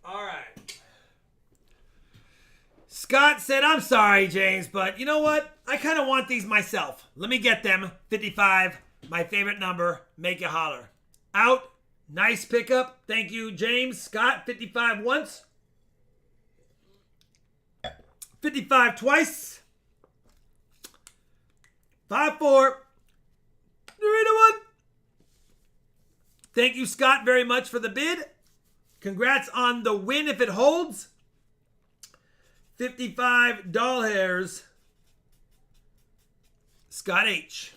All right. Scott said, I'm sorry, James, but you know what? I kind of want these myself. Let me get them. 55, my favorite number. Make you holler. Out. Nice pickup. Thank you, James. Scott, 55 once. 55 twice. 5-4. 3-1. Thank you, Scott, very much for the bid. Congrats on the win if it holds. 55 doll hairs. Scott H.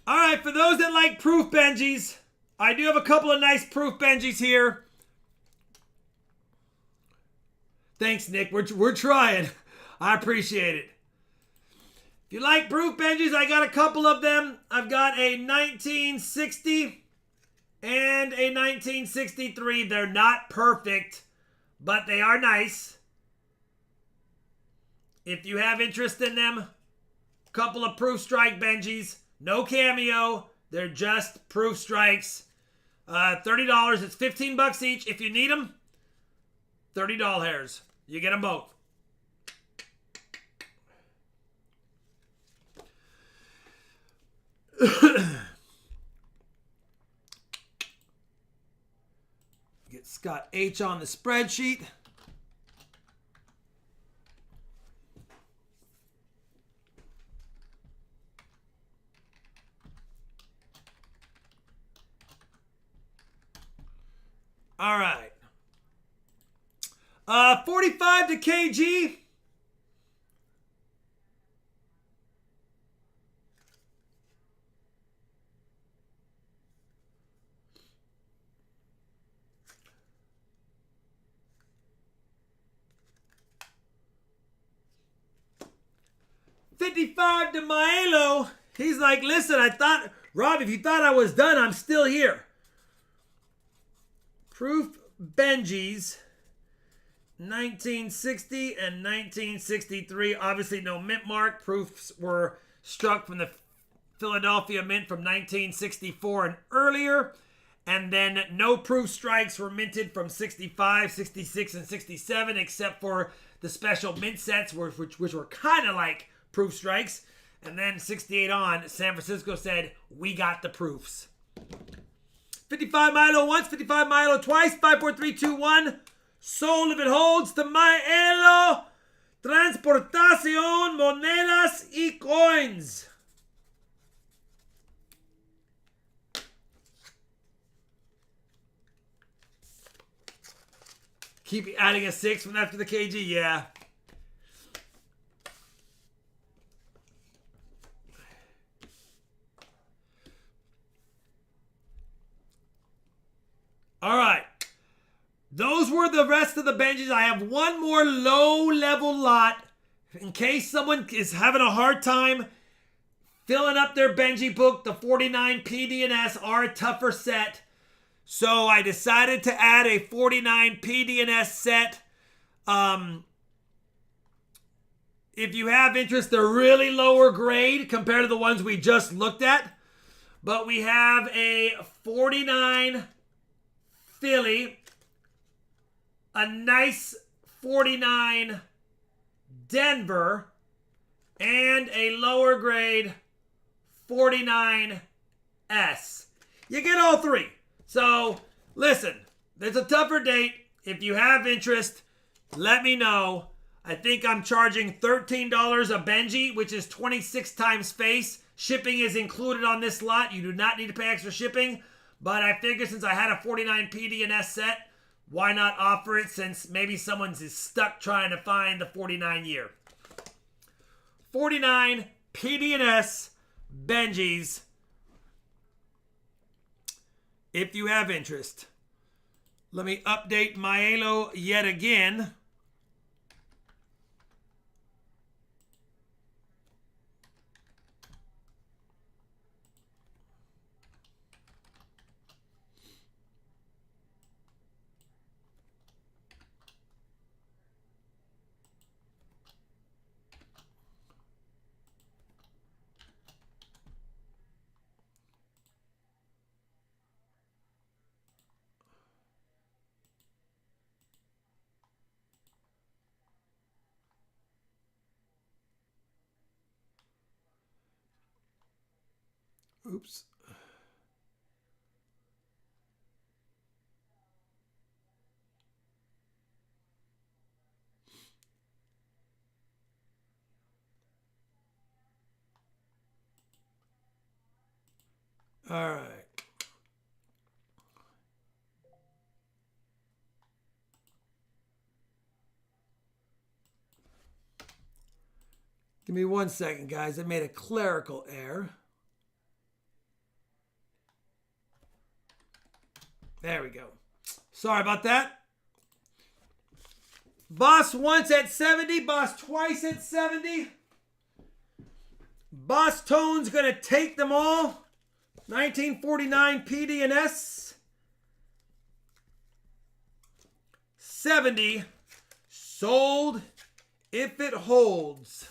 All right, for those that like proof Benjis, I do have a couple of nice proof Benjis here. Thanks, Nick. We're trying. I appreciate it. If you like proof Benjis, I got a couple of them. I've got a 1960 and a 1963. They're not perfect, but they are nice. If you have interest in them, a couple of proof strike Benjis. No cameo. They're just proof strikes. $30. It's $15 each. If you need them, $30 hairs. You get them both. Get Scott H on the spreadsheet. All right. 45 to KG. $55 to Maelo. He's like, listen, I thought, Rob, if you thought I was done, I'm still here. Proof Benjis, 1960 and 1963. Obviously no mint mark. Proofs were struck from the Philadelphia Mint from 1964 and earlier. And then no proof strikes were minted from 65, 66, and 67, except for the special mint sets, which were kind of like proof strikes. And then 68 on, San Francisco said, we got the proofs. 55 Milo once, 55 Milo twice, 5, 4, 3, 2, 1. Sold if it holds to Maelo. Transportación, monedas y coins. Keep adding a 6 from after the KG, yeah. All right. Those were the rest of the Benjis. I have one more low-level lot in case someone is having a hard time filling up their Benji book. The 49 PD&S are a tougher set. So I decided to add a 49 PD&S set. If you have interest, they're really lower grade compared to the ones we just looked at. But we have a 49 Philly, a nice 49 Denver, and a lower grade 49S. You get all three. So, listen, it's a tougher date. If you have interest, let me know. I think I'm charging $13 a Benji, which is 26 times face. Shipping is included on this lot. You do not need to pay extra shipping. But I figured since I had a 49 PD&S set, why not offer it since maybe someone's stuck trying to find the 49 year. 49 PD&S Benjis. If you have interest. Let me update Maelo yet again. Oops. All right. Give me 1 second, guys. I made a clerical error. There we go. Sorry about that. Boss once at 70. Boss twice at 70. Boss Tone's going to take them all. 1949 PD&S. 70. Sold if it holds.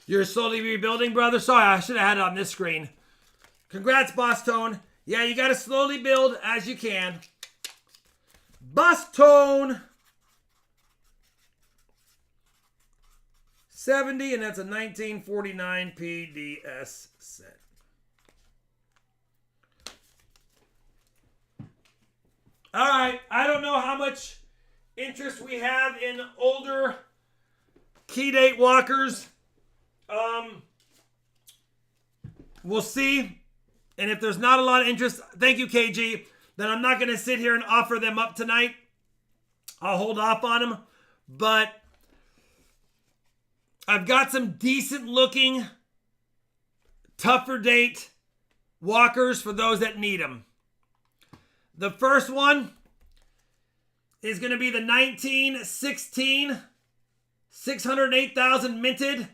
You're slowly rebuilding, brother? Sorry, I should have had it on this screen. Congrats, Boss Tone. Yeah, you got to slowly build as you can. Boss Tone. 70, and that's a 1949 PDS set. All right, I don't know how much interest we have in older key date walkers. We'll see. And if there's not a lot of interest, thank you, KG, then I'm not going to sit here and offer them up tonight. I'll hold off on them. But I've got some decent looking, tougher date walkers for those that need them. The first one is going to be the 1916 608,000 minted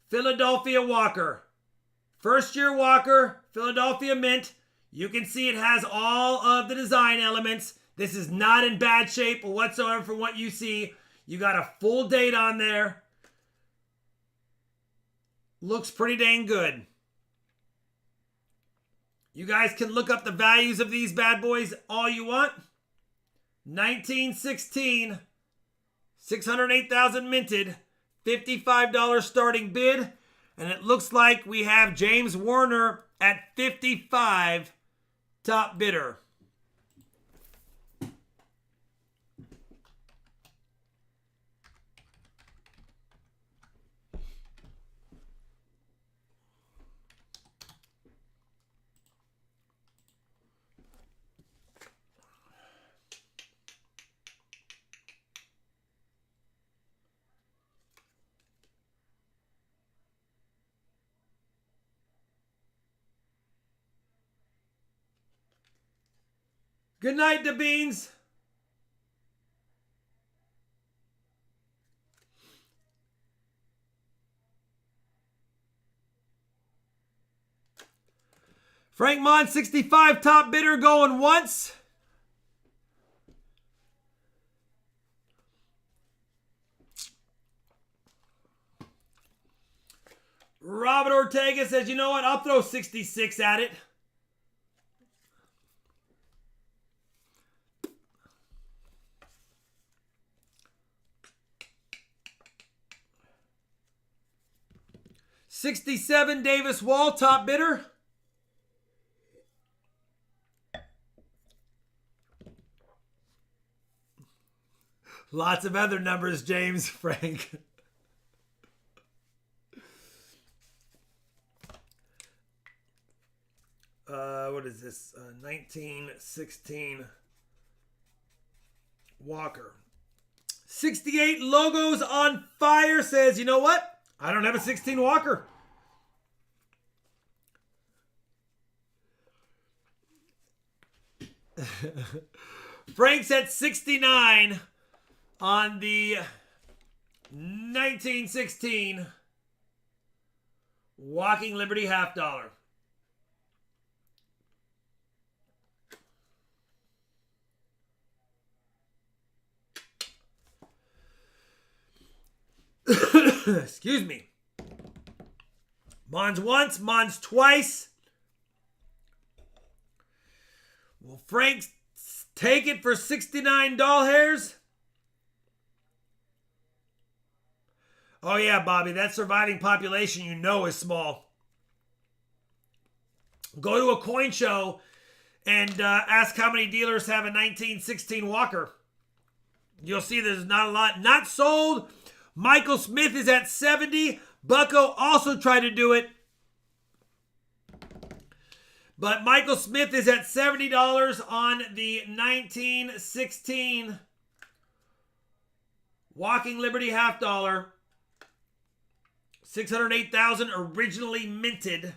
Philadelphia Walker. First year Walker, Philadelphia mint. You can see it has all of the design elements. This is not in bad shape whatsoever from what you see. You got a full date on there. Looks pretty dang good. You guys can look up the values of these bad boys all you want. 1916, 608,000 minted, $55 starting bid. And it looks like we have James Warner at 55 top bidder. Good night, DeBeans. Frank Mon, 65 top bidder going once. Robert Ortega says, you know what? I'll throw 66 at it. $67 Davis Wall, top bidder. Lots of other numbers, James, Frank. What is this? 1916 Walker. 68 Logos on Fire says, you know what? I don't have a 16 Walker. Frank's at 69 on the 1916 Walking Liberty half dollar. Excuse me. Mons once, Mons twice. Will Frank take it for 69 doll hairs? Oh yeah, Bobby, that surviving population you know is small. Go to a coin show and ask how many dealers have a 1916 Walker. You'll see there's not a lot. Not sold. Michael Smith is at 70. Bucko also tried to do it. But Michael Smith is at $70 on the 1916 Walking Liberty half dollar. 608,000 originally minted.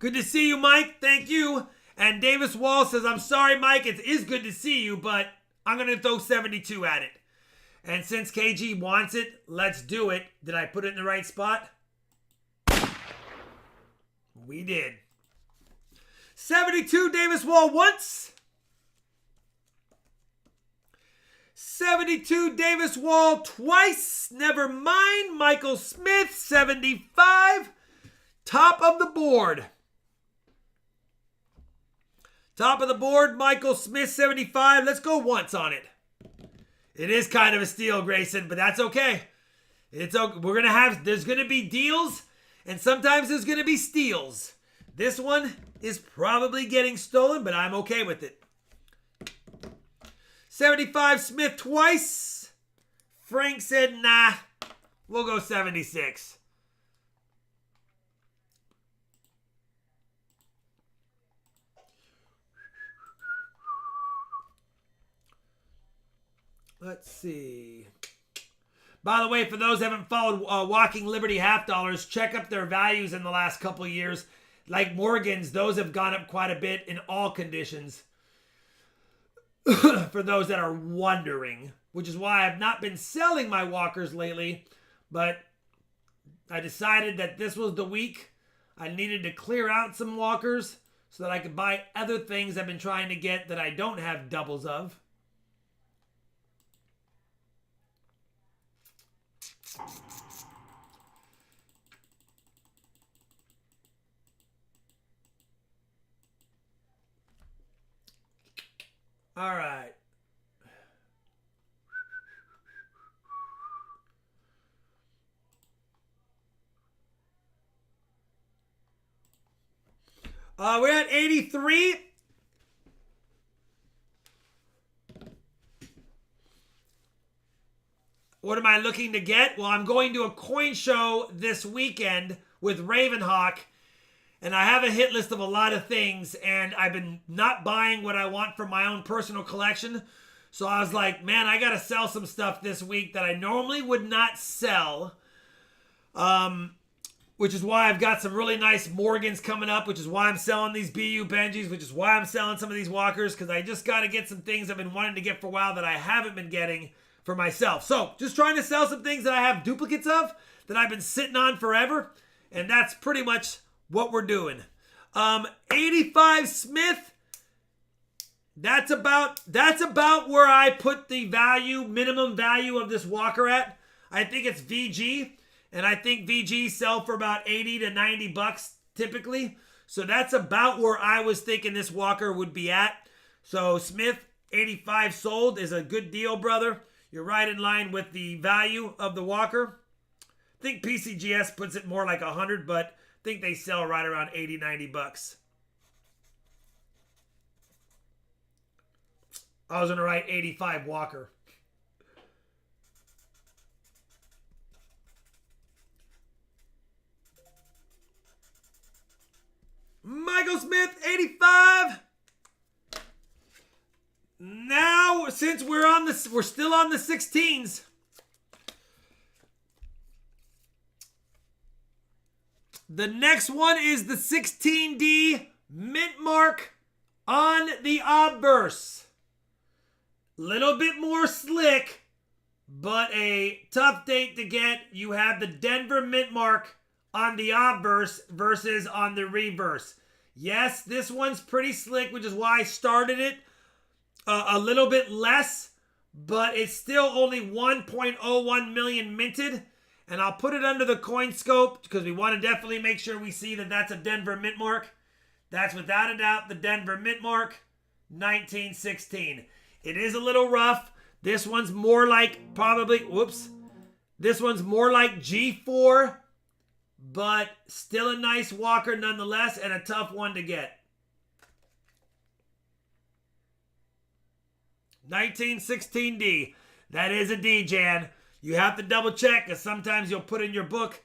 Good to see you, Mike. Thank you. And Davis Wall says, I'm sorry, Mike. It is good to see you, but I'm going to throw 72 at it. And since KG wants it, let's do it. Did I put it in the right spot? We did. 72 Davis Wall once. 72 Davis Wall twice. Never mind. Michael Smith, 75. Top of the board. Top of the board, Michael Smith, 75. Let's go once on it. It is kind of a steal, Grayson, but that's okay. It's okay. There's going to be deals, and sometimes there's going to be steals. This one is probably getting stolen, but I'm okay with it. 75 Smith twice. Frank said, nah, we'll go 76. Let's see. By the way, for those who haven't followed Walking Liberty half dollars, check up their values in the last couple of years. Like Morgan's, those have gone up quite a bit in all conditions. For those that are wondering, which is why I've not been selling my walkers lately, but I decided that this was the week I needed to clear out some walkers so that I could buy other things I've been trying to get that I don't have doubles of. All right. We're at 83. What am I looking to get? Well, I'm going to a coin show this weekend with Ravenhawk, and I have a hit list of a lot of things, and I've been not buying what I want for my own personal collection. So I was like, man, I got to sell some stuff this week that I normally would not sell. Which is why I've got some really nice Morgans coming up, which is why I'm selling these BU Benjis, which is why I'm selling some of these walkers, because I just got to get some things I've been wanting to get for a while that I haven't been getting for myself. So just trying to sell some things that I have duplicates of that I've been sitting on forever, and that's pretty much what we're doing. 85 Smith, that's about where I put the minimum value of this walker at. I think it's VG, and I think VG sell for about 80 to 90 bucks typically. So that's about where I was thinking this walker would be at. So Smith, 85 sold is a good deal, brother. You're right in line with the value of the walker. I think PCGS puts it more like 100, but I think they sell right around 80, 90 bucks. I was going to write 85 walker. Michael Smith, 85. Now, since we're still on the 16s. The next one is the 16D mint mark on the obverse. Little bit more slick, but a tough date to get. You have the Denver mint mark on the obverse versus on the reverse. Yes, this one's pretty slick, which is why I started it a little bit less, but it's still only 1.01 million minted. And I'll put it under the coin scope because we want to definitely make sure we see that that's a Denver mint mark. That's without a doubt the Denver mint mark, 1916. It is a little rough. This one's more like this one's more like G4, but still a nice walker nonetheless and a tough one to get. 1916D. That is a D, Jan. You have to double check because sometimes you'll put in your book,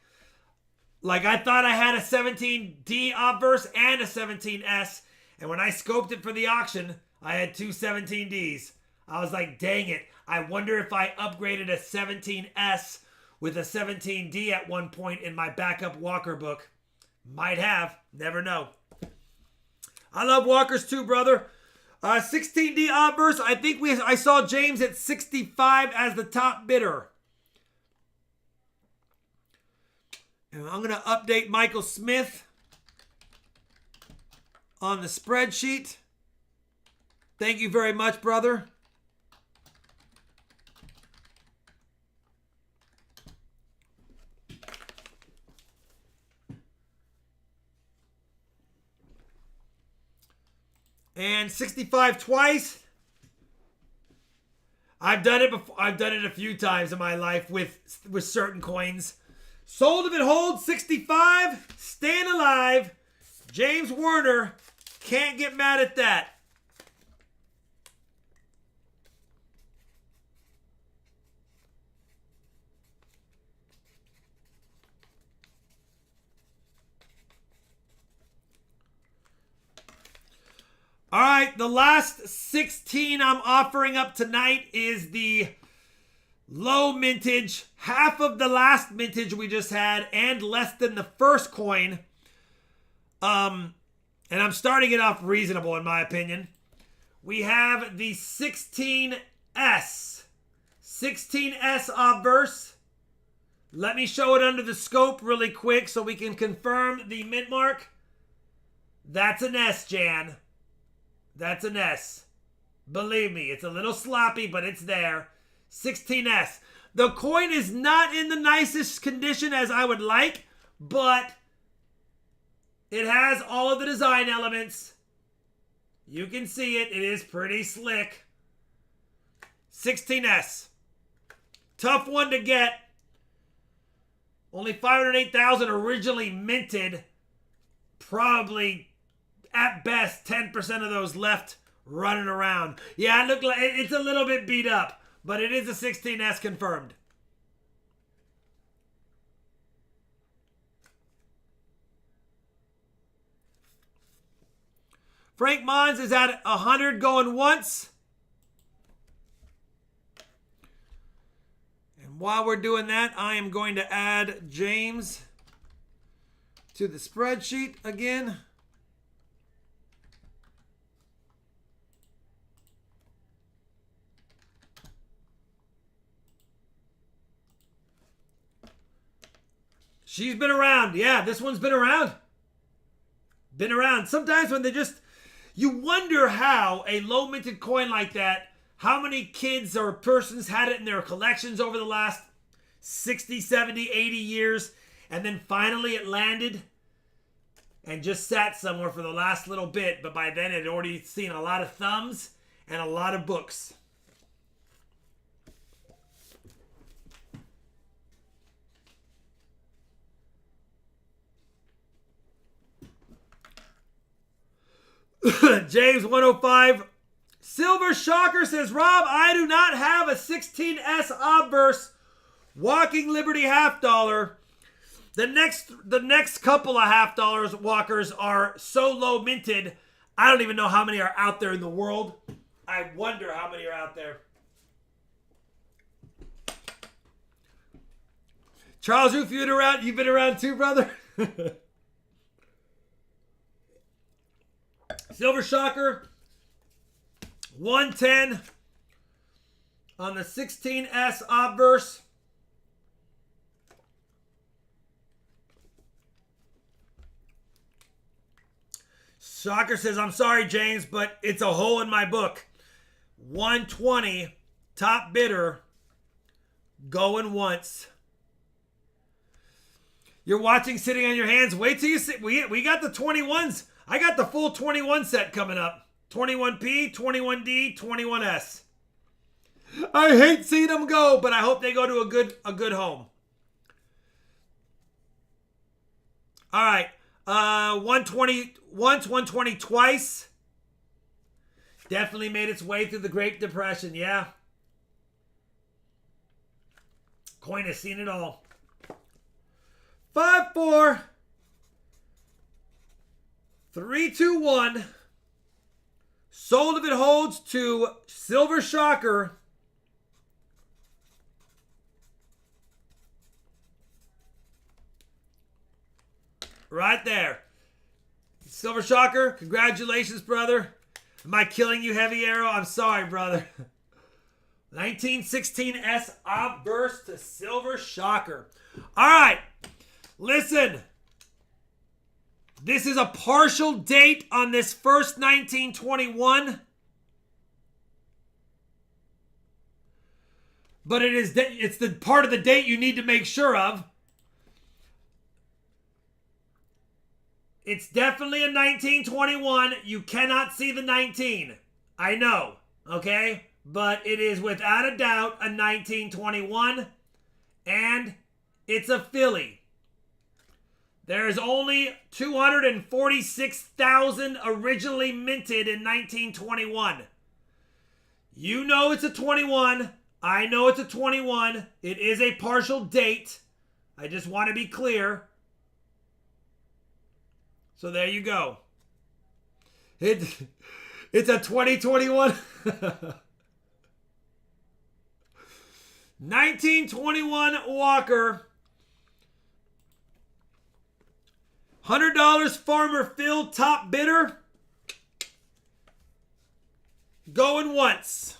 like I thought I had a 17D obverse and a 17S. And when I scoped it for the auction, I had two 17Ds. I was like, dang it. I wonder if I upgraded a 17S with a 17D at one point in my backup walker book. Might have. Never know. I love walkers too, brother. 16D obverse. I think I saw James at 65 as the top bidder. And I'm going to update Michael Smith on the spreadsheet. Thank you very much, brother. And 65 twice. I've done it before. I've done it a few times in my life with certain coins. Sold if it holds 65. Staying alive. James Warner can't get mad at that. All right, the last 16 I'm offering up tonight is the low mintage, half of the last mintage we just had, and less than the first coin. And I'm starting it off reasonable in my opinion. We have the 16S. 16S obverse. Let me show it under the scope really quick so we can confirm the mint mark. That's an S, Jan. That's an S. Believe me, it's a little sloppy, but it's there. 16S. The coin is not in the nicest condition as I would like, but it has all of the design elements. You can see it. It is pretty slick. 16S. Tough one to get. Only 508,000 originally minted. Probably at best, 10% of those left running around. Yeah, it looked like it's a little bit beat up, but it is a 16S confirmed. Frank Mons is at 100 going once. And while we're doing that, I am going to add James to the spreadsheet again. She's been around. Yeah, this one's been around. Been around. Sometimes when they just... You wonder how a low minted coin like that, how many kids or persons had it in their collections over the last 60, 70, 80 years, and then finally it landed and just sat somewhere for the last little bit, but by then it had already seen a lot of thumbs and a lot of books. James 105. Silver Shocker says, Rob, I do not have a 16S obverse walking Liberty half dollar. The next couple of half dollars walkers are so low minted, I don't even know how many are out there in the world. I wonder how many are out there. Charles Roof, you've been around too, brother? Silver Shocker, 110 on the 16S obverse. Shocker says, I'm sorry, James, but it's a hole in my book. 120, top bidder, going once. You're watching sitting on your hands. Wait till you sit. We got the 21s. I got the full 21 set coming up. 21P, 21D, 21S. I hate seeing them go, but I hope they go to a good home. All right. 120 once, 120 twice. Definitely made its way through the Great Depression, yeah. Coin has seen it all. 5, 4, 3, 2, 1. Sold if it holds to Silver Shocker. Right there. Silver Shocker, congratulations, brother. Am I killing you, Heavy Arrow? I'm sorry, brother. 1916S obverse to Silver Shocker. All right, listen. This is a partial date on this first 1921. But it's the part of the date you need to make sure of. It's definitely a 1921. You cannot see the 19. I know, okay? But it is without a doubt a 1921. And it's a filly. There's only 246,000 originally minted in 1921. You know it's a 21. I know it's a 21. It is a partial date. I just want to be clear. So there you go. It's a 2021. 1921 Walker. $100 Farmer Phil top bidder. Going once.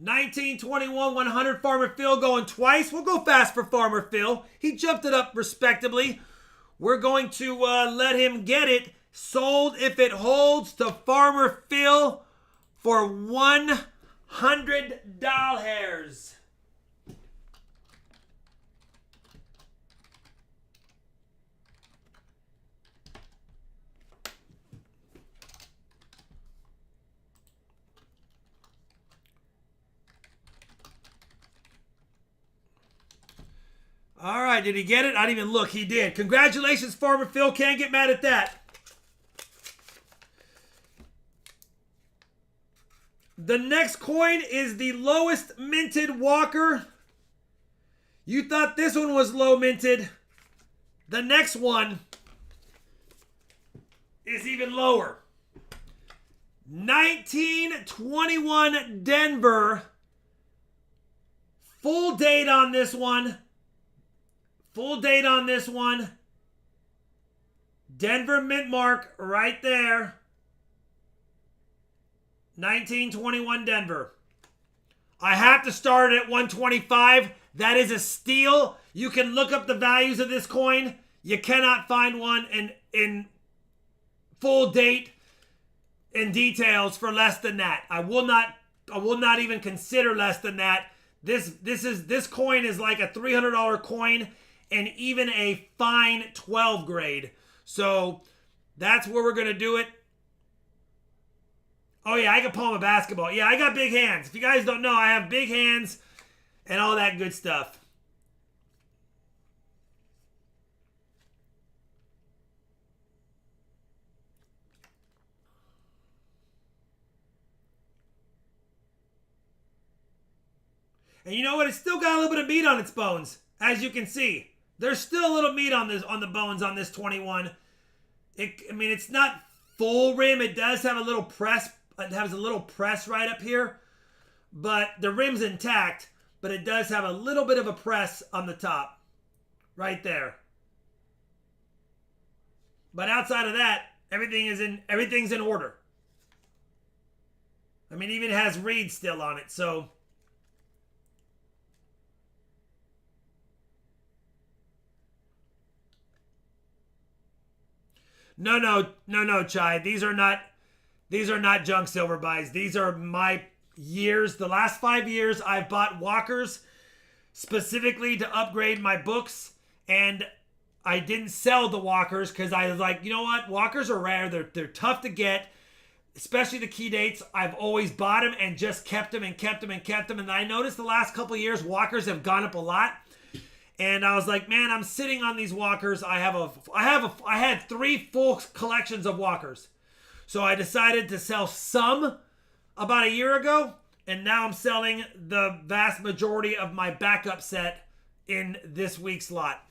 $19.21 100 Farmer Phil going twice. We'll go fast for Farmer Phil. He jumped it up respectably. We're going to let him get it. Sold if it holds to Farmer Phil for $100. All right, did he get it? I didn't even look. He did. Congratulations, Farmer Phil. Can't get mad at that. The next coin is the lowest minted Walker. You thought this one was low minted. The next one is even lower. 1921 Denver. Full date on this one. Full date on this one. Denver mint mark right there. 1921 Denver. I have to start at 125. That is a steal. You can look up the values of this coin. You cannot find one in full date and details for less than that. I will not even consider less than that. This coin is like a $300 coin and even a fine 12 grade. So that's where we're going to do it. Oh, yeah, I can palm a basketball. Yeah, I got big hands. If you guys don't know, I have big hands and all that good stuff. And you know what? It's still got a little bit of meat on its bones, as you can see. There's still a little meat on the bones on this 21. It's not full rim. It does have a little press. It has a little press right up here, but the rim's intact. But it does have a little bit of a press on the top, right there. But outside of that, everything's in order. I mean, even has reeds still on it, so. No, Chai. These are not junk silver buys. These are my years. The last 5 years, I've bought walkers specifically to upgrade my books, and I didn't sell the walkers because I was like, you know what? Walkers are rare. They're tough to get, especially the key dates. I've always bought them and just kept them. And I noticed the last couple of years, walkers have gone up a lot. And I was like, man, I'm sitting on these walkers. I had 3 full collections of walkers. So I decided to sell some about a year ago. And now I'm selling the vast majority of my backup set in this week's lot.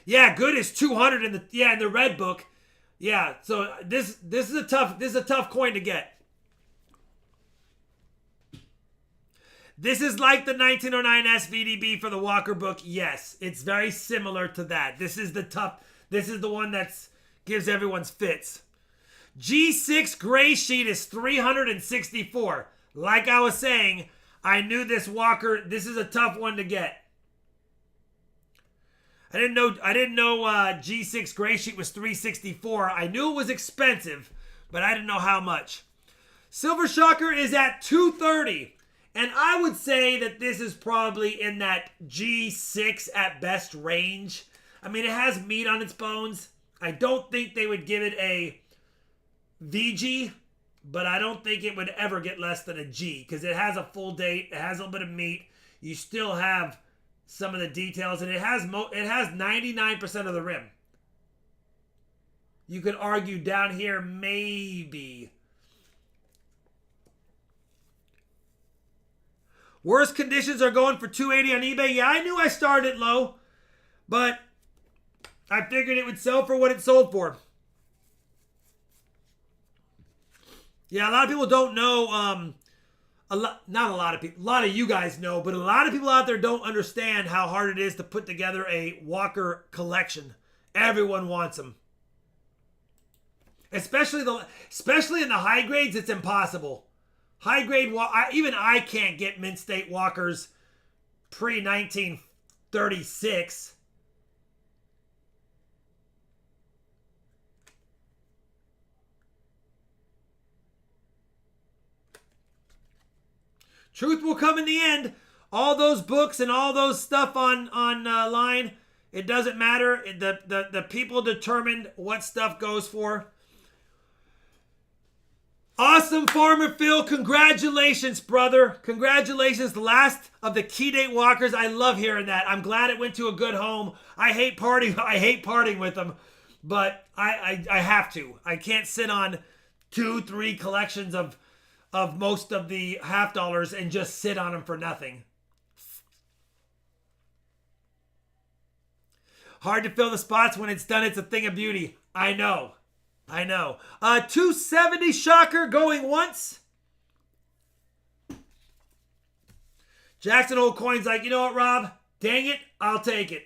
Yeah, good is 200 in the red book. Yeah, so this is a tough coin to get. This is like the 1909 SVDB for the Walker book. Yes, it's very similar to that. This is the one that's gives everyone's fits. G6 gray sheet is 364. Like I was saying, I knew this Walker, this is a tough one to get. I didn't know G6 gray sheet was 364. I knew it was expensive, but I didn't know how much. Silver Shocker is at 230. And I would say that this is probably in that G6 at best range. I mean, it has meat on its bones. I don't think they would give it a VG, but I don't think it would ever get less than a G because it has a full date. It has a little bit of meat. You still have some of the details, and it has 99% of the rim. You could argue down here maybe. Worst conditions are going for $280 on eBay. Yeah, I knew I started it low, but I figured it would sell for what it sold for. Yeah, a lot of people don't know. Not a lot of people. A lot of you guys know, but a lot of people out there don't understand how hard it is to put together a Walker collection. Everyone wants them, especially in the high grades. It's impossible. High grade, even I can't get Mint State Walkers pre-1936. Truth will come in the end. All those books and all those stuff on line, it doesn't matter. The people determined what stuff goes for. Awesome, Farmer Phil. Congratulations, brother. Congratulations. The last of the key date walkers. I love hearing that. I'm glad it went to a good home. I hate parting with them, but I have to. I can't sit on 2-3 collections of most of the half dollars and just sit on them for nothing. Hard to fill the spots when it's done. It's a thing of beauty. I know. 270 Shocker going once. Jackson Old Coin's like, you know what, Rob? Dang it, I'll take it.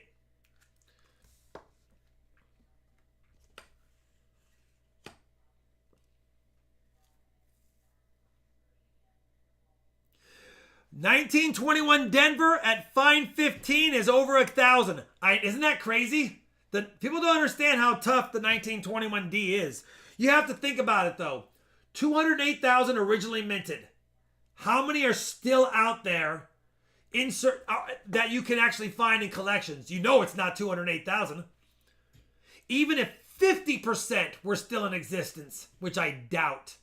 $1921 Denver at fine 15 is over 1,000. Isn't that crazy? People don't understand how tough the 1921D is. You have to think about it though. 208,000 originally minted. How many are still out there that you can actually find in collections? You know it's not 208,000. Even if 50% were still in existence, which I doubt.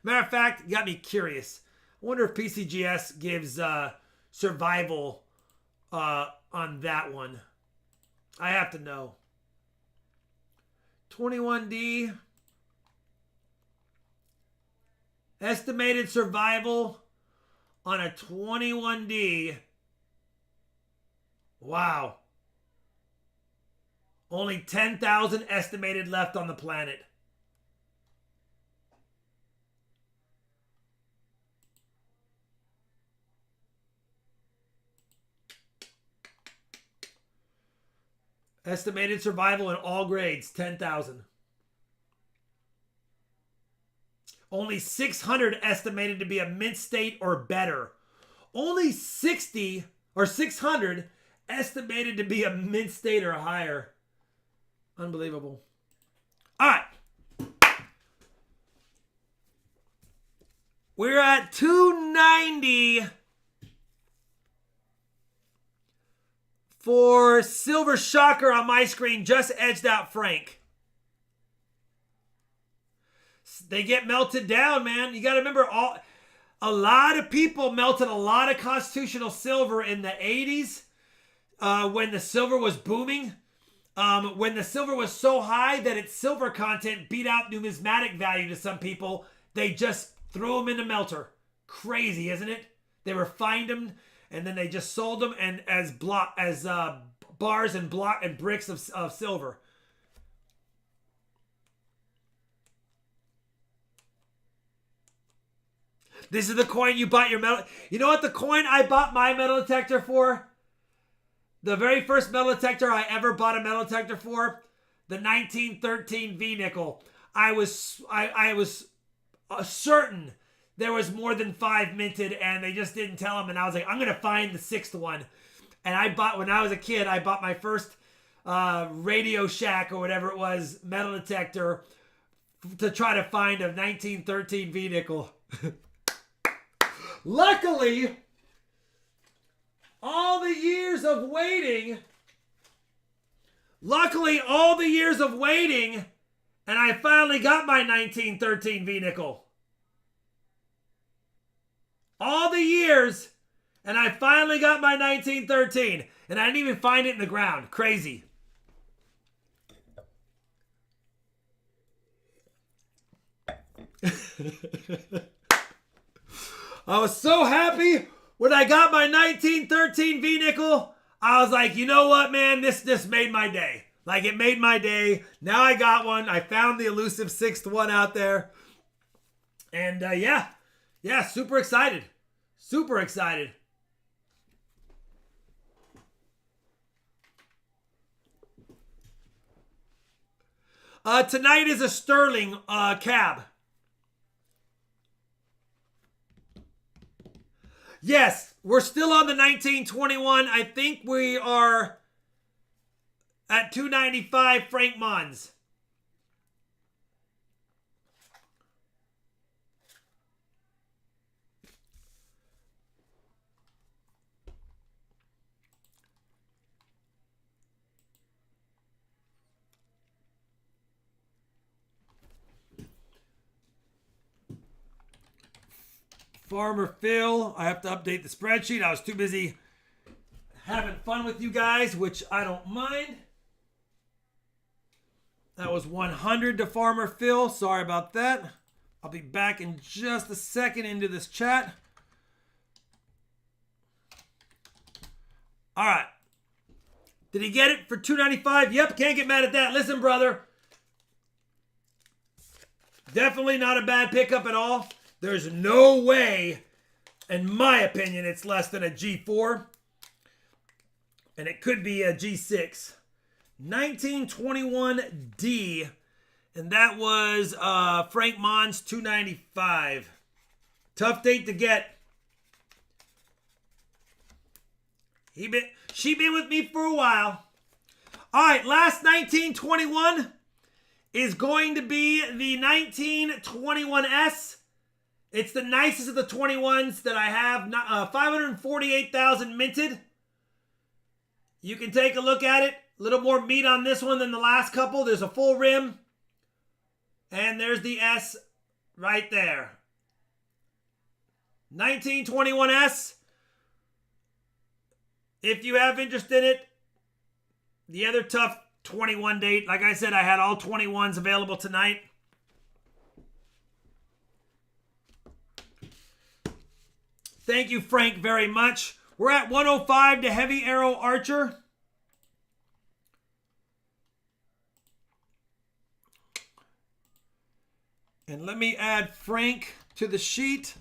Matter of fact, you got me curious. I wonder if PCGS gives survival on that one. I have to know. 21D. Estimated survival on a 21D. Wow. Only 10,000 estimated left on the planet. Estimated survival in all grades, 10,000. Only 600 estimated to be a mint state or better. Only 60 or 600 estimated to be a mint state or higher. Unbelievable. All right. We're at 290 for Silver Shocker on my screen. Just edged out Frank. They get melted down, man. You got to remember, a lot of people melted a lot of constitutional silver in the 80s when the silver was booming. When the silver was so high that its silver content beat out numismatic value to some people, they just threw them in the melter. Crazy, isn't it? They refined them and then they just sold them and as bars and bricks of silver. This is the coin you bought your metal. You know what the coin I bought my metal detector for? The very first metal detector I ever bought a metal detector for? The 1913 V-nickel. I was certain there was more than 5 minted and they just didn't tell them. And I was like, I'm going to find the 6th one. And I bought, when I was a kid, I bought my first Radio Shack or whatever it was, metal detector to try to find a 1913 V-nickel. Luckily, all the years of waiting, and I finally got my 1913 V-nickel. All the years, and I finally got my 1913. And I didn't even find it in the ground. Crazy. I was so happy when I got my 1913 V-nickel. I was like, you know what, man? This made my day. Like, it made my day. Now I got one. I found the elusive 6th one out there. And yeah, super excited. Super excited. Tonight is a Sterling cab. Yes, we're still on the 1921. I think we are at $295 Frank Mons. Farmer Phil, I have to update the spreadsheet. I was too busy having fun with you guys, which I don't mind. That was 100 to Farmer Phil. Sorry about that. I'll be back in just a second into this chat. All right. Did he get it for $295? Yep, can't get mad at that. Listen, brother. Definitely not a bad pickup at all. There's no way, in my opinion, it's less than a G4. And it could be a G6. 1921D. And that was Frank Mons, $295. Tough date to get. She been with me for a while. All right, last 1921 is going to be the 1921S. It's the nicest of the 21s that I have. 548,000 minted. You can take a look at it. A little more meat on this one than the last couple. There's a full rim. And there's the S right there. 1921S. If you have interest in it. The other tough 21 date. Like I said, I had all 21s available tonight. Thank you, Frank, very much. We're at 105 to Heavy Arrow Archer. And let me add Frank to the sheet.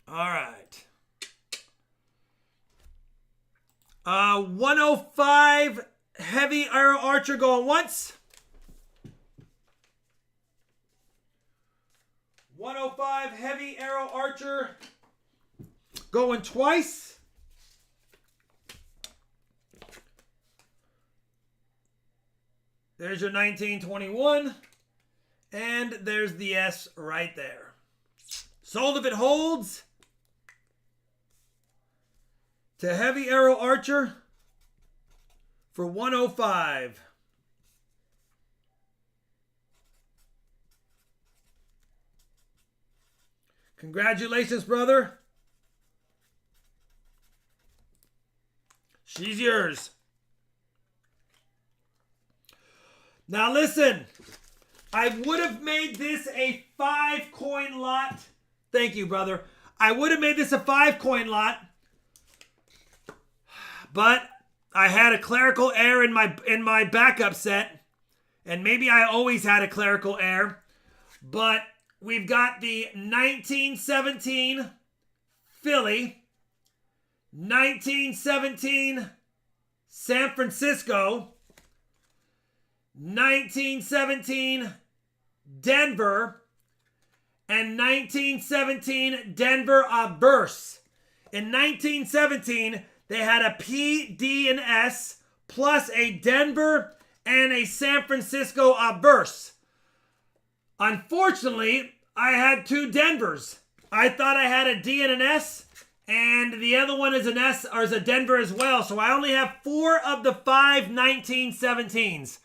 All right. 105 Heavy Arrow Archer going once. 105 Heavy Arrow Archer going twice. There's your 1921. And there's the S right there. Sold if it holds. To Heavy Arrow Archer for 105. Congratulations, brother. She's yours. Now listen, I would have made this a 5-coin lot. Thank you, brother. I would have made this a 5-coin lot. But I had a clerical error in my backup set. And maybe I always had a clerical error. But we've got the 1917 Philly, 1917 San Francisco, 1917 Denver, and 1917 Denver Averse. In 1917, they had a P, D, and S plus a Denver and a San Francisco Averse. Unfortunately, I had two Denvers. I thought I had a D and an S, and the other one is an S or is a Denver as well. So I only have 4 of the 5 1917s.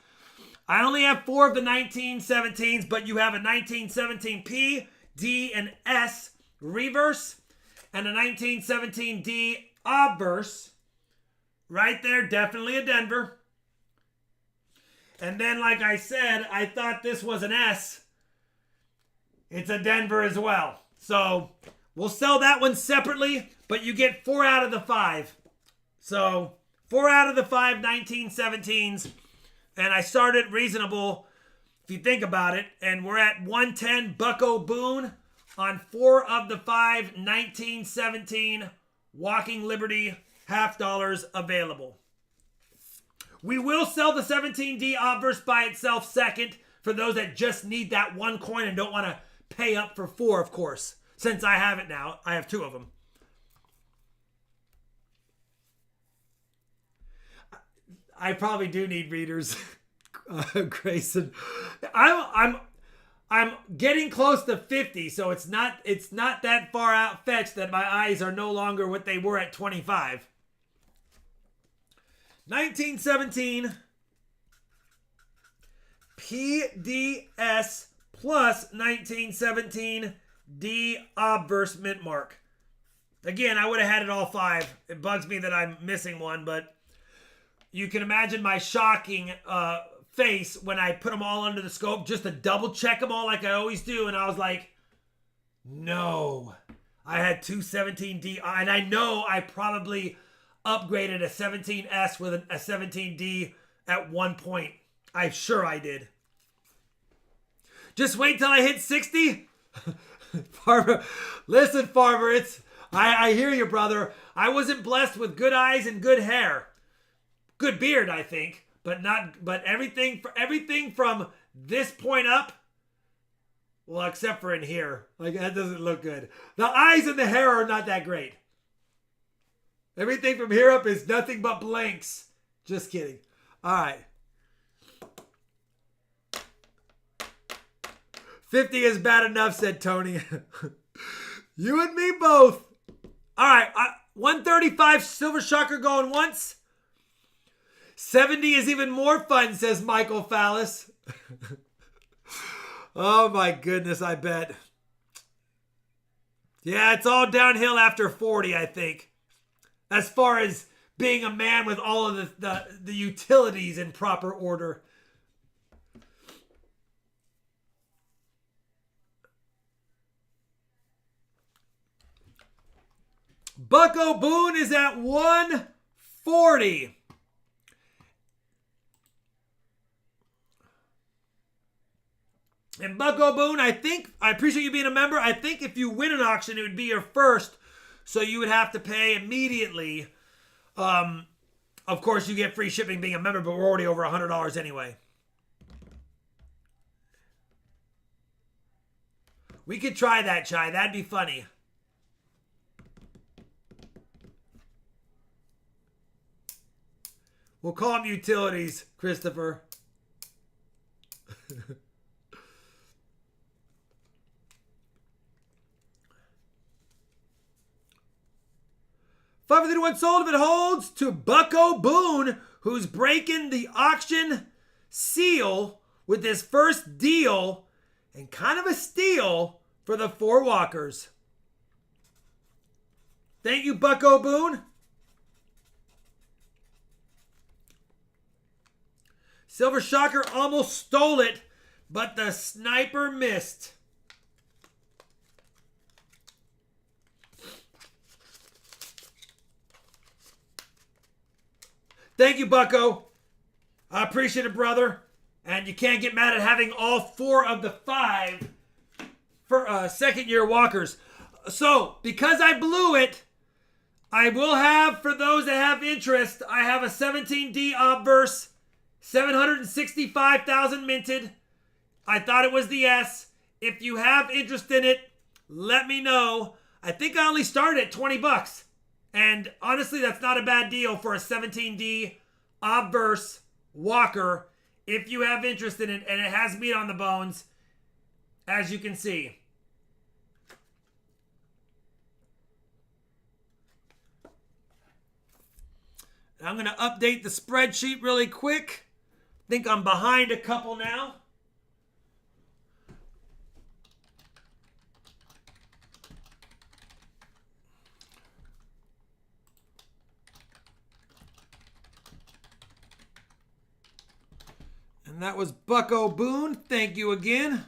I only have 4 of the 1917s, but you have a 1917 P, D, and S reverse, and a 1917 D obverse. Right there, definitely a Denver. And then, like I said, I thought this was an S. It's a Denver as well. So we'll sell that one separately, but you get 4 out of the 5. So 4 out of the 5 1917s. And I started reasonable, if you think about it. And we're at 110 Bucko Boone on 4 of the 5 1917 Walking Liberty $50 available. We will sell the 17D obverse by itself second for those that just need that one coin and don't want to pay up for 4, of course. Since I have it now, I have 2 of them. I probably do need readers, Grayson. I'm getting close to 50, so it's not that far out fetched that my eyes are no longer what they were at 25. 1917 PDS plus 1917 D obverse mint mark. Again, I would have had it all 5. It bugs me that I'm missing one, but you can imagine my shocking face when I put them all under the scope just to double check them all like I always do. And I was like, no. I had 2 17D. And I know I probably upgraded a 17S with a 17D at one point. I'm sure I did. Just wait till I hit 60. Farmer, listen, Farmer, I hear you, brother. I wasn't blessed with good eyes and good hair. Good beard, I think, but everything from this point up, well, except for in here. Like, that doesn't look good. The eyes and the hair are not that great. Everything from here up is nothing but blanks. Just kidding. All right. 50 is bad enough, said Tony. You and me both. All right. 135 Silver Shocker going once. 70 is even more fun, says Michael Fallis. Oh my goodness, I bet. Yeah, it's all downhill after 40, I think. As far as being a man with all of the utilities in proper order. Bucko Boone is at 140. And Bucko Boone, I appreciate you being a member. I think if you win an auction, it would be your first. So you would have to pay immediately. Of course, you get free shipping being a member, but we're already over $100 anyway. We could try that, Chai. That'd be funny. We'll call them utilities, Christopher. $531 sold if it holds to Bucko Boone, who's breaking the auction seal with his first deal and kind of a steal for the 4 walkers. Thank you, Bucko Boone. Silver Shocker almost stole it, but the sniper missed. Thank you, Bucko. I appreciate it, brother. And you can't get mad at having all 4 of the 5 for second-year walkers. So, because I blew it, I will have, for those that have interest, I have a 17D obverse, 765,000 minted. I thought it was the S. If you have interest in it, let me know. I think I only started at $20. And honestly, that's not a bad deal for a 17D obverse walker if you have interest in it, and it has meat on the bones, as you can see. I'm going to update the spreadsheet really quick. I think I'm behind a couple now. And that was Bucko Boone. Thank you again.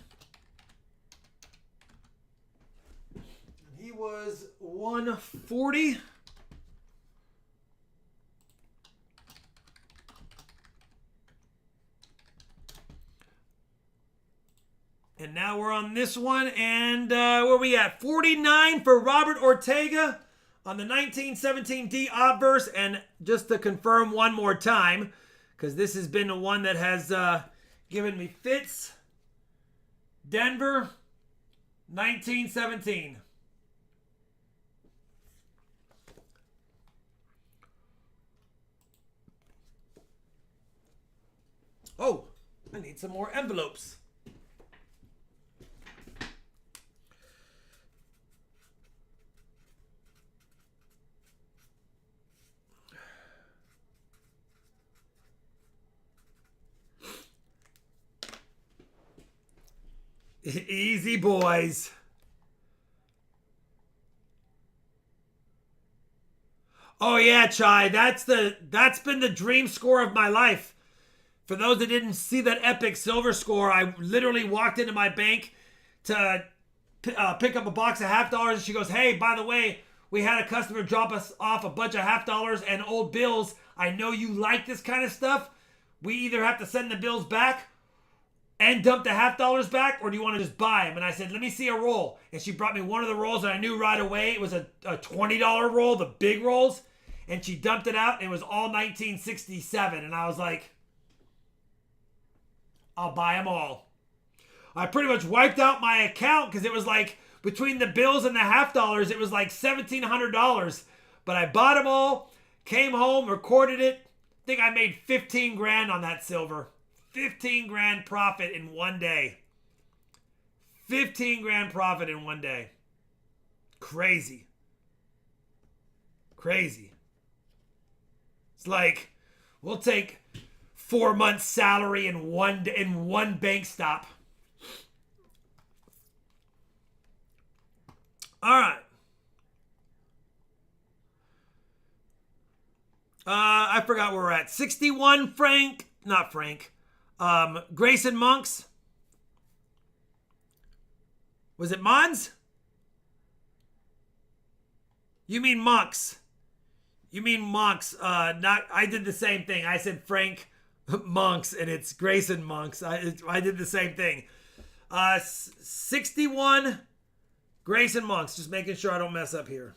He was 140. And now we're on this one, and where are we at? 49 for Robert Ortega on the 1917D obverse. And just to confirm one more time, because this has been the one that has given me fits. Denver, 1917. Oh, I need some more envelopes. Easy, boys. Oh yeah, Chai, that's been the dream score of my life. For those that didn't see that epic silver score, I literally walked into my bank to pick up a box of $50, and she goes, "Hey, by the way, we had a customer drop us off a bunch of $50 and old bills. I know you like this kind of stuff. We either have to send the bills back and dump the $50 back, or do you want to just buy them?" And I said, "Let me see a roll." And she brought me one of the rolls, and I knew right away it was a $20 roll, the big rolls. And she dumped it out, and it was all 1967. And I was like, I'll buy them all. I pretty much wiped out my account because it was like, between the bills and the $50, it was like $1,700. But I bought them all, came home, recorded it. I think I made 15 grand on that silver. 15 grand profit in one day. 15 grand profit in one day. Crazy. Crazy. It's like, we'll take 4 months salary in one bank stop. All right. I forgot where we're at. 61 Grayson Monks. Was it Mons? You mean Monks. You mean Monks. I did the same thing. I said Frank Monks, and it's Grayson Monks. I did the same thing. 61 Grayson Monks. Just making sure I don't mess up here.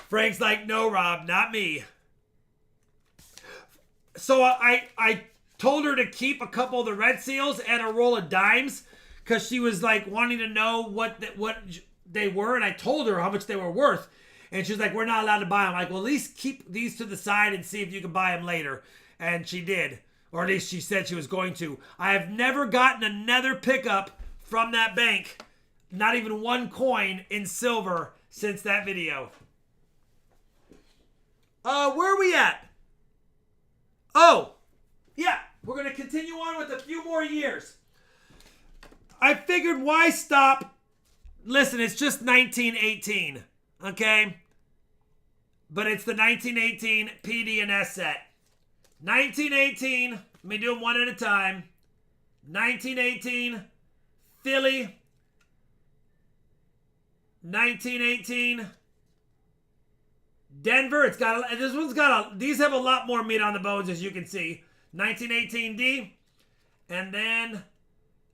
Frank's like, "No, Rob, not me." So I told her to keep a couple of the red seals and a roll of dimes, because she was like wanting to know what they were, and I told her how much they were worth, and she was like, "We're not allowed to buy them." I'm like, "Well, at least keep these to the side and see if you can buy them later." And she did, or at least she said she was going to. I have never gotten another pickup from that bank, not even one coin in silver, since that video. Where are we at? Oh, yeah, we're going to continue on with a few more years. I figured, why stop? Listen, it's just 1918, okay? But it's the 1918 PD and S set. 1918, let me do them one at a time. 1918, Philly. 1918 Denver. It's got this one's got these have a lot more meat on the bones, as you can see. 1918 D, and then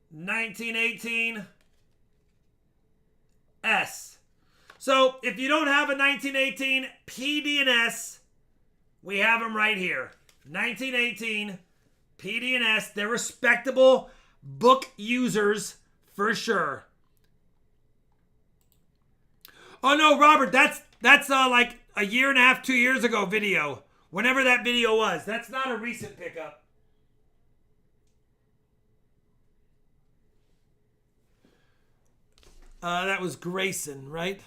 1918 S. So if you don't have a 1918 PD and S, we have them right here. 1918 PD and S. They're respectable book users for sure. Oh no, Robert, that's like a year and a half, 2 years ago video. Whenever that video was. That's not a recent pickup. That was Grayson, right?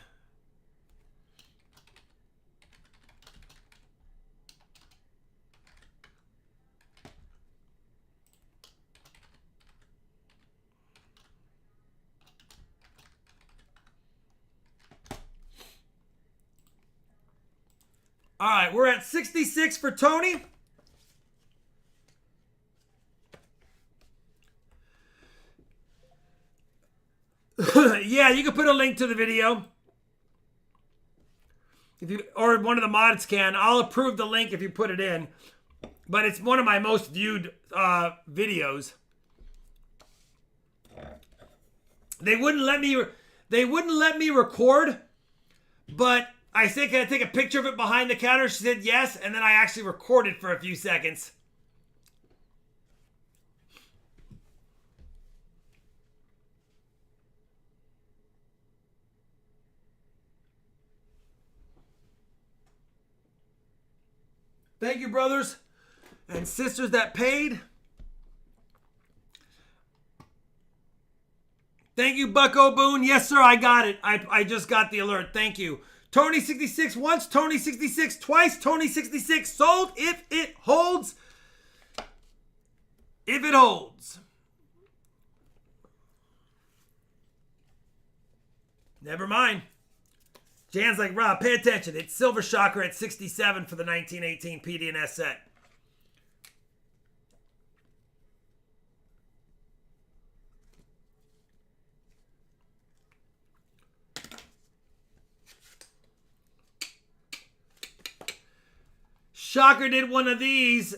All right, we're at 66 for Tony. Yeah, you can put a link to the video. If you, or one of the mods can. I'll approve the link if you put it in. But it's one of my most viewed videos. They wouldn't let me record, but I said, can I take a picture of it behind the counter? She said yes, and then I actually recorded for a few seconds. Thank you, brothers and sisters that paid. Thank you, Bucko Boone. Yes, sir, I got it. I just got the alert. Thank you. Tony66 once, Tony66 twice, Tony66 sold if it holds. If it holds. Never mind. Jan's like, Rob, pay attention. It's Silver Shocker at 67 for the 1918 PD&S set. Shocker did one of these,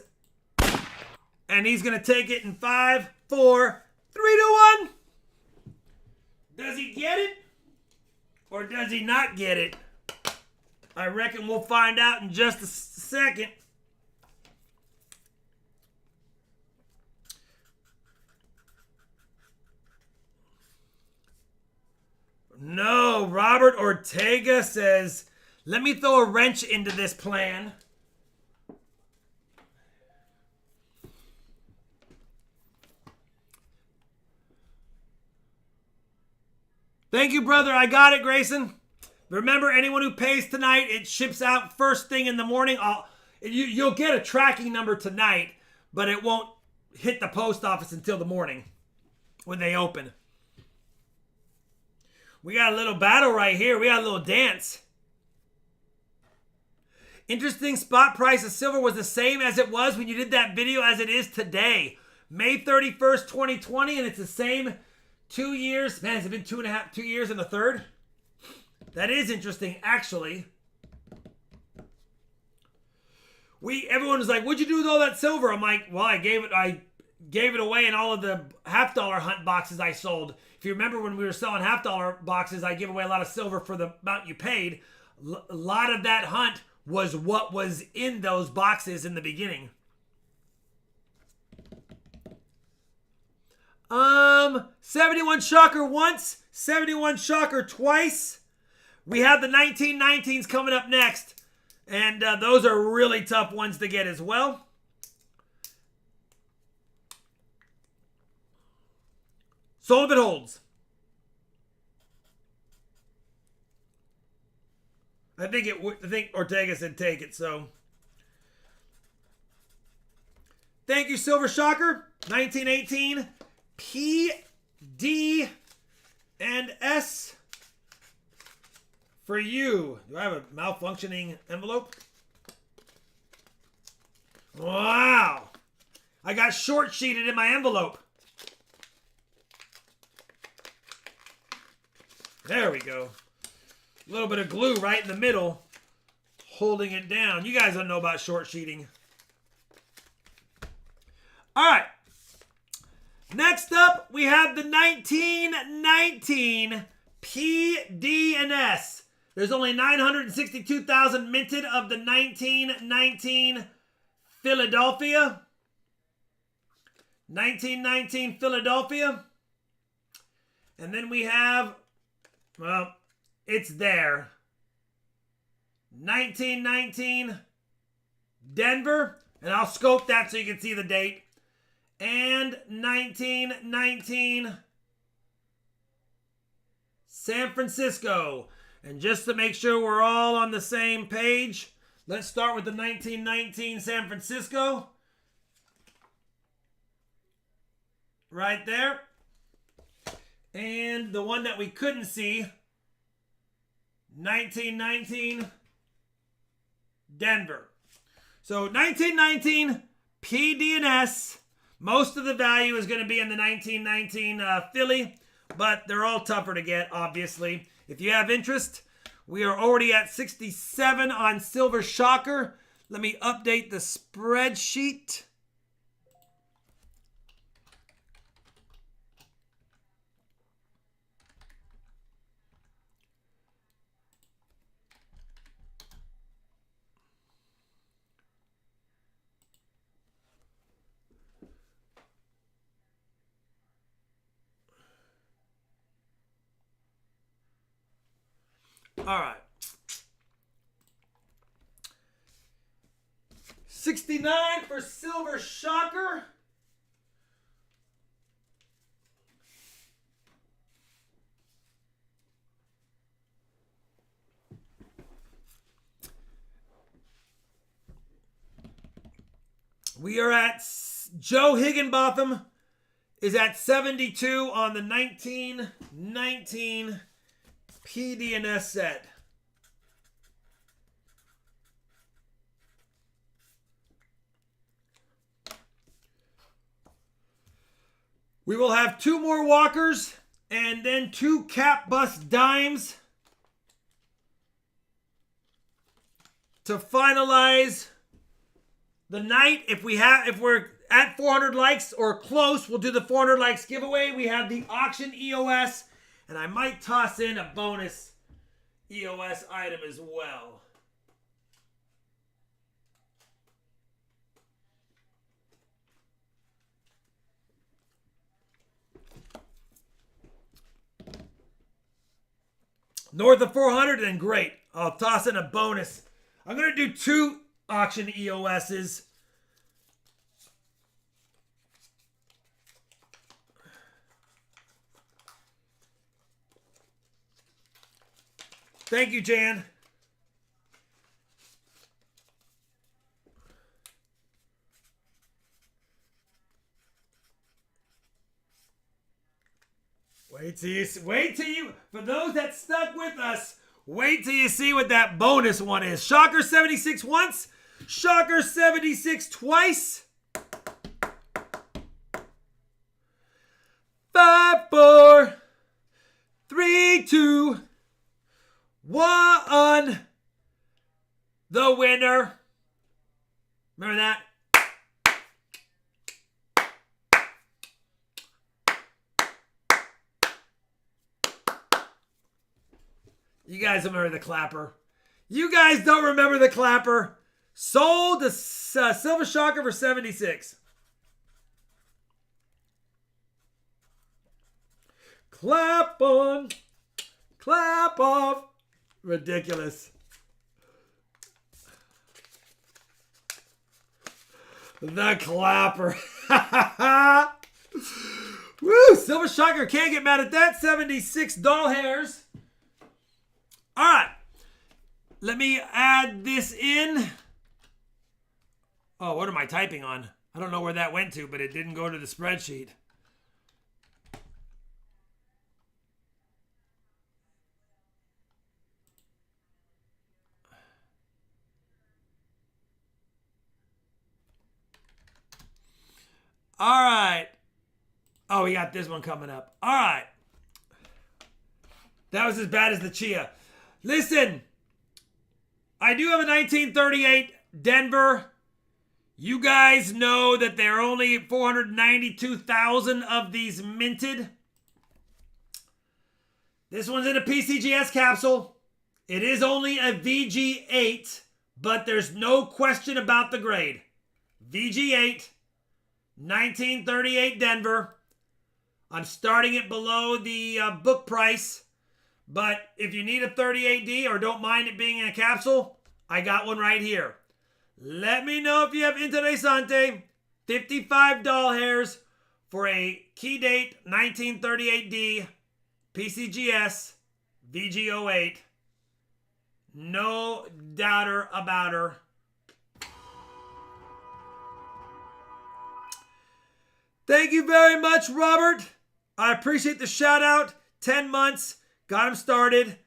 and he's going to take it in 5, 4, 3, 2, 1. Does he get it? Or does he not get it? I reckon we'll find out in just a second. No, Robert Ortega says, let me throw a wrench into this plan. Thank you, brother. I got it, Grayson. Remember, anyone who pays tonight, it ships out first thing in the morning. You'll get a tracking number tonight, but it won't hit the post office until the morning when they open. We got a little battle right here. We got a little dance. Interesting, spot price of silver was the same as it was when you did that video as it is today. May 31st, 2020, and it's the same 2 years. Man, has it been 2 years and a third? That is interesting, actually. Everyone was like, what'd you do with all that silver? I'm like, well, I gave it away in all of the $50 hunt boxes I sold. If you remember when we were selling $50 boxes, I give away a lot of silver for the amount you paid. A lot of that hunt was what was in those boxes in the beginning. 71 Shocker once, 71 Shocker twice. We have the 1919s coming up next, and those are really tough ones to get as well. Sold if it holds. I think Ortega said take it, so. Thank you, Silver Shocker. 1918 P, D, and S for you. Do I have a malfunctioning envelope? Wow. I got short sheeted in my envelope. There we go. A little bit of glue right in the middle, holding it down. You guys don't know about short sheeting. All right. Next up, we have the 1919 PD&S. There's only 962,000 minted of the 1919 Philadelphia. 1919 Philadelphia. And then we have, well, it's there. 1919 Denver. And I'll scope that so you can see the date. And 1919 San Francisco. And just to make sure we're all on the same page, let's start with the 1919 San Francisco. Right there. And the one that we couldn't see, 1919 Denver. So 1919 PD&S. Most of the value is going to be in the 1919 Philly, but they're all tougher to get, obviously. If you have interest, we are already at 67 on Silver Shocker. Let me update the spreadsheet. All right. 69 for Silver Shocker. We are at Joe Higginbotham is at 72 on the 1919 PD&S set. We will have 2 more walkers and then 2 cap bust dimes to finalize the night. If we're at 400 likes or close, we'll do the 400 likes giveaway. We have the auction EOS. And I might toss in a bonus EOS item as well. North of 400, then great. I'll toss in a bonus. I'm going to do 2 auction EOSs. Thank you, Jan. Wait till you, for those that stuck with us, wait till you see what that bonus one is. Shocker 76 once, Shocker 76 twice. 5, 4, 3, 2, 1. The winner. Remember that? You guys remember the clapper. You guys don't remember the clapper. Sold the Silver Shocker for 76. Clap on. Clap off. Ridiculous. The clapper. Woo! Silver Shocker, can't get mad at that. 76 doll hairs. All right. Let me add this in. Oh, what am I typing on? I don't know where that went to, but it didn't go to the spreadsheet. All right. Oh, we got this one coming up. All right. That was as bad as the Chia. Listen, I do have a 1938 Denver. You guys know that there are only 492,000 of these minted. This one's in a PCGS capsule. It is only a VG8, but there's no question about the grade. VG8, 1938 Denver. I'm starting it below the book price, but if you need a 38D or don't mind it being in a capsule, I got one right here. Let me know if you have Interessante. 55 doll hairs for a key date 1938D PCGS VG08. No doubter about her. Thank you very much, Robert. I appreciate the shout out. 10 months. Got him started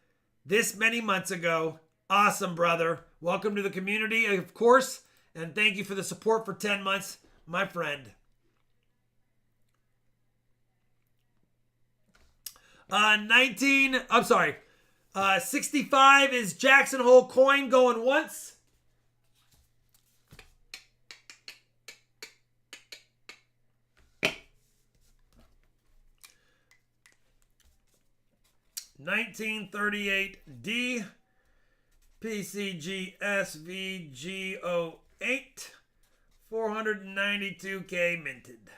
this many months ago. Awesome, brother. Welcome to the community, of course. And thank you for the support for 10 months, my friend. 65 is Jackson Hole coin going once. $1938D PCG SVG08 492K minted.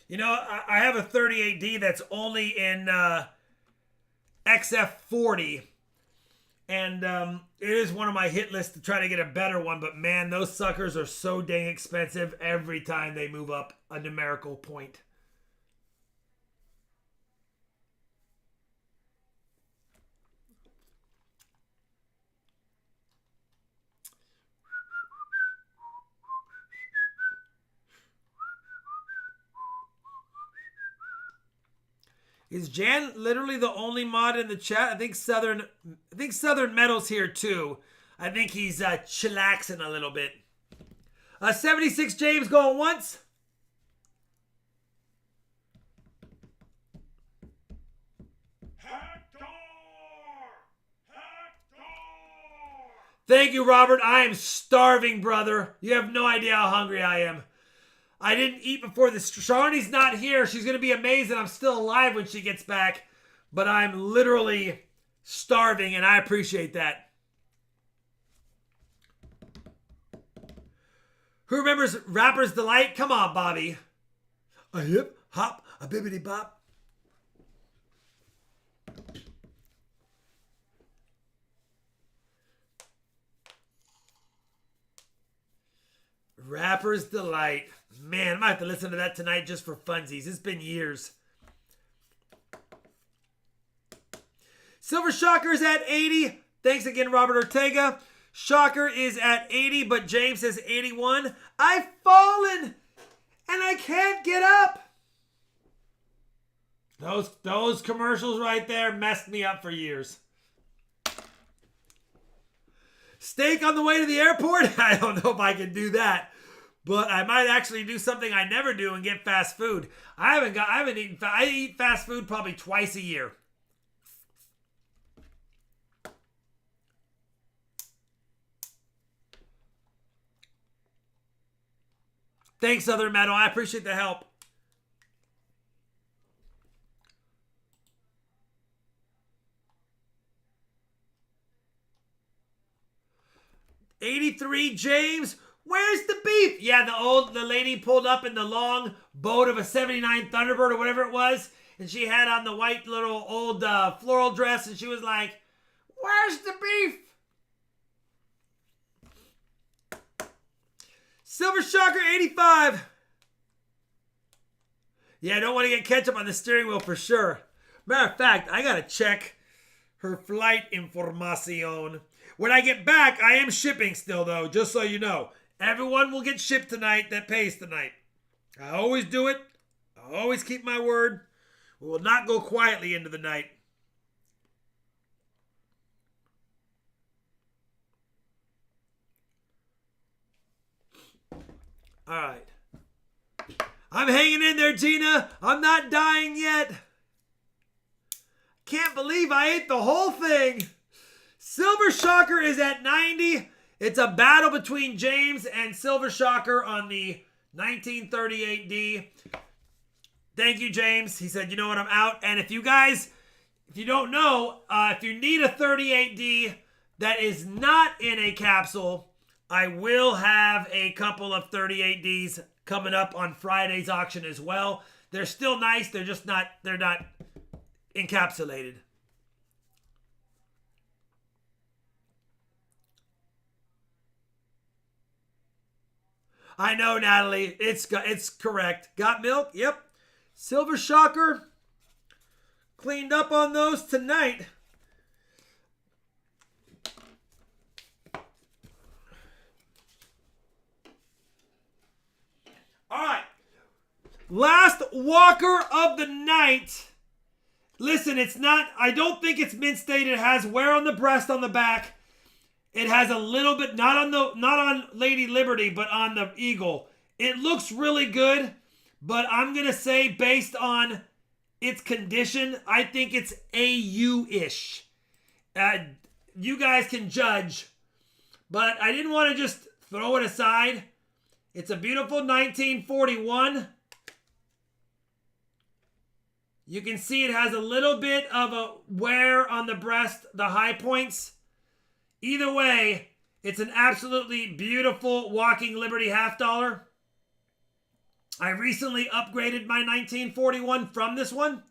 You know, I have a 38D that's only in XF40. And it is one of my hit lists to try to get a better one. But man, those suckers are so dang expensive every time they move up a numerical point. Is Jan literally the only mod in the chat? I think Southern Metal's here too. I think he's chillaxing a little bit. 76 James going once. Hector! Thank you, Robert. I am starving, brother. You have no idea how hungry I am. I didn't eat before this. Sharni's not here. She's going to be amazed that I'm still alive when she gets back. But I'm literally starving, and I appreciate that. Who remembers Rapper's Delight? Come on, Bobby. A hip, hop, a bibbity bop. Rapper's Delight. Man, I might have to listen to that tonight just for funsies. It's been years. Silver Shocker is at 80. Thanks again, Robert Ortega. Shocker is at 80, but James says 81. I've fallen, and I can't get up. Those commercials right there messed me up for years. Steak on the way to the airport? I don't know if I can do that. But I might actually do something I never do and get fast food. I eat fast food probably twice a year. Thanks, Southern Metal. I appreciate the help. $83 James. Where's the beef? Yeah, the lady pulled up in the long boat of a 79 Thunderbird or whatever it was, and she had on the white little old floral dress, and she was like, "Where's the beef?" Silver Shocker 85. Yeah, I don't want to get ketchup on the steering wheel for sure. Matter of fact, I gotta check her flight information. When I get back, I am shipping still though, just so you know. Everyone will get shipped tonight that pays tonight. I always do it. I always keep my word. We will not go quietly into the night. All right. I'm hanging in there, Gina. I'm not dying yet. Can't believe I ate the whole thing. Silver Shocker is at 90. It's a battle between James and Silver Shocker on the 1938D. Thank you, James. He said, you know what, I'm out. And if you guys, if you don't know, if you need a 38D that is not in a capsule, I will have a couple of 38Ds coming up on Friday's auction as well. They're still nice. They're just not, they're not encapsulated. I know, Natalie. It's correct. Got milk? Yep. Silver Shocker. Cleaned up on those tonight. All right. Last Walker of the night. Listen, it's not, I don't think it's mint state. It has wear on the breast on the back. It has a little bit, not on Lady Liberty, but on the Eagle. It looks really good, but I'm going to say based on its condition, I think it's AU-ish. You guys can judge, but I didn't want to just throw it aside. It's a beautiful 1941. You can see it has a little bit of a wear on the breast, the high points. Either way, it's an absolutely beautiful Walking Liberty half dollar. I recently upgraded my 1941 from this one.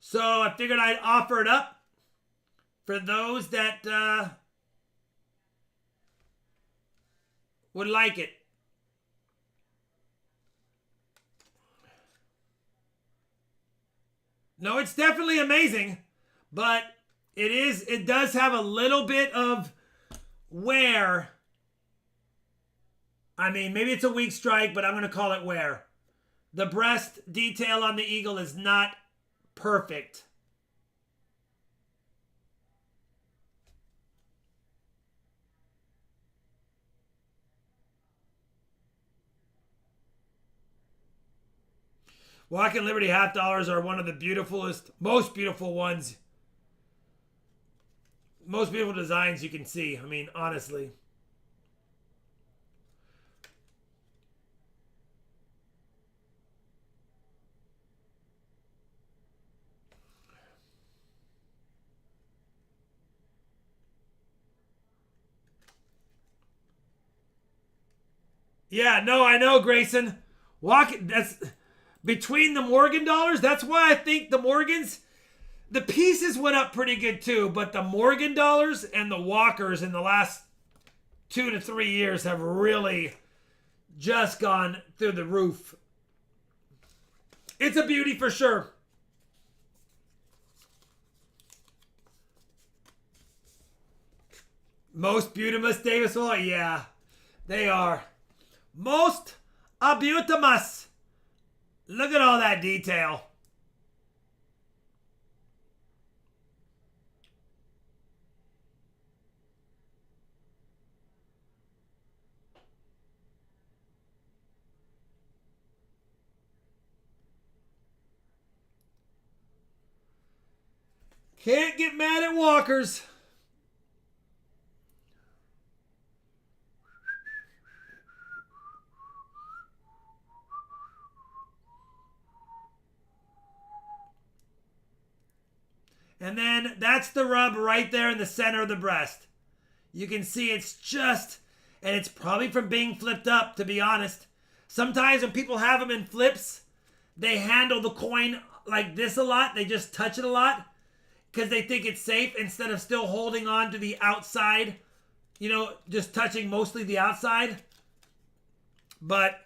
So I figured I'd offer it up for those that would like it. No, it's definitely amazing, but it does have a little bit of wear. I mean, maybe it's a weak strike, but I'm going to call it wear. The breast detail on the Eagle is not perfect. Walking Liberty half dollars are one of the beautifulest, most beautiful ones. Most beautiful designs you can see. I mean, honestly. Yeah, no, I know, Grayson. That's between the Morgan dollars. That's why I think the Morgans, the pieces went up pretty good too, but the Morgan dollars and the Walkers in the last 2 to 3 years have really just gone through the roof. It's a beauty for sure. Most beautiful Davisville, yeah, they are. Most beautiful. Look at all that detail. Can't get mad at Walkers. And then that's the rub right there in the center of the breast. You can see it's just, and it's probably from being flipped up, to be honest. Sometimes when people have them in flips, they handle the coin like this a lot. They just touch it a lot because they think it's safe instead of still holding on to the outside, you know, just touching mostly the outside. But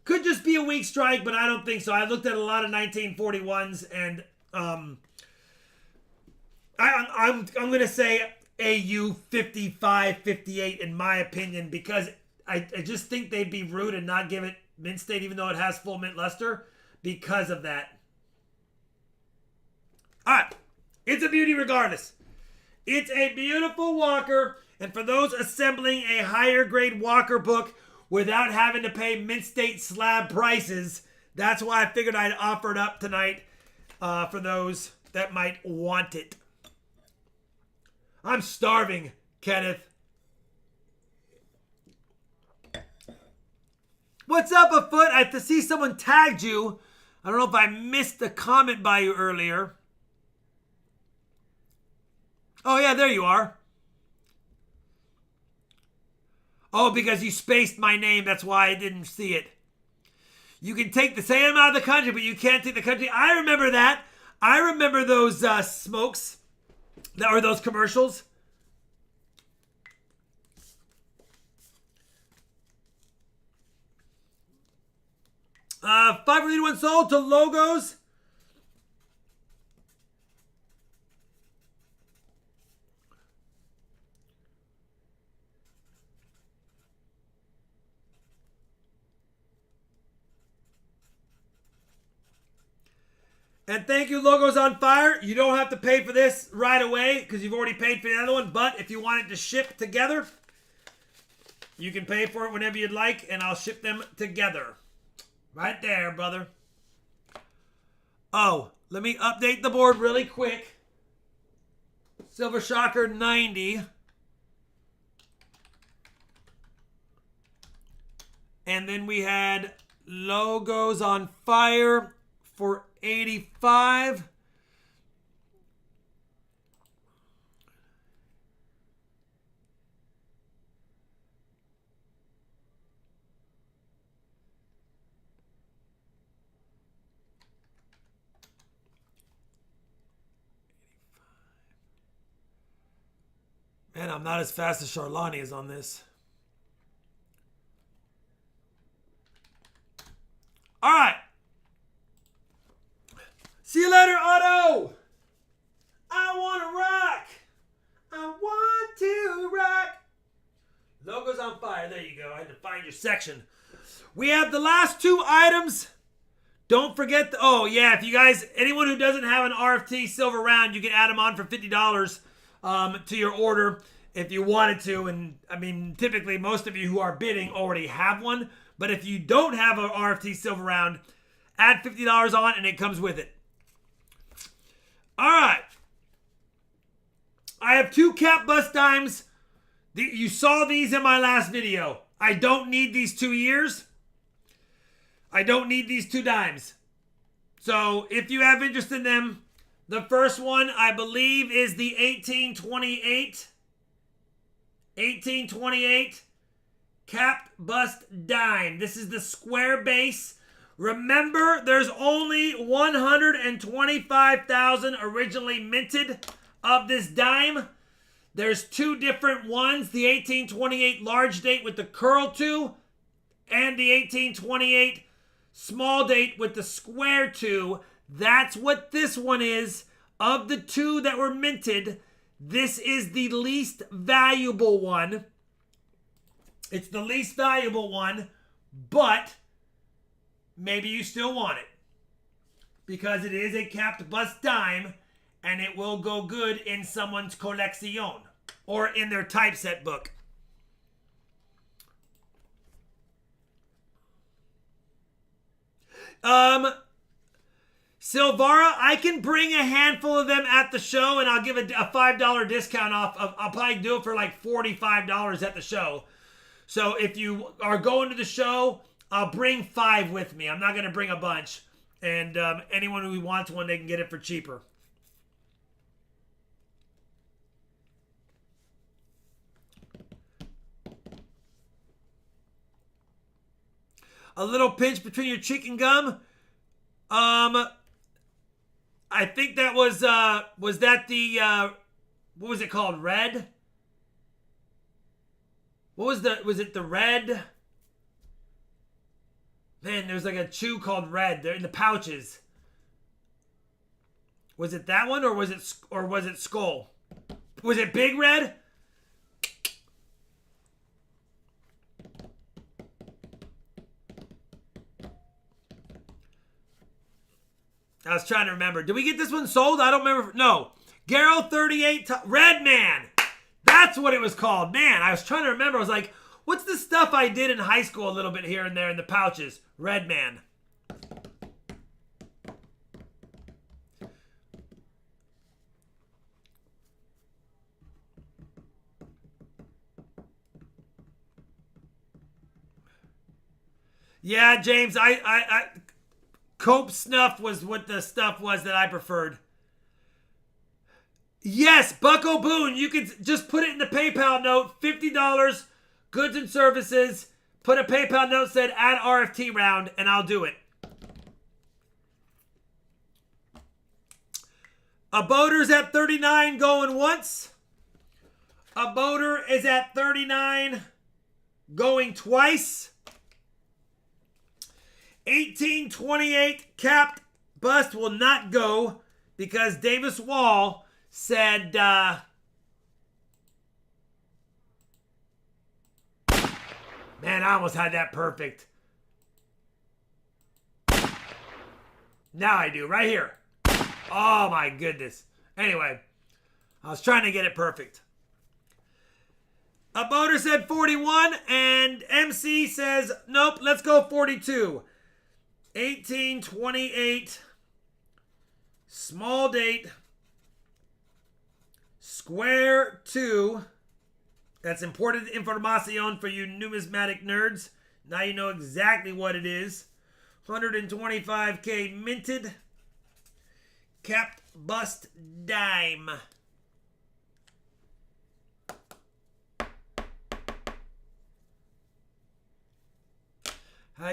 could just be a weak strike, but I don't think so. I looked at a lot of 1941s and I'm going to say AU 55, 58 in my opinion, because I just think they'd be rude and not give it mint state even though it has full mint luster because of that. All right. It's a beauty regardless. It's a beautiful Walker. And for those assembling a higher grade Walker book, without having to pay Mint State slab prices. That's why I figured I'd offer it up tonight for those that might want it. I'm starving, Kenneth. What's up, Afoot? I have to see someone tagged you. I don't know if I missed a comment by you earlier. Oh, yeah, there you are. Oh, because you spaced my name. That's why I didn't see it. You can take the same out of the country, but you can't take the country. I remember that. I remember those smokes, or those commercials. $581 sold to logos. And thank you, Logos on Fire. You don't have to pay for this right away because you've already paid for the other one. But if you want it to ship together, you can pay for it whenever you'd like, and I'll ship them together. Right there, brother. Oh, let me update the board really quick. Silver Shocker 90. And then we had Logos on Fire for 85. Man, I'm not as fast as Charlani is on this. All right. See you later, Otto. I want to rock. I want to rock. Logos on Fire. There you go. I had to find your section. We have the last two items. Don't forget. Oh, yeah. If you guys, anyone who doesn't have an RFT silver round, you can add them on for $50 to your order if you wanted to. And I mean, typically most of you who are bidding already have one. But if you don't have an RFT silver round, add $50 on and it comes with it. All right. I have two cap bust dimes. You saw these in my last video. I don't need these 2 years. I don't need these two dimes. So if you have interest in them, the first one I believe is the 1828. 1828 capped bust dime. This is the square base. Remember, there's only 125,000 originally minted of this dime. There's two different ones, the 1828 large date with the curl to and the 1828 small date with the square to. That's what this one is. Of the two that were minted, this is the least valuable one. It's the least valuable one, but maybe you still want it because it is a capped bust dime and it will go good in someone's collection or in their typeset book. Silvara, I can bring a handful of them at the show and I'll give a $5 discount off. I'll probably do it for like $45 at the show. So if you are going to the show, I'll bring 5 with me. I'm not going to bring a bunch. And anyone who wants one, they can get it for cheaper. A little pinch between your cheek and gum. I think that was that the, what was it called? Red? Was it the red? Man, there's like a chew called Red. They're in the pouches. Was it that one or was it Skull? Was it Big Red? I was trying to remember. Did we get this one sold? I don't remember. No. Garrow 38 Red Man. That's what it was called. Man, I was trying to remember. I was like, What's the stuff I did in high school a little bit here and there in the pouches? Red Man. Yeah, James, I Cope Snuff was what the stuff was that I preferred. Yes, Bucko Boone, you could just put it in the PayPal note, $50, goods and services. Put a PayPal note said add RFT round, and I'll do it. A boater's at 39 going once. A boater is at 39 going twice. 1828 capped bust will not go because Davis Wall said, man, I almost had that perfect. Now I do, right here. Oh my goodness. Anyway, I was trying to get it perfect. A boater said 41, and MC says, nope, let's go 42. 1828, small date, square 2. That's important information for you numismatic nerds. Now you know exactly what it is. 125K minted, capped bust dime.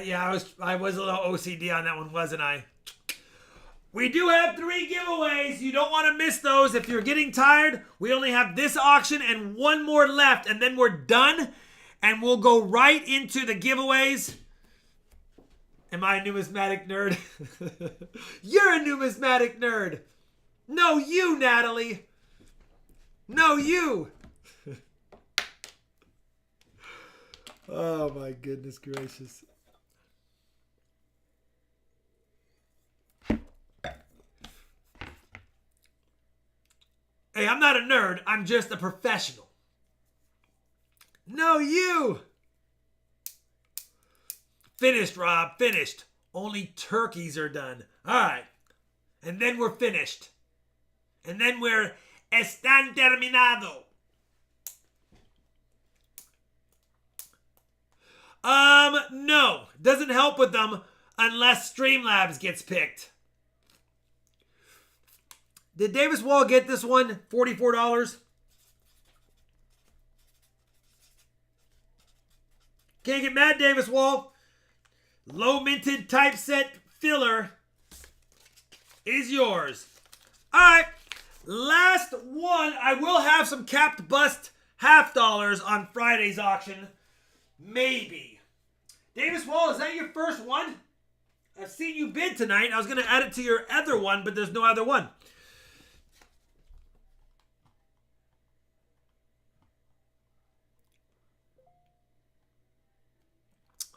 Yeah, I was a little OCD on that one, wasn't I? We do have 3 giveaways. You don't want to miss those. If you're getting tired, we only have this auction and one more left, and then we're done, and we'll go right into the giveaways. Am I a numismatic nerd? You're a numismatic nerd. No, you, Natalie. No, you. Oh, my goodness gracious. Hey, I'm not a nerd. I'm just a professional. No, you. Finished, Rob. Finished. Only turkeys are done. All right. And then we're finished. And then we're están terminado. No. Doesn't help with them unless Streamlabs gets picked. Did Davis Wall get this one? $44. Can't get mad, Davis Wall. Low minted typeset filler is yours. All right. Last one. I will have some capped bust $50 on Friday's auction. Maybe. Davis Wall, is that your first one? I've seen you bid tonight. I was going to add it to your other one, but there's no other one.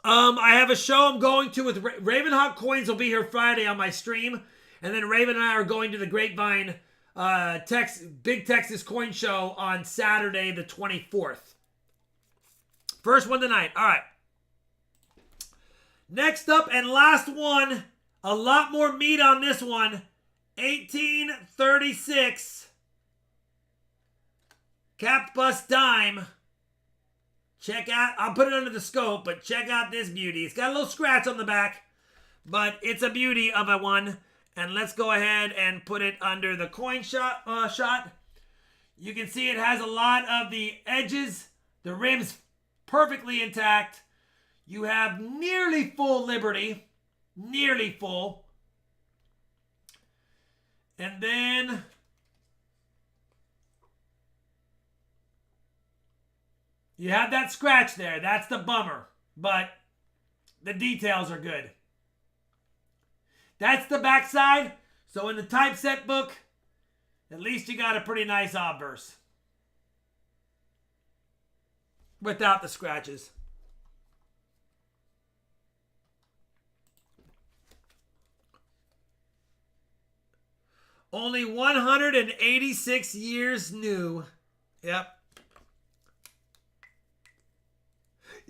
I have a show I'm going to with Ravenhawk Coins will be here Friday on my stream. And then Raven and I are going to the Grapevine Big Texas Coin Show on Saturday the 24th. First one tonight. All right. Next up and last one. A lot more meat on this one. 1836. Capped bust dime. Check out, I'll put it under the scope, but check out this beauty. It's got a little scratch on the back, but it's a beauty of a one. And let's go ahead and put it under the coin shot. You can see it has a lot of the edges. The rim's perfectly intact. You have nearly full Liberty. Nearly full. And then you have that scratch there. That's the bummer. But the details are good. That's the backside. So in the typeset book, at least you got a pretty nice obverse. Without the scratches. Only 186 years new. Yep.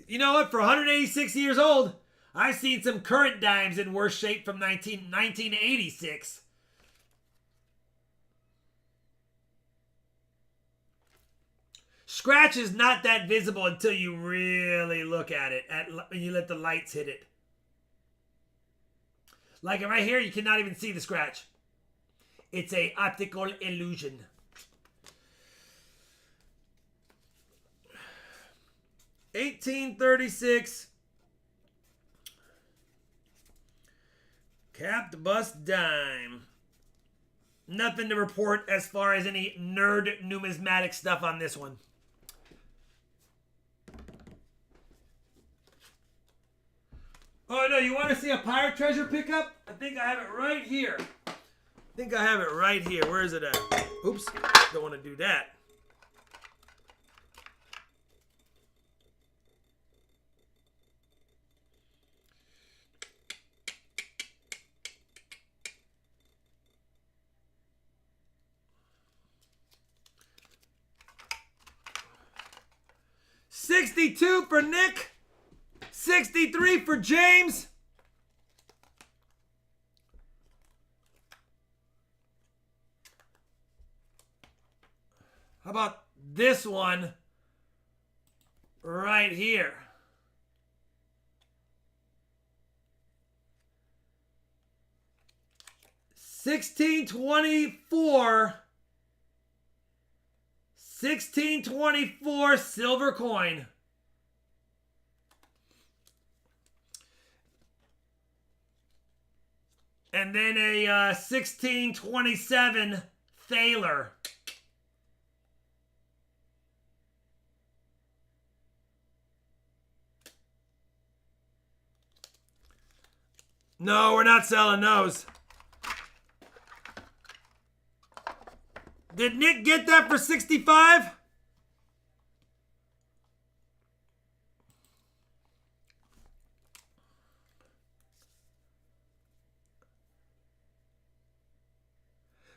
You know what? For 186 years old, I've seen some current dimes in worse shape from 1986. Scratch is not that visible until you really look at it, when you let the lights hit it. Like right here, you cannot even see the scratch. It's an optical illusion. $18.36. Capped bust dime. Nothing to report as far as any nerd numismatic stuff on this one. Oh no, you want to see a pirate treasure pickup? I think I have it right here. Where is it at? Oops, don't want to do that. $62 for Nick. $63 for James. How about this one right here? $16.24. $16.24 silver coin. And then a $16.27 Thaler. No, we're not selling those. Did Nick get that for 65?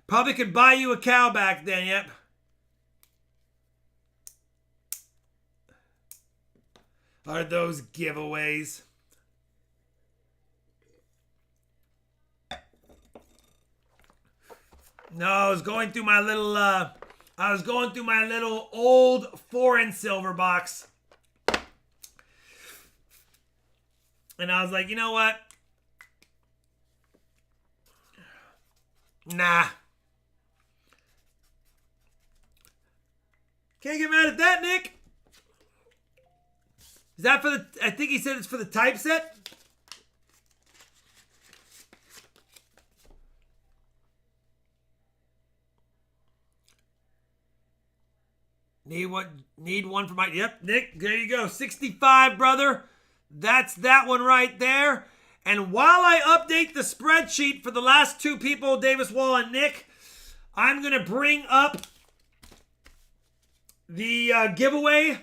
Probably could buy you a cow back then, yep. Are those giveaways? No, I was going through my little old foreign silver box. And I was like, you know what? Nah. Can't get mad at that, Nick. Is that for the... I think he said it's for the typeset. Need one for my... Yep, Nick, there you go. 65, brother. That's that one right there. And while I update the spreadsheet for the last two people, Davis Wall and Nick, I'm going to bring up the giveaway.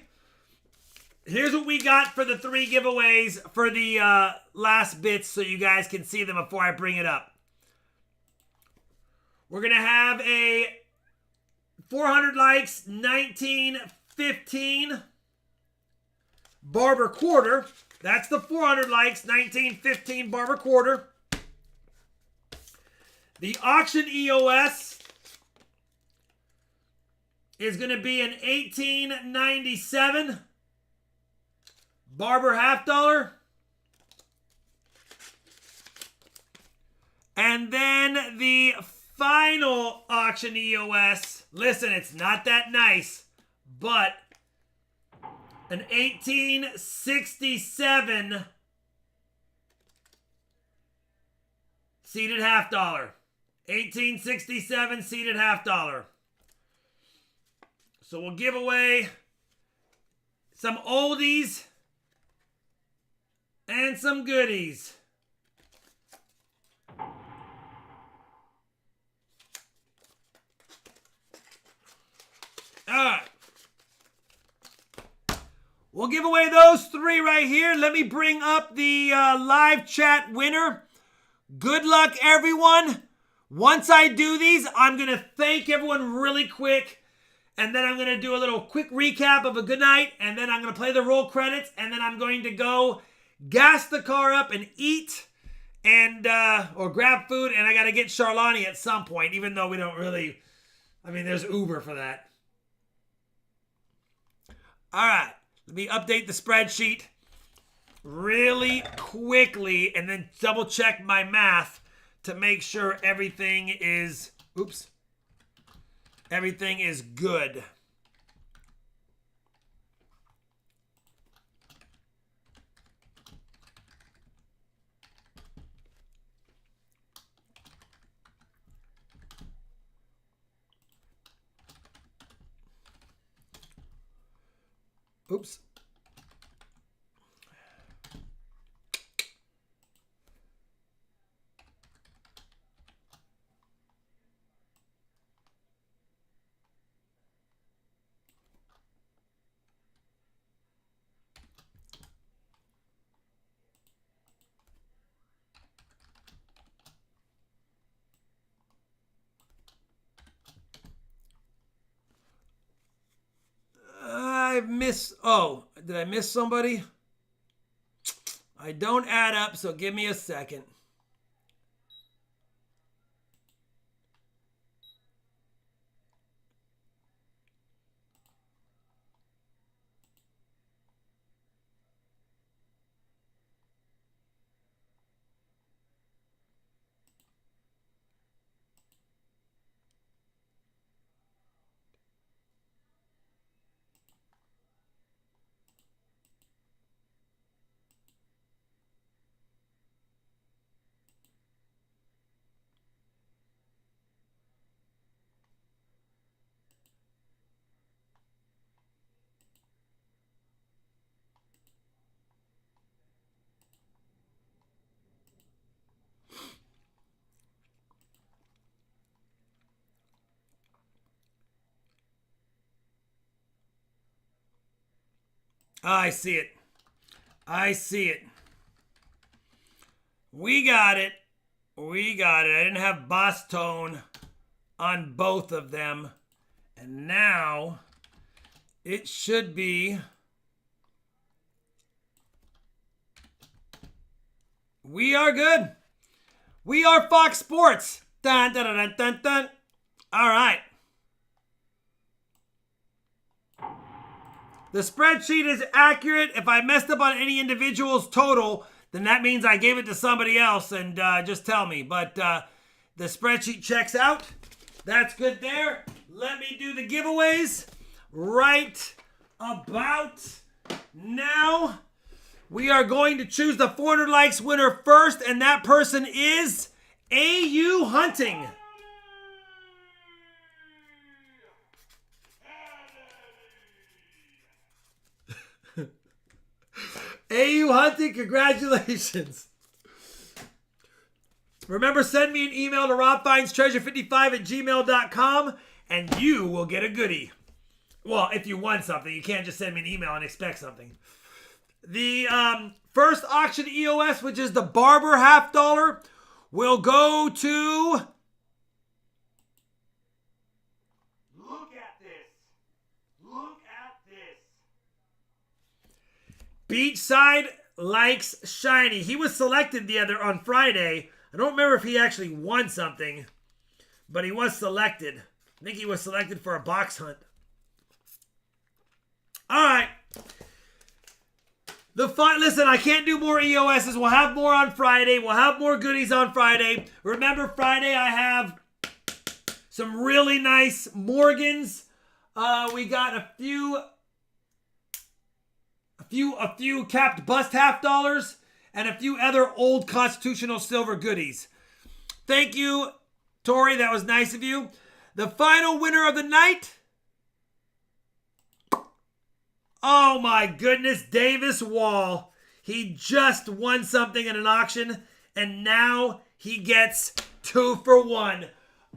Here's what we got for the 3 giveaways for the last bits so you guys can see them before I bring it up. We're going to have a 400 likes, 1915 Barber quarter. That's the 400 likes, 1915 Barber quarter. The auction EOS is going to be an 1897 Barber half dollar. And then the final auction EOS, listen, it's not that nice, but an 1867 seated half dollar. 1867 seated half dollar. So we'll give away some oldies and some goodies. All right. We'll give away those 3 right here. Let me bring up the live chat winner. Good luck, everyone. Once I do these, I'm going to thank everyone really quick. And then I'm going to do a little quick recap of a good night. And then I'm going to play the roll credits. And then I'm going to go gas the car up and eat and or grab food. And I got to get Charlani at some point, even though we don't really, I mean, there's Uber for that. All right. Let me update the spreadsheet really quickly and then double check my math to make sure everything is, everything is good. Oops. Did I miss somebody? I don't add up, so give me a second. I see it. I see it. We got it. We got it. I didn't have boss tone on both of them. And now it should be. We are good. We are Fox Sports. Dun, dun, dun, dun, dun, dun. All right. The spreadsheet is accurate. If I messed up on any individual's total, then that means I gave it to somebody else, and just tell me. But the spreadsheet checks out. That's good there. Let me do the giveaways right about now. We are going to choose the 400 likes winner first, and that person is AU Hunting. AU Hunting, congratulations. Remember, send me an email to RobFindsTreasure55@gmail.com and you will get a goodie. Well, if you want something, you can't just send me an email and expect something. The first auction EOS, which is the Barber $50, will go to... Look at this. Look at this. Beachside Likes Shiny. He was selected on Friday. I don't remember if he actually won something, but he was selected. I think he was selected for a box hunt. All right. Listen, I can't do more EOSs. We'll have more on Friday. We'll have more goodies on Friday. Remember, Friday I have some really nice Morgans. We got a few capped bust $50 and a few other old constitutional silver goodies. Thank you, Tori. That was nice of you. The final winner of the night. Oh my goodness, Davis Wall. He just won something in an auction, and now he gets 2 for 1.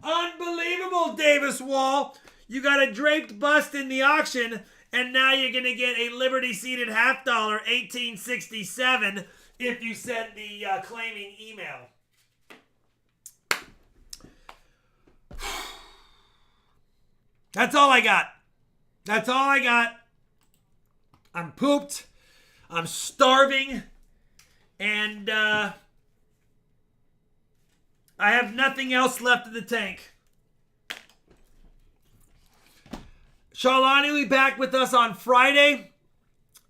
Unbelievable, Davis Wall. You got a draped bust in the auction, and now you're going to get a Liberty seated $50, 1867, if you send the claiming email. That's all I got. That's all I got. I'm pooped. I'm starving. And I have nothing else left in the tank. Charlani will be back with us on Friday.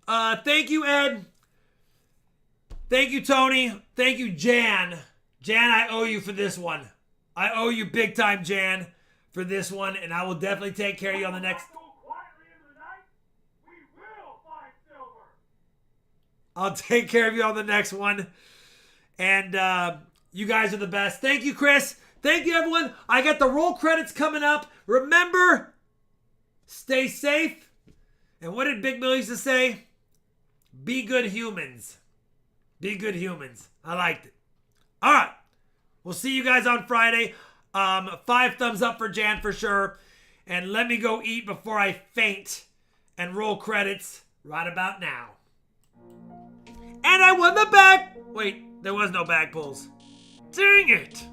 Thank you, Ed. Thank you, Tony. Thank you, Jan. Jan, I owe you for this one. I owe you big time, Jan, for this one. And I will definitely take care of you on the next. I'll take care of you on the next one. And you guys are the best. Thank you, Chris. Thank you, everyone. I got the roll credits coming up. Remember, stay safe. And what did Big Bill used to say? Be good humans. Be good humans. I liked it. All right. We'll see you guys on Friday. 5 thumbs up for Jan for sure. And let me go eat before I faint and roll credits right about now. And I won the bag. Wait, there was no bag pulls. Dang it.